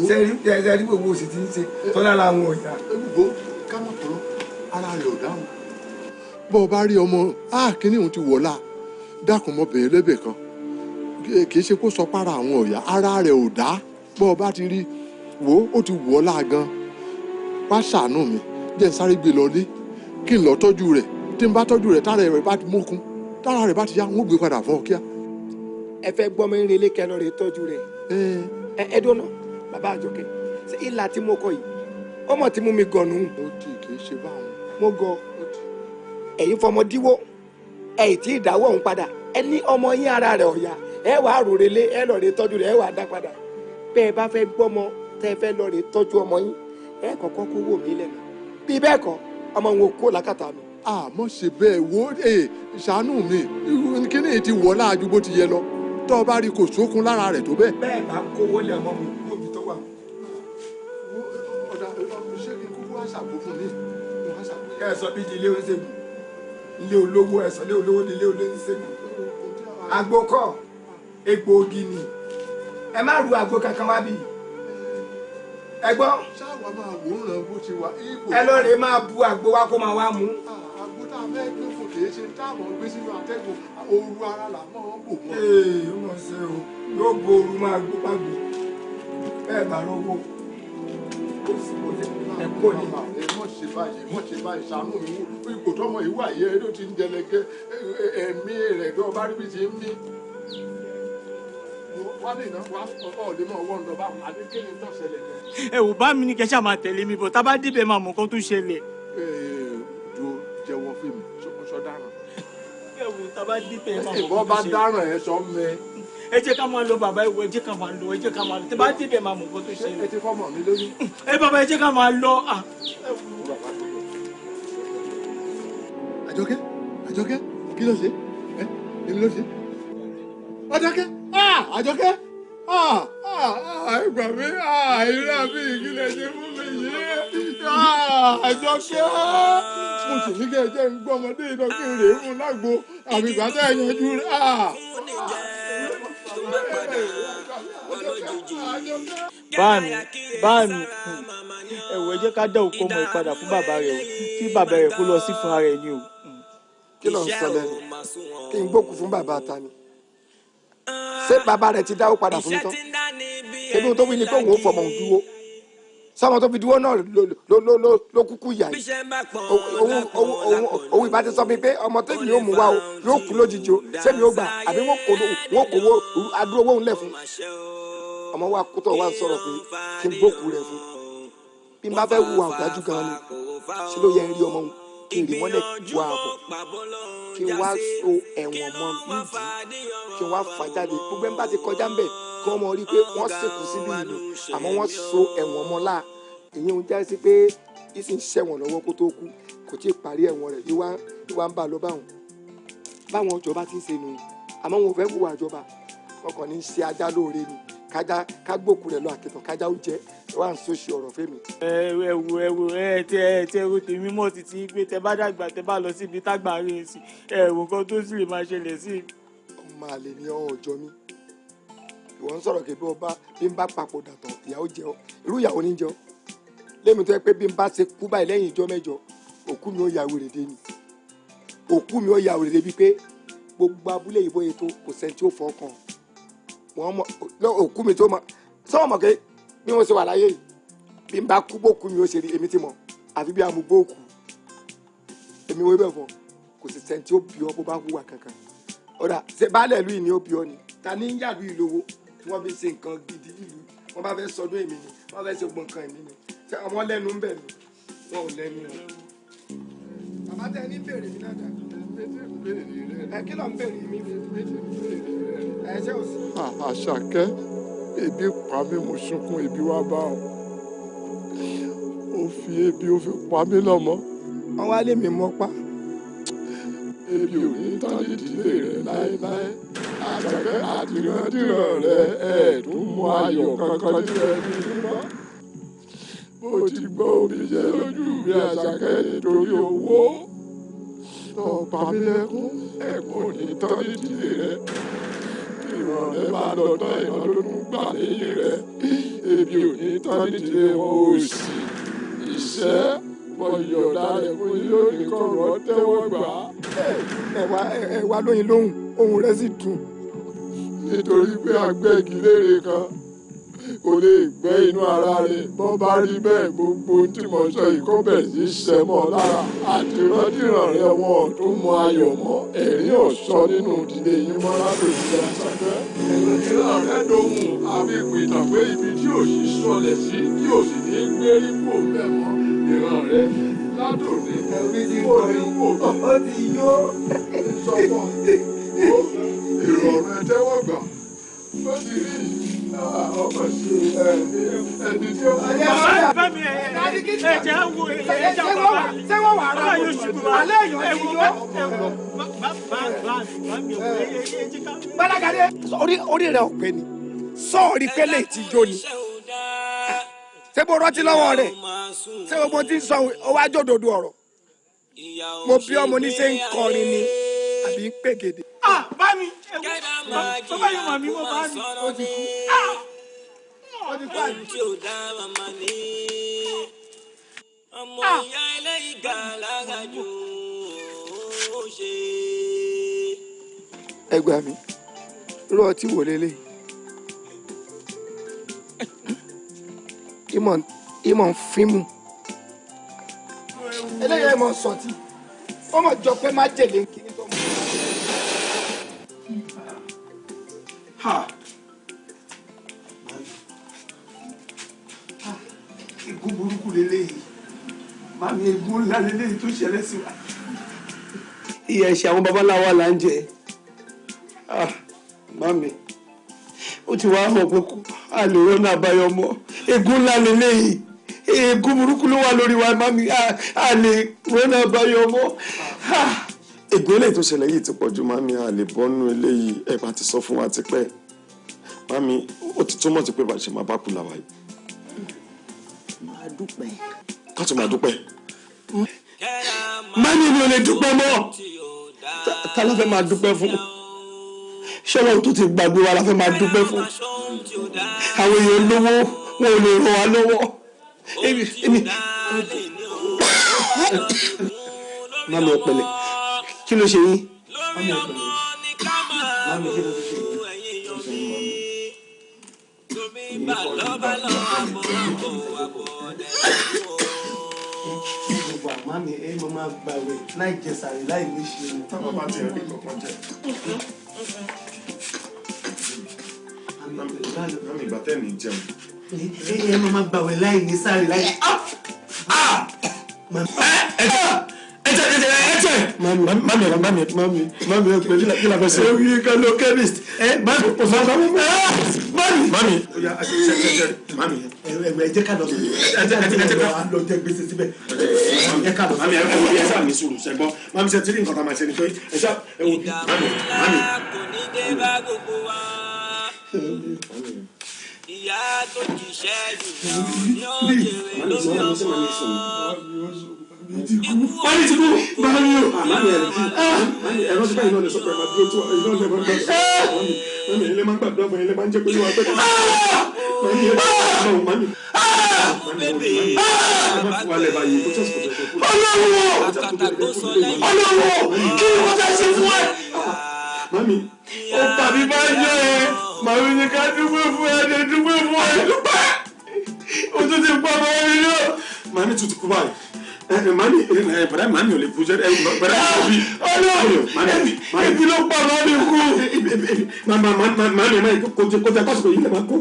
sẹ́ẹ̀rí gbogbo òsì ti ń ṣe tọ́lá làwọn ọ̀yà. gbogbo ká má tọrọ ara rẹ̀ ò dáhùn. bọ́ ọ bá rí ọmọ kíní òun ti wọ̀ọ́lá dákun mọ́ bẹ̀rẹ̀ lẹ́bẹ̀ kan kì í ṣe kó sọ para àwọn ọ̀yà ara rẹ̀ ò dá bọ́ ọ bá ti rí wò ó ti wọ̀ọ́lá gan wá ṣàánú mi jẹ́ sáré gbé lọlé kí n lọ tọ́jú rẹ̀ tí n bá tọ́jú rẹ̀ tára rẹ̀ bá ti mókun tára rẹ̀ bá ti yá n ó gbé padà fún ọ kíá. ẹ fẹ́ gbọ́ mi relé kẹ́ lọ rè tọ́jú rẹ̀. ẹ dúró náà bàbá Àjọkẹ́ ṣé ìlà tí mo kọ yìí ọmọ tí mú mi gọ̀nù. ó ti kì í ṣe báwọn. mo gọ ẹ̀yin fọmọ díwó ẹ̀yìn tí ìdáwọ́ òun padà ẹ ní ọmọ yín ara rẹ̀ ọ̀yà ẹ wà á rorelé ẹ lọ rè tọ́jú rẹ̀ ẹ wà á dá padà bẹ́ẹ̀ bá fẹ́ gbọ́mọ tẹ́ ẹ fẹ́ lọ rè tọ́jú ọmọ yín ẹ kọ́kọ́ kó wò mí lẹ́nu bí bẹ́ẹ̀ kọ́ ọmọ wọn kó làkàtà mi. àmọ́ ṣe bẹ́ẹ̀ wo ṣàánú mi kíní ti wọ̀ láàjú bó ti yẹ lọ tó o bá rí kò sókun lára rẹ̀ tó bẹ́ẹ̀. bẹ́ẹ̀ bá kó wọlé ọmọ mi lóbi tó wà. ọ̀dà ṣé kí n kúkú wá ṣàgbó fún mi. ẹ sọ bí di ilé oníṣègùn ilé olówó ẹ sọ ilé olówó ní ilé oníṣègùn àgbo kọ́ egbòogi ni ẹ má ru àgbo kankan wá bí ẹ gbọ́. ṣáwa máa wò ó ràn bó ti wà. ẹ lọ rè máa bu àgbo wa kó máa wá mú. àgbo tá a fẹ́ gbé fún kì í ṣe táwọn gbé sínú atẹ́gùn ooru ara là mọ́ ọ́n bò wọ́n. ó mọ̀ ṣe o yóò bo ooru máa gbó pàgbó bẹ́ẹ̀ bá rówó ẹ kó ní. ṣe báyìí ṣàánú mi wò ipò tọmọ ìwà yẹ ló ti ń jẹlẹgẹ ẹ̀mí rẹ̀ tó bá rí bí ti ń mí. wá lè ná wá ọ̀ọ́dẹ náà wọ́n lọ bá àdé kí ni tó ṣẹlẹ̀ yẹn. ẹ ò bá mi ní kẹṣà máa tẹ̀lé mi bọ̀ tá a bá débẹ̀ máa mọ̀ nǹkan tó ṣẹlẹ̀. jo jẹ́wọ́ fíìmù ṣọ dáràn. ẹ wò tá a bá débẹ̀ máa mọ̀ ìbọn bá dáràn ẹ sọ mẹ. ẹ jẹ́ ká máa lọ bàbá ìwọ ẹ jẹ́ ká máa lọ ẹ jẹ́ ká máa lọ tá a bá débẹ̀ máa mọ̀ nǹkan tó ṣẹlẹ̀. ẹ ti fọmọ mi lóyún. ẹ bàbá ẹ jẹ́ ká máa lọ. Àjọkẹ́ kí ló ṣe ẹ èmi ló ṣe Àjọkẹ́ Àjọkẹ́ ẹgbà mi ìrírà mi ìkílẹ̀ ṣe fún mi yìí Àjọkẹ́ mo sì ní kẹ́ ẹ jẹ́ ń gbọ́ ọmọdé iná kí n rèé fún lágbo àbí ìgbà tẹ́ ẹ yanjú rẹ̀. báàmì ẹ̀wọ̀ ẹ jẹ́ ká dá òkú ọmọ ìpadà fún bàbá rẹ̀ o kí bàbá rẹ̀ kó lọ sí fúnra rẹ̀ ni o. kí ló ń sọ lẹ́nu kí n gbókù fún bàbá ta ni ṣé bàbá rẹ̀ ti dáwó padà fún mi tán ṣébí tó wí ni pé òun ò fọmọ òun dúró sọmọ tó fi dúró náà ló kúkú yà yìí òun ìbá ti sọ mi pé ọmọ tẹ́mi yóò mú wa o yóò kú lójijì o sẹ́mi yóò gbà àbí wọ́n kò wo adúró owó ńlẹ̀ fún ọmọ wa kótó wa sọ̀rọ̀ pé kí n gbókù rẹ̀ fún bí n bá fẹ́ wù àwùdájú gan ni ṣé ló yẹ ń rí ọmọ òun kí n rí mọ́lẹ̀ wá àbọ̀ kí n wá so ẹ̀wọ̀n mọ́ nídìí kí n wá fà jáde gbogbo ẹ̀ ń bá ti kọjá ń bẹ̀ kí wọ́n mọ̀ rí i pé wọ́n sìnkú síbí ìlú àmọ́ wọ́n so ẹ̀wọ̀n mọ́ láà èyí ń já sí pé yìí sì ń ṣẹ̀wọ̀n lọ́wọ́ kó tó kú kò tí ì parí ẹ̀wọ̀n rẹ̀ ìwà ń bà lọ báwọn ìjọba ti ń ṣe nù àmọ́ wọn ò fẹ́ wùwà ìjọba wọn kàn ní í ṣe ajá lóore ni ká gbòkú rẹ̀ lọ àkìtàn kájá ó jẹ́ wà ń sọ́ọ̀ṣì ọ̀rọ̀ fẹ́mi. ẹwù tẹ ẹrù tèmi mọ́ títí pé tẹ bá dàgbà tẹ bá lọ síbi tágbà rí i sí ẹ̀wù kan tó sì lè máa ṣẹlẹ̀ sí i. ọmọ àlè ni ọjọ́ mi ìwọ ń sọ̀rọ̀ kébí ọba bí n bá papòdà tán ìyàwó jẹ ọ irú ìyàwó ní jẹ ọ lémi tó yẹ pé bí n bá ṣe kú báyìí lẹ́yìn ìjọ mẹ́jọ òkú mi ó ya wèrè dé ni òkú mi ó ya wèrè dé bíi pé gbogbo abúlé yìí bóyá tó kò sẹ́ni tí ó fọ́ kàn wọ́n mọ̀ òkú mi tó mọ̀ sọ́wọ́n mọ̀ pé bí wọ́n ṣe wà láyé yìí bí n bá kú bókú mi ó ṣe rí èmi ti mọ̀ àfi bí amúgbó òkú èmi wo ibẹ̀ fọ kò sì sẹ́ni tí ó bí ọ bó bá hùwà kankan ọ̀dà ṣe baálẹ̀ ìlú yìí ni ó bí ọ ni ta ní ń yàlú ìlówó tí wọ́n fi ṣe nǹkan gidi ìlú wọ́n bá fẹ́ sọdún èmi ni wọ́n fẹ́ ṣe gbọ̀n nǹkan èmi ni ṣé àwọn lẹ́nu ń bẹ̀ mí wọn ò lẹ́nu rẹ̀. bàbá tẹ ní bèrè mi náà dà ẹ kí ló ń bèrè mi ẹ ṣé ò sí. Àṣàkẹ́ ebi pa mí mo sunkún ebi wá bá ọ ó fi ebi ó fi pa mí lọ́mọ. wọ́n wá lé mi mọ́ pa. ebi ò ní tán ìdílé rẹ láéláé Àṣàkẹ́ àtìrandíran rẹ ẹ̀ẹ́dùn mú ayọ̀ kankan nílẹ̀ nínú mọ́. bó ti gbọ́ omi jẹ lójú mi Àṣàkẹ́ nítorí owó tó pa mí lẹ́kún ẹ̀kún ní tán ìdílé rẹ ìran rẹ máa lọ tán ìran ló tún gbà lẹ́yìn rẹ ebi ò ní tán ìdílé wọn ò sì iṣẹ́ wọ́n yọ̀ọ̀dá rẹ̀ fún yín lónìí kọ̀ọ̀rọ̀ tẹ́wọ́ gbà á. ẹ wá lóyin lóhùn ohùn rẹ̀ sì dùn. nítorí pé agbẹ́gilére kan kò lè gbẹ́ inú ara rẹ̀ bọ́ bá rí bẹ́ẹ̀ gbogbo tí mo sọ yìí kó bẹ̀rẹ̀ sí ṣẹ́ mọ́ lára àtìrandíran rẹ̀ wọn ò tún mọ ayọ̀ mọ́ ẹ̀rín ọ̀ṣọ́ nínú ìdílé yín mọ́ lábẹ́ ìṣẹ́ Àṣàkẹ́. ìrandíran rẹ̀ dohùn àfikún ìtàn pé ibi tí òṣì sọlẹ̀ sí tí òṣì ní gbérí kò bẹ̀ mọ́ ìran rẹ̀ látòní ẹ̀rí ní orí kò bẹ̀. ó ti yó. sọ́kọ̀ ìrọ̀rùn ẹ̀tẹ́wọ̀ gbà ó ti rí ọmọ sí ẹni tí ó wà. bàbá mi ẹ̀jẹ̀ wo ẹ̀jẹ̀ bàbá mi. ṣé wọ́n wà á rà yóò ṣubú wa. alẹ́ yóò ti yó. Bálàgàdé orí rẹ̀ ọ̀pẹ ni sọ́ọ̀rì pẹ́lẹ́ ti jó ni ṣé mo rántí lọ́wọ́ rẹ̀ ṣé gbogbo tí ń sọ owó ajódodo ọ̀rọ̀ mo bí ọmọ oníṣẹ́ ń kọrin ni àbí ń pègèdè. bá mi bàbá yóò mọ̀ mí mo bá mi. ó ti kú. ohun tí ò dá màmá ní ọmọ ìyá ẹlẹ́yìí gàlágà jù ó ṣe. ẹ gbà mí irú ọtí wò lélẹ̀ ìmọ̀ ń fímù eléyìí mọ̀ sọ̀tì wọ́n mọ̀ jọ pé má jèlé kiri tó mọ̀. Ègún burúkú leléyìí màmí ègún ńlá leléyìí tó ṣẹlẹ̀ sí wa. ìyà ẹ̀ṣẹ̀ àwọn babaláwa là ń jẹ màmí ó ti wá mọ̀ pé a lè rọ́nà àbáyọ mọ́ ègún ńlá leléyìí ègún burúkú ló wà lórí wa màmí a lè rọ́nà àbáyọ mọ́. ègún eléyìí tó ṣẹlẹ̀ yìí ti pọ̀ jù màmí, a lè bọ́nú eléyìí ẹ̀ bá ti sọ fún wa tipẹ́ màmí, ó ti túmọ̀ sí pé bá ṣe máa bá kú làwa yìí. máa dúpẹ́. ká tún máa dúpẹ́. màmí mi ò lè dúpẹ́ mọ́ ta ló fẹ́ máa dúpẹ́ fún ṣọlọ́run tó ti gbàgbé wa la fẹ́ máa dúpẹ́ fún àwọn èèyàn lówó wọn ò lè ràn wá lọ́wọ́ màmí ẹ pẹ̀lẹ́ kí ló ṣe yín. màmí kí ló ṣe yín. Mami, mo máa gbàwẹ̀ láì jẹ sàrè láì ní ṣe ni. Táwọn bá ti rí kankan jẹ. Mami, ìgbà tẹ́ ní jẹun. Ẹ máa gbàwẹ̀ láì ní sàrè láì. Mami, ẹ pẹ̀lú kí la fẹ́ ṣe. Ẹ kàn lọ chemist. Mami. Ẹ jẹ́ ká lọ sí. Ẹ jẹ́ ká lọ jẹ gbèsè síbẹ̀. Ẹ ká lọ sí. Mami, ẹ wo bí ẹ sáà ní sùúrù ṣẹgbọ́n. Mami ṣe tí ní nǹkan tá a máa ṣe ni pé ẹ ṣá ẹ wo bí. Mami. Ìyá tó jíṣẹ́ yìí yóò jèrè lórí ọmọ. Mami ti kú. Mami o. Mami ẹ̀rọ ti báyìí náà lè sọ pé ẹ máa dúró tó iná lè máa gbàdúrà. Mami ilé máa ń gbàdúrà fún ilé máa ń jẹ́ pé wọ́n á pẹ́. Mami. Ọlọ́wọ́ kí ni wọ́n fẹ́ ṣe fún ẹ. Mami. Ó tàbí bá jẹ́ ẹ màmí ni ká dúpẹ́ fún ẹ lè dúpẹ́ fún ẹ dúpẹ́. O tún ti pa ọmọ mi náà. Mami tún ti kú báyìí. Mami bàdá mami ò lè kú jẹ́ bàdá ò bí. Ọlọ́wọ́ ebi ló pa màmí kú. Mami kò tẹ pásítọ̀ yìí lè máa kú.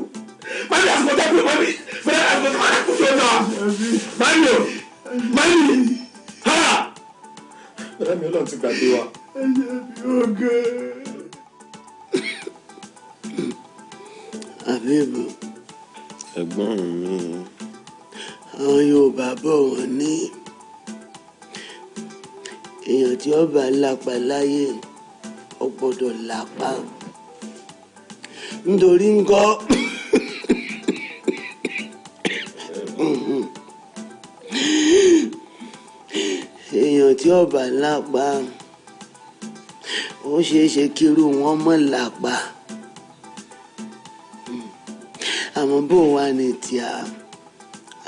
Mami àsìkò tẹ kú mami. Bàdá àsìkò tẹ máa kú tó náà. Mami o. Mami. Bàdá mi Ọlọ́run ti gbàgbé wa. Àbíbù. Ẹ̀gbọ́n mi. Àwọn Yorùbá bọ̀ wọ́n ní èèyàn tí ó bá lápá láyé ó gbọ́dọ̀ lápá nítorí ńkọ́ èèyàn tí ó bá lápá ó ṣeé ṣe kírú wọn mọ́ lápá àmọ́ bó wà ní tíá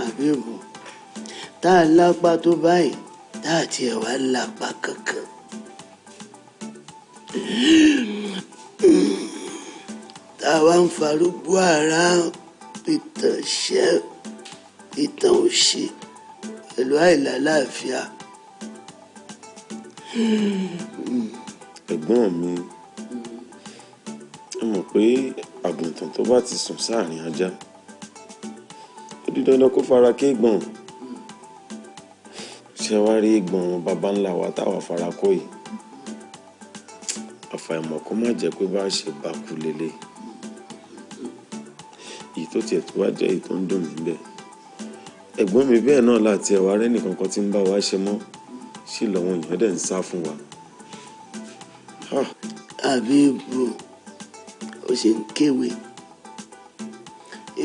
Àbíbù tá a lápá tó báyìí tá a tiẹ̀ wá lápá kankan. Tá a wá ń farúgbó ara ìtàn ṣẹ́ ìtàn òṣì pẹ̀lú àìlàláàfíà. Ẹ̀gbọ́n mi, ẹ mọ̀ pé àgùntàn tó bá ti sùn sáàrin ajá ó di dandan kó fara kéègbọ̀n. Ṣé wá rí ìgbọ̀n baba ńlá wa táwa fara kó yìí? Àfàìmọ̀ kó má jẹ́ pé bá ṣe bá kú lélẹ̀. Èyí tó tiẹ̀ tó wá jẹ́ èyí tó ń dùn mí bẹ́ẹ̀. Ẹ̀gbọ́n mi bẹ́ẹ̀ náà láti ẹ̀wà rẹ́ nìkan kan tí ń bá wa ṣe mọ́ sí lọ́wọ́ èèyàn dẹ̀ ń sá fún wa. Àbíbù ó ṣe ń kéwèé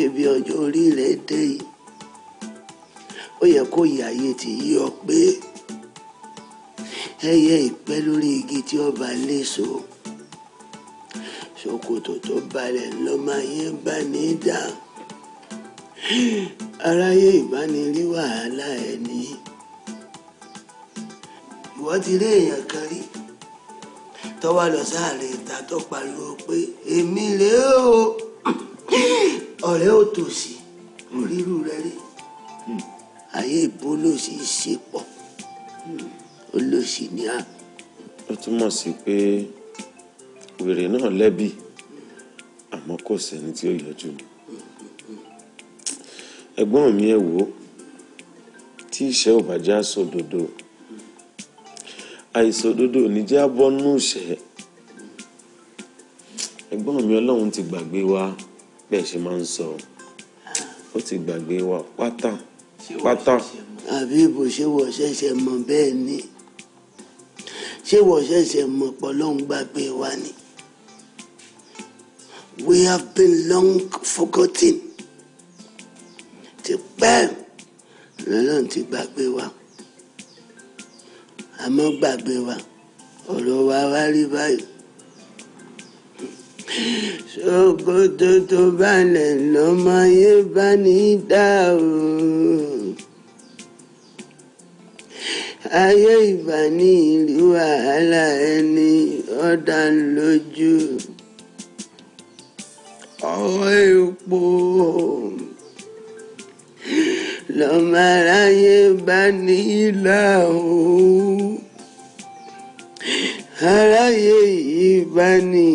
ebi ọjọ́ orí rẹ̀ dé yìí ó yẹ kó yàyè tí yí ọ pé ẹyẹ ìpẹ́ lórí igi tí ọba léso ṣòkòtò tó balẹ̀ lọ́mọ ayé bá ní dà aráyé ìbánirí wàhálà ẹni ìwọ ti rí èèyàn kan rí tọ́wá lọ sáàrin ìta tó pariwo pé èmi rèé o ọ̀rẹ́ ò tòsí orírù rẹ rí ayé ìbólòsì ṣe pọ̀ olóṣì ni a. ó túmọ̀ sí pé wèrè náà lẹ́bi àmọ́ kò sẹ́ni tí ó yọjú mi. ẹ̀gbọ́n mi ẹ̀ wò ó tí ìṣẹ́ ò bá já sòdodo àìsòdodo ò ní jẹ́ abọ́nú ìṣẹ́. ẹ̀gbọ́n mi ọlọ́run ti gbàgbé wa bẹ́ẹ̀ ṣe máa ń sọ ó ti gbàgbé wa pátá. àbí ibo ṣé wọ́n ṣẹ̀ṣẹ̀ mọ̀ bẹ́ẹ̀ ni ṣé wọ́n ṣẹ̀ṣẹ̀ mọ̀ pọ́lọ́hún gbàgbé wa ni. We have been long forgotten. Ti pẹ́ lọ́lọ́run ti gbàgbé wa àmọ́ gbàgbé wa ọ̀rọ̀ wa wá rí báyìí. ṣòkòtò tó balẹ̀ lọ́mọ ayé bá ní dá o. ayé ìbá ní ìlú wàhálà ẹni ọ̀dà lójú. ọ̀rọ̀ epo lọ́mọ aráyé bá ní ìlà o. aráyé yìí bá ní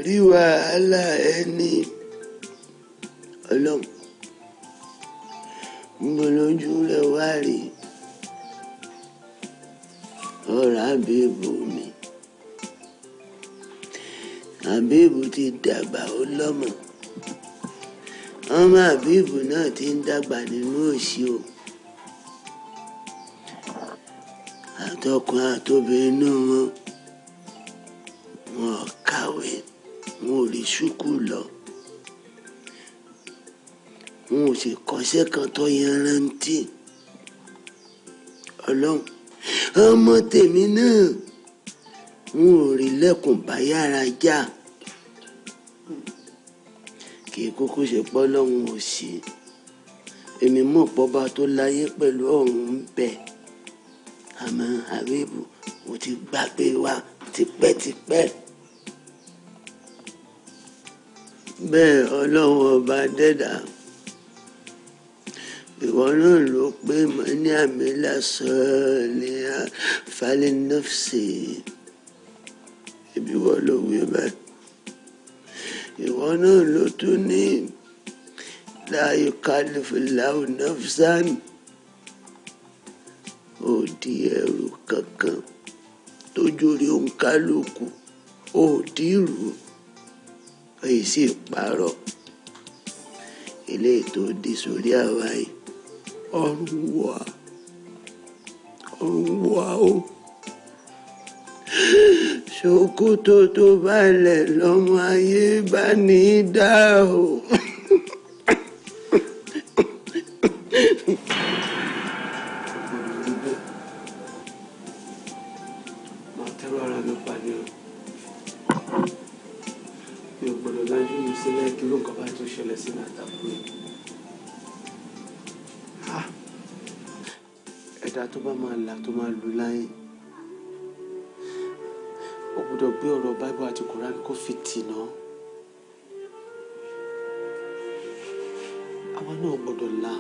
rí wàhálà ẹni ọlọ́run ń bọ̀ lójú rẹ̀ wá rí ọ̀rọ̀ àbíbù mi. àbíbù ti dàgbà ó lọ́mọ ọmọ àbíbù náà ti ń dàgbà nínú òṣì o. àtọkùn àtobìnrin inú wọn ò kàwé wọn ò rí ṣúkú lọ wọn ò sì kọ́ṣẹ́ kan tó yanrantí. ọlọ́run ọmọ tèmi náà wọn ò rí lẹ́kùn bá yára já kì í kúkú ṣe pọ́ lọ́hùn ò sí èmi mọ̀ pọ́ba tó láyé pẹ̀lú ọ̀run ń bẹ àmọ́ àbíbù ò ti gbàgbé wa tipẹ́tipẹ́. bẹ́ẹ̀ ọlọ́run ọba dẹ́dà ìwọ náà ló pé mọ́ ní àmì lásán ní falẹ̀ nọ́ọ̀sì ibi wọ́n ló wí bẹ́ẹ̀. ìwọ náà ló tún ní la yukallifu Allahu nafsan òdì ẹrù kankan tó jórí òǹkálùkù òdì rù èyí sì parọ́ eléyìí tó di sórí àwa yìí ọrùn wà ó. ṣòkòtò tó balẹ̀ lọ́mọ ayé bá ní dá o. máa tẹ́rọ ara mi pàdé o mi ò gbọ́dọ̀ lájú mi sílẹ̀ kí ló ń kọ́ bá tó ṣẹlẹ̀ sí mi àtàkùn yìí. ẹ̀dá tó bá máa là tó máa lù láyé ó gbọ́dọ̀ gbé ọ̀rọ̀ báíbù àti kùránì kó fi tì náà. àwa náà gbọ́dọ̀ là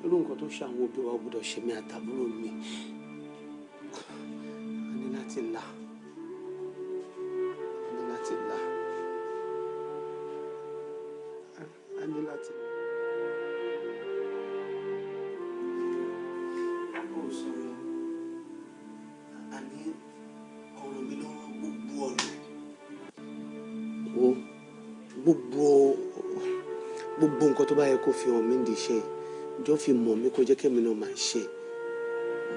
irú nǹkan tó ṣe àwọn òbí wa gbọ́dọ̀ ṣe mí àtàbúrò mi a ní láti là. gbogbo nǹkan tó bá yẹ kó fi hàn mí di iṣẹ́ jọ fi mọ̀ mí kó jẹ́ kẹ́mi náà máa ṣe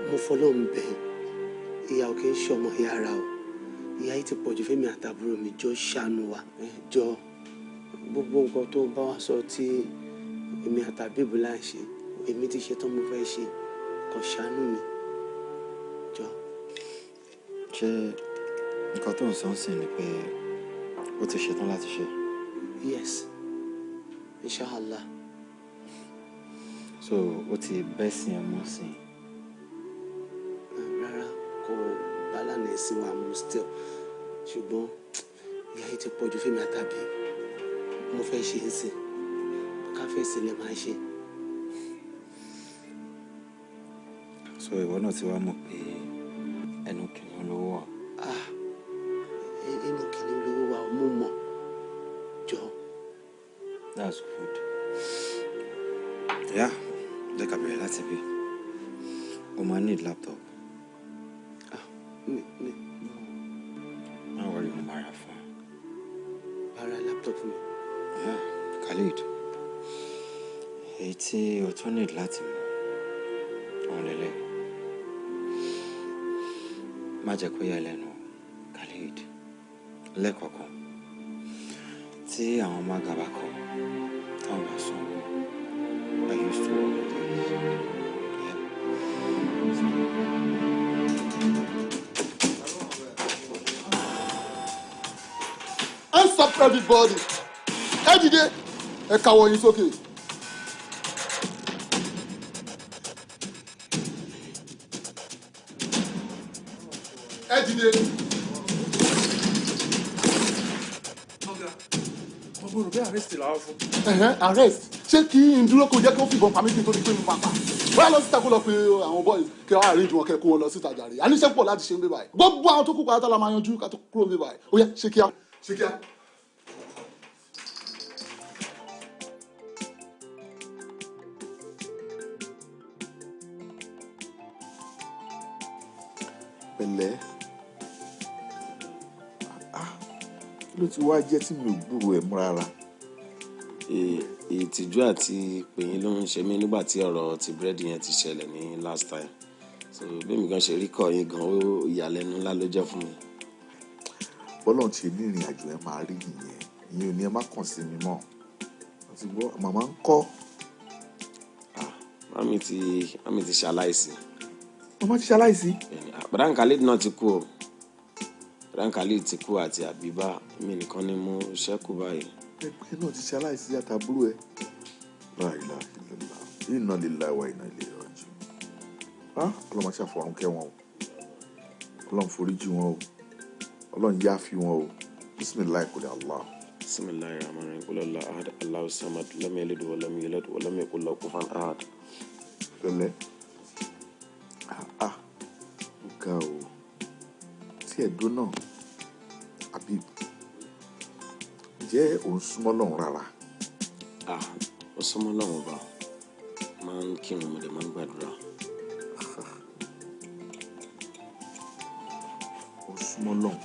mo fọlọ́run bẹ̀ ìyá ò kì í ṣọmọ ìyá ara o ìyá yìí ti pọ̀jù fẹ́mi àtàbúrò mi jọ ṣàánú wa jọ gbogbo nǹkan tó bá wa sọ tí èmi àtàbíbù là ń ṣe èmi ti ṣe tán mo fẹ́ ṣe kàn ṣàánú mi jọ. ṣé nǹkan tó ń sọ ń sìn ni pé ó ti ṣetán láti ṣe. yes inshallah. so ó ti bẹ́ sí ẹ mọ́ sí i. rárá kò bálànà ẹ̀sìn wa mú still ṣùgbọ́n ìyá yìí ti pọ̀jù fẹ́mi àtàbí mo fẹ́ ṣe é sìn ká fẹ́ sílẹ̀ máa ṣe. so ìwọ náà ti wá mọ̀ pé ẹnu kìnìún lówó wà. Ẹnu kìnìún lówó wà mo mọ̀ jọ. That's good. Yeah, jẹ́ ká bẹ̀rẹ̀ láti bí. O máa need laptop. Má worry, mo máa ra fún ẹ. Ara laptop mi. Yeah, Khalid. Èyí tí o tún need láti mọ̀ òun lélẹ̀. Má jẹ́ kó yà ẹ́ lẹ́nu, Khalid. Lẹ́kọ̀ọ̀kan tí àwọn mágàbá kan táwọn bá sanwó, I used to work with this. Hands up everybody. Ẹ dìde, ẹ káwọ́ yín sókè. Ẹ dìde. Mo rò bí arrest làwọn fún. Arrest ṣé kí n dúró kó jẹ́ kí ó fìbọn pa mí kí n tó di pé mo máa pa. Bóyá lọ síta kó lọ pe àwọn boys kí wọ́n arrange wọn kẹ́ kó wọn lọ síta jàre. Àníṣe pọ̀ láti ṣe ń bí báyìí. Gbogbo àwọn tó kú pátá la máa yanjú ká tó kúrò ń bí báyìí. Ó yá ṣé kíá. Ṣé kíá. Pẹ̀lẹ́ kí ló ti wá jẹ́ tí mi ò gbúrò ẹ̀ mú rárá. Ìtìjú àti pèyín ló ń ṣe mí nígbà tí ọ̀rọ̀ ti búrẹ́dì yẹn ti ṣẹlẹ̀ ní last time, so bí mi gan ṣe rí kọ́ yín gan ó ìyàlẹ́nu ńlá ló jẹ́ fún mi. Bọ́lá ti ní ìrìn àjò ẹ máa rí nìyẹn, ìyẹn ò ní ẹ má kàn sí mi mọ́. Wọ́n ti gbọ́ màmá ń kọ́. Mami ti ṣaláìsí. Màmá ti ṣaláìsí. Bàdán Khalid náà ti kú o. Bàdán Khalid ti kú àti Àbíbá, èmi nìkan ni mo ṣẹ́kù báyìí. Ẹgbẹ́ náà ti ṣaláìsí àtàbúrò ẹ. La ilaha illallah, inna lillahi wa inna ilayhi raji'un. Ọlọ́run máa ṣàfọ̀run kẹ́ wọn o. Ọlọ́run foríjì wọn o. Ọlọ́run yááfì wọn o. Bismillah kò lè Allah. Bismillahir rahmanir rahim. Qul huwallahu ahad, Allahu samad, lam yalid wa lam yulad wa lam yakul lahu kufuwan ahad. Pẹ̀lẹ́. Ga o. Tí ẹ̀dùn náà, Habib, jẹ́ òun súnmọ́ lọ́run rárá. Ó súnmọ́ lọ́run bá. Máa ń kírun mo dẹ̀ máa ń gbàdúrà. Ó súnmọ́ lọ́run,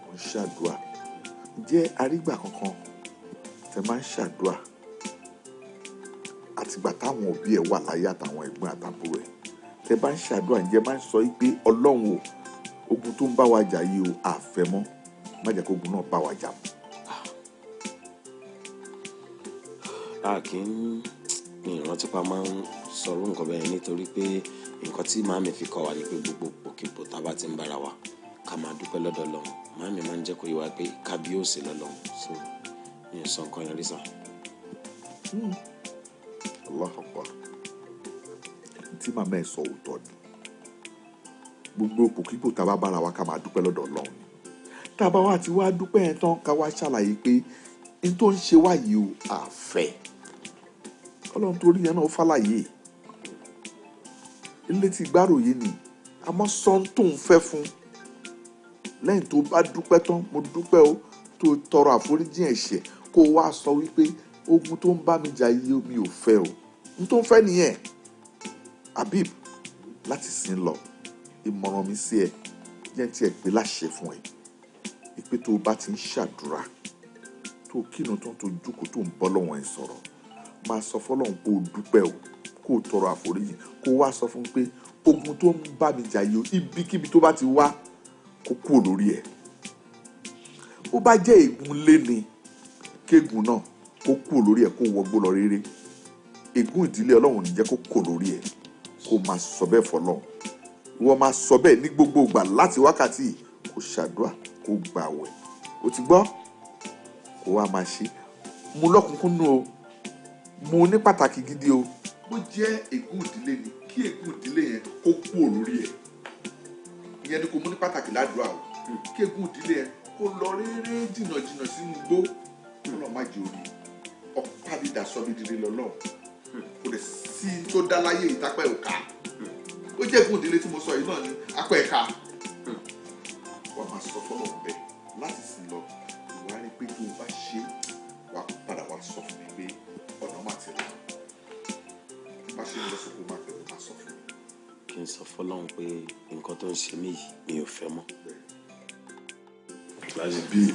ó ń ṣàdúrà. Ǹjẹ́ arígbà kankan tẹ máa ń ṣàdúrà àtìgbà táwọn òbí ẹ̀ wà láyé àtàwọn ẹ̀gbọ́n àtàbúrò ẹ̀ tẹ bá ń ṣàdúrà ǹjẹ́ máa ń sọ pé Ọlọ́run o ogun tó ń bá wa jà yìí o àfẹ́mọ́ má jẹ́ kó ogun náà bá wa jà mọ́. Kì í ìrántí pa máa ń sọ̀rọ̀ nǹkan bẹ́ẹ̀ nítorí pé nǹkan tí màámi fi kọ́ wa ni pé gbogbo òkèpò tá a bá ti ń bára wa ká máa dúpẹ́ lọ́dọ̀ Ọlọ́run. Màámi máa ń jẹ́ kó yé wa pé kábíyèsí lọ́lọ́run, so mi ò sọ nǹkan yẹn rí sàn. Allahu Akbar. Tí màmá ẹ̀ sọ òótọ́ ni gbogbo òkèpò tá a bá bára wa ká máa dúpẹ́ lọ́dọ̀ Ọlọ́run ni. Tá a bá wá ti wá dúpẹ́ yẹn tán ká wá ṣàlàyé pé n tó ń ṣe wá yìí o àfẹ́. Ọlọ́run torí yẹn náà ó fàlàyé ilé tí gbáròyé ni àmọ́ sọ́n tó ń fẹ́ fún lẹ́yìn tó bá dúpẹ́ tán mo dúpẹ́ o tó tọrọ àforíjì ẹ̀ṣẹ̀ kó wá sọ wípé ogun tó ń bá mi jà yìí mi ò fẹ́ o n tó ń fẹ́ nìyẹn. Habib, láti sin lọ ìmọ̀ràn mi sí ẹ jẹ́ tí ẹ gbé láṣẹ fún ẹ ìpè tó bá ti ń ṣàdúrà tó kírun tán tó jókòó tó ń bọ́ lọ́wọ́ ẹ sọ̀rọ̀ máa sọ fọ́lọ́run kó o dúpẹ́ o kó o tọrọ àforíjì kó o wá sọ fún pé ogun tó ń bá mi jà yìí ibikíbi tó bá ti wá kó kúrò lórí ẹ̀. Ó bá jẹ́ ègún lé ni kéègùn náà kó kúrò lórí ẹ̀ kó wọgbó lọ rere. Ègún ìdílé Ọlọ́run ní jẹ́ kó kúrò lórí ẹ̀ kó máa sọ bẹ́ẹ̀ fọ́lọ́run. Ìwọ máa sọ bẹ́ẹ̀ ní gbogbo ìgbà láti wákàtí kó ṣàdúrà kó gbààwẹ̀. O ti gbọ́? Kó wá máa ṣe. Mú lọ́kùnkúndùn o. Mú ní pàtàkì gidi o. Bó jẹ́ ègún ìdílé ni kí ègún ìdílé yẹn kó kúrò lórí ẹ̀. Ìyẹn ni kò mú ní pàtàkì ládùúrà o. Kí ègún ìdílé yẹn kó lọ réré jìnnà sínú igbó. Ọlọ́run má jẹ́ orí. Ọ̀pá dídà sọ bí dídí lọ́lọ́. Kò lè sí tó dá láyé ìtápẹ́ òkà. ó jẹ́ ìgún ìdílé tí mo sọ yìí náà ní apá ẹ̀ka wàá máa sọ fọlọ́ bẹ́ẹ̀ láti sí lọ ìwà rí pé tó o bá ṣe wà padà wá sọ fún mi pé ọ̀nà má ti rà bá ṣe ń lọ sóko má pẹ̀lú má sọ fún mi. kí n sọ fọlọ́run pé nǹkan tó ń ṣe mí yìí mi ò fẹ́ mọ́. láyé bíi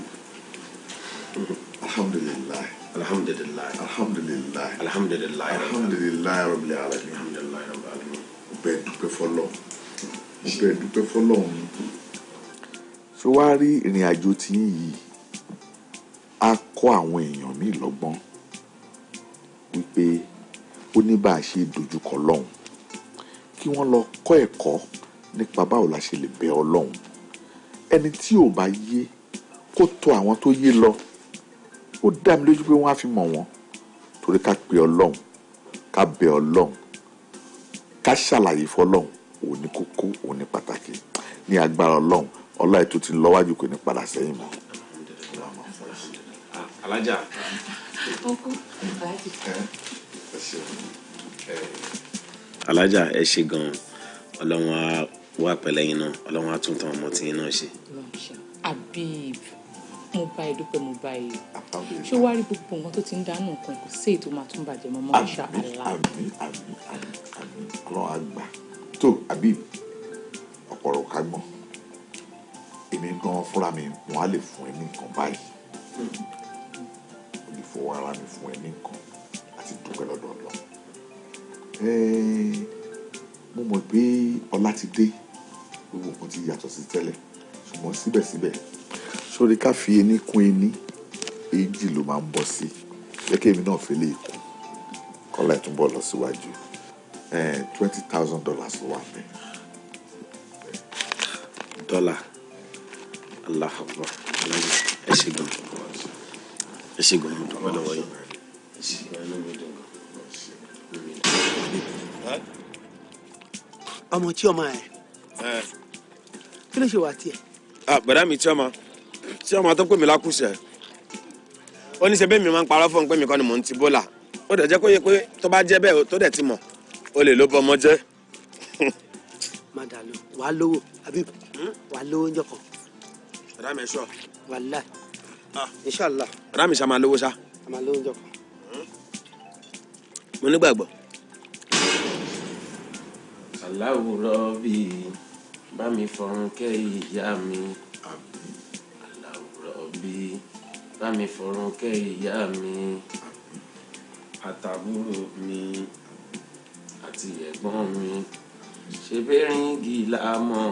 alhamdulilayi alhamdulilayi alhamdulilayi alhamdulilayi alhamdulilayi rabbil alamin alhamdulilayi rabbil alamin. mo bẹ̀ dúpẹ́ fọlọ́run mo bẹ̀ dúpẹ́ fọlọ́run. ṣé wàá rí ìrìn àjò tí yìí á kọ́ àwọn èèyàn ní ìlọ́gbọ́n wípé ó ní bá a ṣe dojúkọ lọ́hùn kí wọ́n lọ kọ́ ẹ̀kọ́ nípa báwo la ṣe lè bẹ Ọlọ́hun ẹni tí ò bá yé kó tọ̀ àwọn tó yé lọ ó dá mi lójú pé wọ́n á fi mọ̀ wọ́n torí ká pe Ọlọ́hun ká bẹ Ọlọ́hun ká ṣàlàyé fọlọ́hun òun ní kókó òun ní pàtàkì ní agbára Ọlọ́hun ọlọ́ọ̀ tó ti lọ́wájú kò ní padà sẹ́yìn mọ́. alájà. alájà ẹ ṣe gan-an ọlọ́run á wà pẹ̀lẹ́ yín náà ọlọ́run á tún tàn ọmọ tí yín náà ṣe. Habib mo bá ẹ dúpẹ́ mo bá ẹ ṣé wàá rí gbogbo nǹkan tó ti ń dáná nǹkan kò sí èyí tó máa tún bàjẹ́ mọ́ Masha Allah. àmín ọlọ́run á gbà tó Habib ọ̀pọ̀rọ̀ ká gbọ́n èmi gan fúnra mi wọn á lè fún ẹ ní nǹkan báyìí ó lè fọwọ́ ara mi fún ẹ ní nǹkan àti dúpẹ́ lọ́dọ̀ Ọlọ́run mo mọ̀ pé ọlá ti dé gbogbo nǹkan ti yàtọ̀ sí tẹ́lẹ̀ ṣùgbọ́n síbẹ̀síbẹ̀ sórí ká fi ení kún ení èjì ló máa ń bọ́ sí jẹ́ kí èmi náà fi lè kú kọ́lá ẹ̀ túnbọ̀ lọ síwájú $20,000 ló wà bẹ́ẹ̀. dọ́là Allah akbar ẹ ṣe gan ẹ ṣe gan dúpẹ́ lọ́wọ́ yìí ẹ ṣe gan ẹnu mi dùn gan. ọmọ tí ọmọ ẹ kí ló ṣe wà tiẹ̀. bọ̀dá mi tí ọmọ tó pè mí lákùsẹ̀ ó ní ṣe bẹ́ẹ̀ mi máa ń parọ́ fún un pé mi kọ́ ni mò ń ti bólà ó dẹ̀ jẹ́ kó yẹ pé tó bá jẹ́ bẹ́ẹ̀ tó dẹ̀ ti mọ̀ ó lè ló bọ́ ọmọ jẹ́. má dà lọ wàá lówó Habib wàá lówó ń jọkàn. bọ̀dá mi ẹ ṣọ́. wàláì inshallah. bọ̀dá mi ṣá máa lówó ṣá. a máa lówó ń jọkàn. mo nígbàgbọ́. aláwùrọ̀ bíi bá mi fọrùn kẹ́ ìyá mi aláwùrọ̀ bíi bá mi fọrùn kẹ́ ìyá mi àtàbúrò mi àti ẹ̀gbọ́n mi ṣe bẹ́rìngì láàmọ́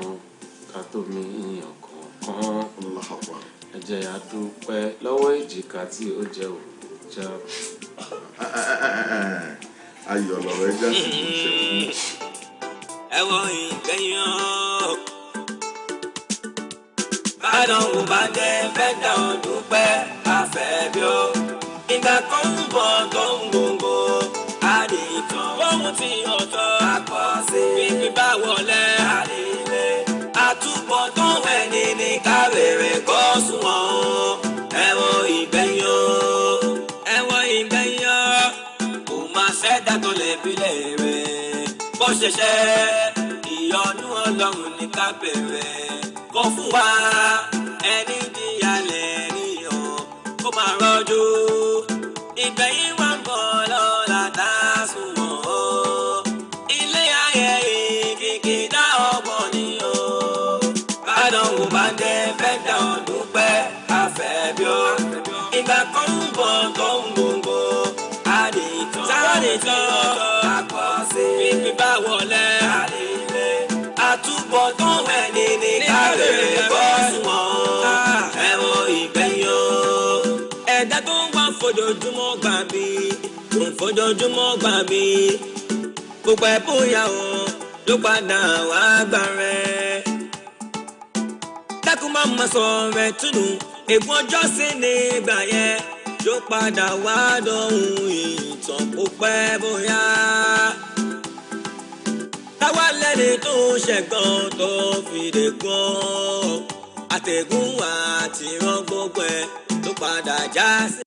ká tó mi ọ̀kọ̀ọ̀kan ẹ jẹ́ a dúpẹ́ lọ́wọ́ èjìká tí ó jẹ́ òòjà. ayọ̀ lọ̀rọ̀ ẹ já sí ìṣẹ́ ẹ wọ ìgbẹ́yìn ọ́ bàdàn kò bá jẹ́ fẹ́ dá ọ dúpẹ́ afẹ́ bí ó ìgbà kan ń bọ̀ tó ń gbòǹgbò àdìtàn ohun tí ọ̀tọ̀ àkọsí pípín bá wọlé àdìlé àtúbọ̀ tó wẹ̀ ní ní káwèrè kó sunwọ̀n ẹ wọ ìgbẹ́yìn ọ́ ẹ wọ ìgbẹ́yìn ọ́ kò máa ṣẹ́dá tó lè bí lè rẹ̀ bó ṣe ṣe ìyọ́nú Ọlọ́run ní ká bẹ̀rẹ̀ kó fún wa ẹni díyàlẹ̀ níyàn kó máa rọ́jú ìgbẹ̀yìn wa ń bọ̀ lọ́la tá a sùn wọ́n o ilé ayé ìkìkì dá ọgbọ́n ni o bàdàn wò bá jẹ́ fẹ́ dá ọdún pẹ́ afẹ́ bí ó ìgbà kan ń bọ̀ tó ń gbòǹgbò àdìtàn àkọsí pípín bá wọlé àdìlé àtúbọ̀ tó wẹ̀ ní ní káwé bọ́ọ̀sì wọn ẹ̀wọ̀n ìgbẹ́yìn o. ẹ̀dá tó ń wá fojoojúmọ́ gbà mí tó ń fojoojúmọ́ gbà mí gbogbo ẹ̀ bóyá o ló padà wá gbà rẹ̀. dákun máa ma sọ rẹ̀ túnú ègún ọjọ́ sí ní ìgbà yẹn ló padà wá dọ̀hún ìtàn kó pẹ́ bóyá táwa lẹ́ni tó ṣẹ̀gàn tó fìdè gan àtẹ̀gùn àti ìran gbogbo ẹ̀ ló padà já sí.